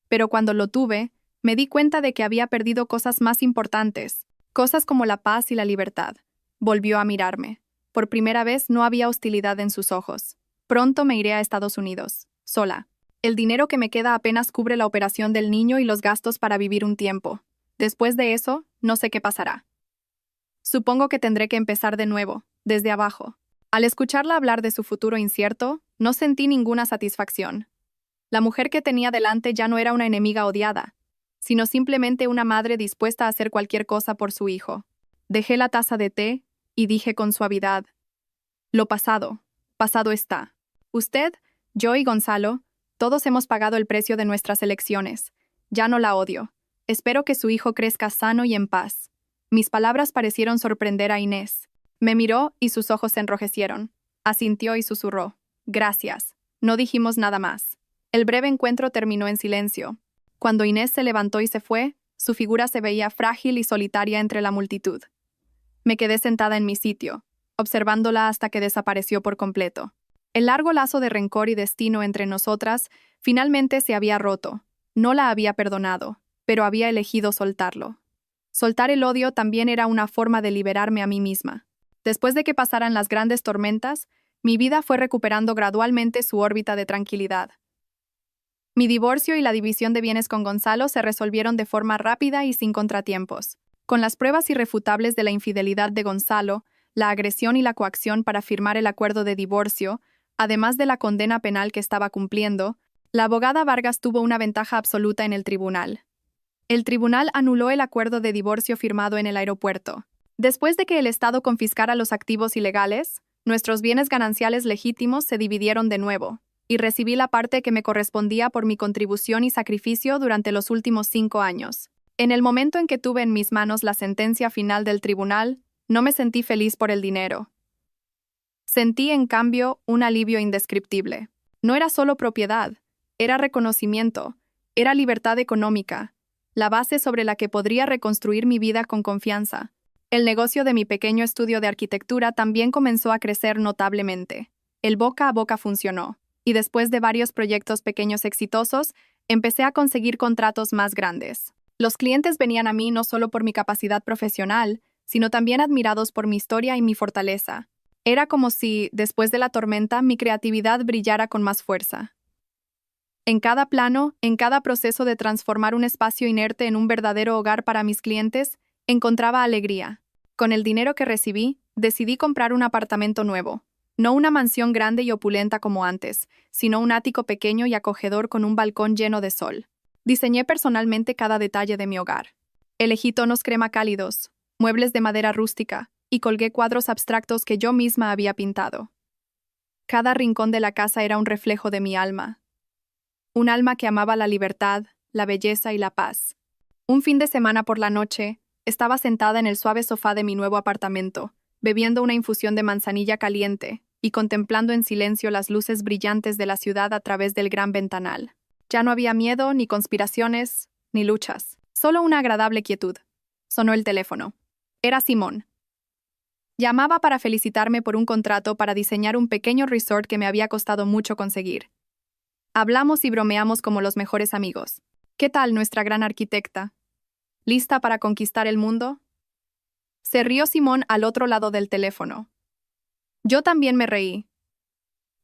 Pero cuando lo tuve, me di cuenta de que había perdido cosas más importantes, cosas como la paz y la libertad. Volvió a mirarme. Por primera vez no había hostilidad en sus ojos. Pronto me iré a Estados Unidos, sola. El dinero que me queda apenas cubre la operación del niño y los gastos para vivir un tiempo. Después de eso, no sé qué pasará. Supongo que tendré que empezar de nuevo, desde abajo. Al escucharla hablar de su futuro incierto, no sentí ninguna satisfacción. La mujer que tenía delante ya no era una enemiga odiada, sino simplemente una madre dispuesta a hacer cualquier cosa por su hijo. Dejé la taza de té y dije con suavidad: «Lo pasado, Pasado está. Usted, yo y Gonzalo, todos hemos pagado el precio de nuestras elecciones. Ya no la odio. Espero que su hijo crezca sano y en paz. Mis palabras parecieron sorprender a Inés. Me miró y sus ojos se enrojecieron. Asintió y susurró. Gracias. No dijimos nada más. El breve encuentro terminó en silencio. Cuando Inés se levantó y se fue, su figura se veía frágil y solitaria entre la multitud. Me quedé sentada en mi sitio, observándola hasta que desapareció por completo. El largo lazo de rencor y destino entre nosotras finalmente se había roto. No la había perdonado, pero había elegido soltarlo. Soltar el odio también era una forma de liberarme a mí misma. Después de que pasaran las grandes tormentas, mi vida fue recuperando gradualmente su órbita de tranquilidad. Mi divorcio y la división de bienes con Gonzalo se resolvieron de forma rápida y sin contratiempos. Con las pruebas irrefutables de la infidelidad de Gonzalo, la agresión y la coacción para firmar el acuerdo de divorcio, además de la condena penal que estaba cumpliendo, la abogada Vargas tuvo una ventaja absoluta en el tribunal. El tribunal anuló el acuerdo de divorcio firmado en el aeropuerto. Después de que el Estado confiscara los activos ilegales, nuestros bienes gananciales legítimos se dividieron de nuevo, y recibí la parte que me correspondía por mi contribución y sacrificio durante los últimos 5 años. En el momento en que tuve en mis manos la sentencia final del tribunal, no me sentí feliz por el dinero. Sentí, en cambio, un alivio indescriptible. No era solo propiedad, era reconocimiento, era libertad económica, la base sobre la que podría reconstruir mi vida con confianza. El negocio de mi pequeño estudio de arquitectura también comenzó a crecer notablemente. El boca a boca funcionó, y después de varios proyectos pequeños exitosos, empecé a conseguir contratos más grandes. Los clientes venían a mí no solo por mi capacidad profesional, sino también admirados por mi historia y mi fortaleza. Era como si, después de la tormenta, mi creatividad brillara con más fuerza. En cada plano, en cada proceso de transformar un espacio inerte en un verdadero hogar para mis clientes, encontraba alegría. Con el dinero que recibí, decidí comprar un apartamento nuevo. No una mansión grande y opulenta como antes, sino un ático pequeño y acogedor con un balcón lleno de sol. Diseñé personalmente cada detalle de mi hogar. Elegí tonos crema cálidos, muebles de madera rústica, y colgué cuadros abstractos que yo misma había pintado. Cada rincón de la casa era un reflejo de mi alma. Un alma que amaba la libertad, la belleza y la paz. Un fin de semana por la noche, estaba sentada en el suave sofá de mi nuevo apartamento, bebiendo una infusión de manzanilla caliente y contemplando en silencio las luces brillantes de la ciudad a través del gran ventanal. Ya no había miedo, ni conspiraciones, ni luchas. Solo una agradable quietud. Sonó el teléfono. Era Simón. Llamaba para felicitarme por un contrato para diseñar un pequeño resort que me había costado mucho conseguir. Hablamos y bromeamos como los mejores amigos. ¿Qué tal nuestra gran arquitecta? ¿Lista para conquistar el mundo? Se rió Simón al otro lado del teléfono. Yo también me reí.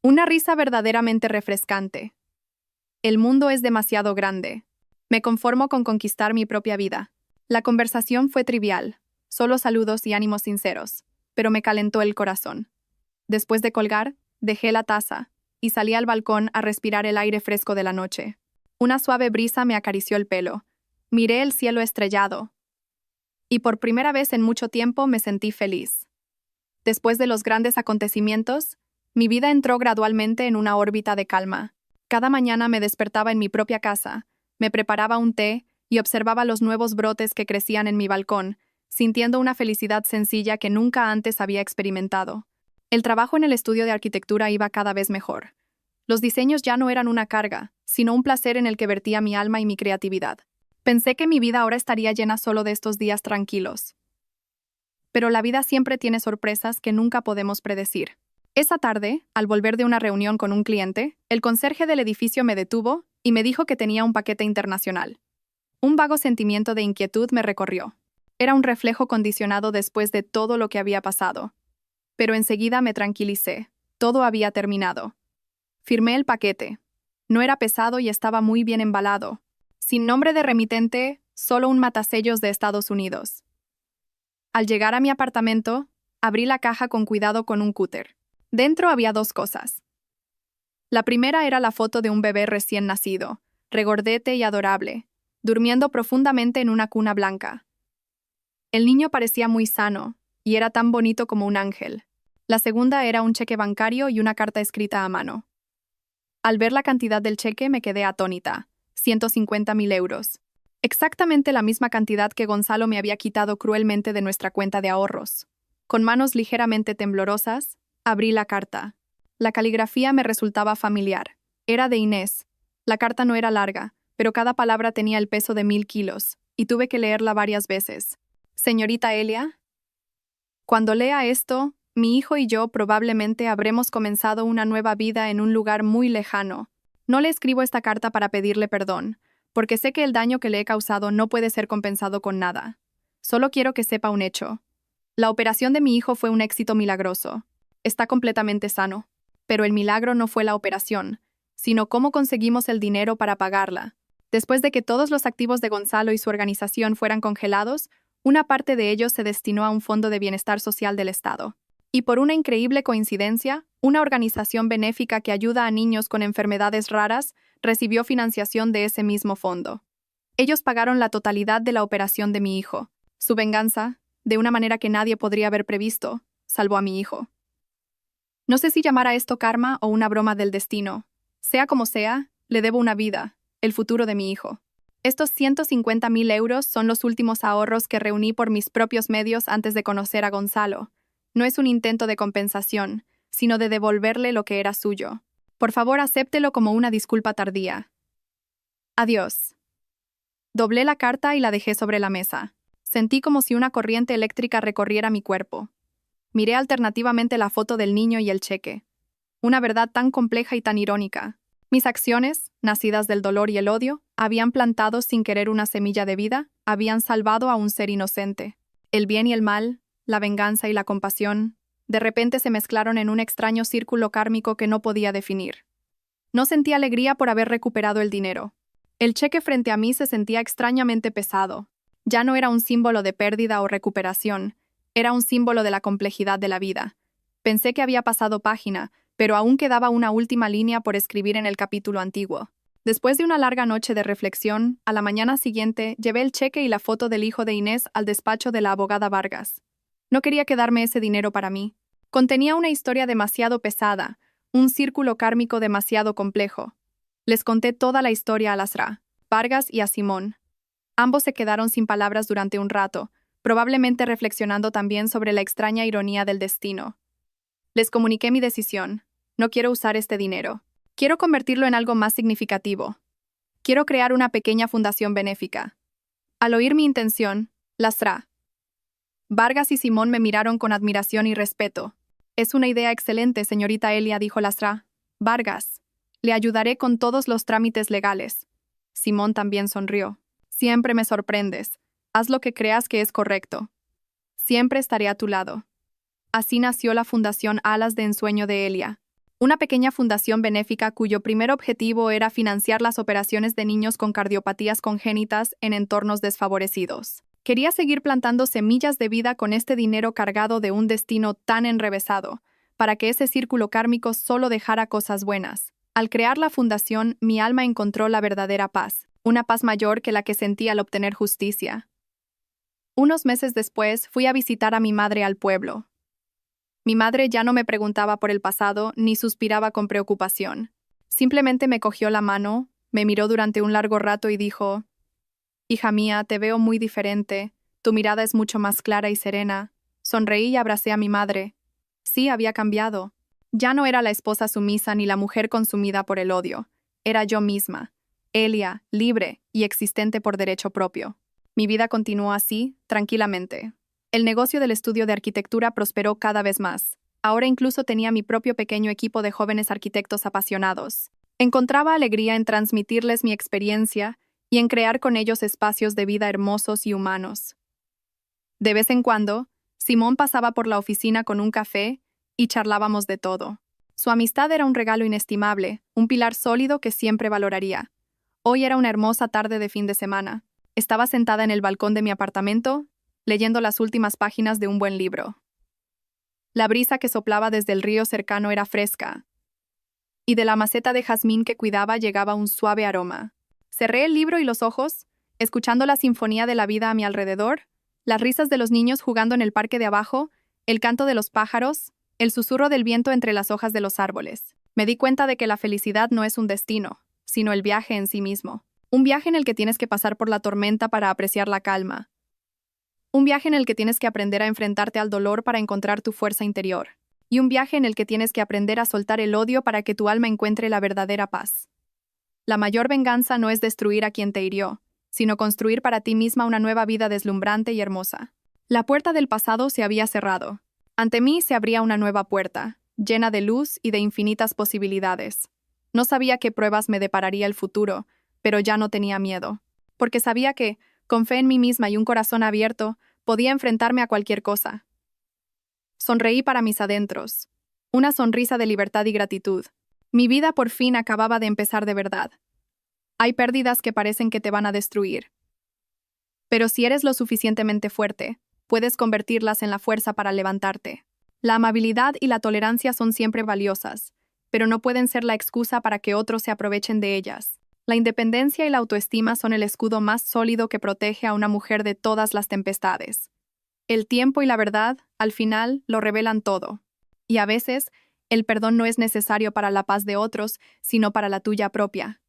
Una risa verdaderamente refrescante. El mundo es demasiado grande. Me conformo con conquistar mi propia vida. La conversación fue trivial, solo saludos y ánimos sinceros, pero me calentó el corazón. Después de colgar, dejé la taza y salí al balcón a respirar el aire fresco de la noche. Una suave brisa me acarició el pelo. Miré el cielo estrellado. Y por primera vez en mucho tiempo me sentí feliz. Después de los grandes acontecimientos, mi vida entró gradualmente en una órbita de calma. Cada mañana me despertaba en mi propia casa, me preparaba un té y observaba los nuevos brotes que crecían en mi balcón, sintiendo una felicidad sencilla que nunca antes había experimentado. El trabajo en el estudio de arquitectura iba cada vez mejor. Los diseños ya no eran una carga, sino un placer en el que vertía mi alma y mi creatividad. Pensé que mi vida ahora estaría llena solo de estos días tranquilos. Pero la vida siempre tiene sorpresas que nunca podemos predecir. Esa tarde, al volver de una reunión con un cliente, el conserje del edificio me detuvo y me dijo que tenía un paquete internacional. Un vago sentimiento de inquietud me recorrió. Era un reflejo condicionado después de todo lo que había pasado. Pero enseguida me tranquilicé. Todo había terminado. Firmé el paquete. No era pesado y estaba muy bien embalado. Sin nombre de remitente, solo un matasellos de Estados Unidos. Al llegar a mi apartamento, abrí la caja con cuidado con un cúter. Dentro había 2 cosas. La primera era la foto de un bebé recién nacido, regordete y adorable, durmiendo profundamente en una cuna blanca. El niño parecía muy sano, y era tan bonito como un ángel. La segunda era un cheque bancario y una carta escrita a mano. Al ver la cantidad del cheque me quedé atónita. 150.000 euros. Exactamente la misma cantidad que Gonzalo me había quitado cruelmente de nuestra cuenta de ahorros. Con manos ligeramente temblorosas, abrí la carta. La caligrafía me resultaba familiar. Era de Inés. La carta no era larga, pero cada palabra tenía el peso de 1000 kilos, y tuve que leerla varias veces. Señorita Elia, cuando lea esto, mi hijo y yo probablemente habremos comenzado una nueva vida en un lugar muy lejano. No le escribo esta carta para pedirle perdón, porque sé que el daño que le he causado no puede ser compensado con nada. Solo quiero que sepa un hecho. La operación de mi hijo fue un éxito milagroso. Está completamente sano. Pero el milagro no fue la operación, sino cómo conseguimos el dinero para pagarla. Después de que todos los activos de Gonzalo y su organización fueran congelados, una parte de ellos se destinó a un fondo de bienestar social del Estado. Y por una increíble coincidencia, una organización benéfica que ayuda a niños con enfermedades raras recibió financiación de ese mismo fondo. Ellos pagaron la totalidad de la operación de mi hijo. Su venganza, de una manera que nadie podría haber previsto, salvó a mi hijo. No sé si llamar a esto karma o una broma del destino. Sea como sea, le debo una vida, el futuro de mi hijo. Estos 150.000 euros son los últimos ahorros que reuní por mis propios medios antes de conocer a Gonzalo. No es un intento de compensación, sino de devolverle lo que era suyo. Por favor, acéptelo como una disculpa tardía. Adiós. Doblé la carta y la dejé sobre la mesa. Sentí como si una corriente eléctrica recorriera mi cuerpo. Miré alternativamente la foto del niño y el cheque. Una verdad tan compleja y tan irónica. Mis acciones, nacidas del dolor y el odio, habían plantado sin querer una semilla de vida, habían salvado a un ser inocente. El bien y el mal, la venganza y la compasión, de repente se mezclaron en un extraño círculo kármico que no podía definir. No sentí alegría por haber recuperado el dinero. El cheque frente a mí se sentía extrañamente pesado. Ya no era un símbolo de pérdida o recuperación, era un símbolo de la complejidad de la vida. Pensé que había pasado página, pero aún quedaba una última línea por escribir en el capítulo antiguo. Después de una larga noche de reflexión, a la mañana siguiente llevé el cheque y la foto del hijo de Inés al despacho de la abogada Vargas. No quería quedarme ese dinero para mí. Contenía una historia demasiado pesada, un círculo kármico demasiado complejo. Les conté toda la historia a Lasra, Vargas y a Simón. Ambos se quedaron sin palabras durante un rato, probablemente reflexionando también sobre la extraña ironía del destino. Les comuniqué mi decisión. No quiero usar este dinero. Quiero convertirlo en algo más significativo. Quiero crear una pequeña fundación benéfica. Al oír mi intención, Lasra, Vargas y Simón me miraron con admiración y respeto. Es una idea excelente, señorita Elia, dijo Lasra. Vargas, le ayudaré con todos los trámites legales. Simón también sonrió. Siempre me sorprendes. Haz lo que creas que es correcto. Siempre estaré a tu lado. Así nació la Fundación Alas de Ensueño de Elia, una pequeña fundación benéfica cuyo primer objetivo era financiar las operaciones de niños con cardiopatías congénitas en entornos desfavorecidos. Quería seguir plantando semillas de vida con este dinero cargado de un destino tan enrevesado, para que ese círculo kármico solo dejara cosas buenas. Al crear la fundación, mi alma encontró la verdadera paz, una paz mayor que la que sentí al obtener justicia. Unos meses después, fui a visitar a mi madre al pueblo. Mi madre ya no me preguntaba por el pasado ni suspiraba con preocupación. Simplemente me cogió la mano, me miró durante un largo rato y dijo: «Hija mía, te veo muy diferente. Tu mirada es mucho más clara y serena». Sonreí y abracé a mi madre. Sí, había cambiado. Ya no era la esposa sumisa ni la mujer consumida por el odio. Era yo misma, Elia, libre y existente por derecho propio. Mi vida continuó así, tranquilamente. El negocio del estudio de arquitectura prosperó cada vez más. Ahora incluso tenía mi propio pequeño equipo de jóvenes arquitectos apasionados. Encontraba alegría en transmitirles mi experiencia y en crear con ellos espacios de vida hermosos y humanos. De vez en cuando, Simón pasaba por la oficina con un café y charlábamos de todo. Su amistad era un regalo inestimable, un pilar sólido que siempre valoraría. Hoy era una hermosa tarde de fin de semana. Estaba sentada en el balcón de mi apartamento, leyendo las últimas páginas de un buen libro. La brisa que soplaba desde el río cercano era fresca, y de la maceta de jazmín que cuidaba llegaba un suave aroma. Cerré el libro y los ojos, escuchando la sinfonía de la vida a mi alrededor, las risas de los niños jugando en el parque de abajo, el canto de los pájaros, El susurro del viento entre las hojas de los árboles. Me di cuenta de que la felicidad no es un destino, sino el viaje en sí mismo. Un viaje en el que tienes que pasar por la tormenta para apreciar la calma. Un viaje en el que tienes que aprender a enfrentarte al dolor para encontrar tu fuerza interior. Y un viaje en el que tienes que aprender a soltar el odio para que tu alma encuentre la verdadera paz. La mayor venganza no es destruir a quien te hirió, sino construir para ti misma una nueva vida deslumbrante y hermosa. La puerta del pasado se había cerrado. Ante mí se abría una nueva puerta, llena de luz y de infinitas posibilidades. No sabía qué pruebas me depararía el futuro, pero ya no tenía miedo, porque sabía que, con fe en mí misma y un corazón abierto, podía enfrentarme a cualquier cosa. Sonreí para mis adentros. Una sonrisa de libertad y gratitud. Mi vida por fin acababa de empezar de verdad. Hay pérdidas que parecen que te van a destruir. Pero si eres lo suficientemente fuerte, puedes convertirlas en la fuerza para levantarte. La amabilidad y la tolerancia son siempre valiosas, pero no pueden ser la excusa para que otros se aprovechen de ellas. La independencia y la autoestima son el escudo más sólido que protege a una mujer de todas las tempestades. El tiempo y la verdad, al final, lo revelan todo. Y a veces, el perdón no es necesario para la paz de otros, sino para la tuya propia.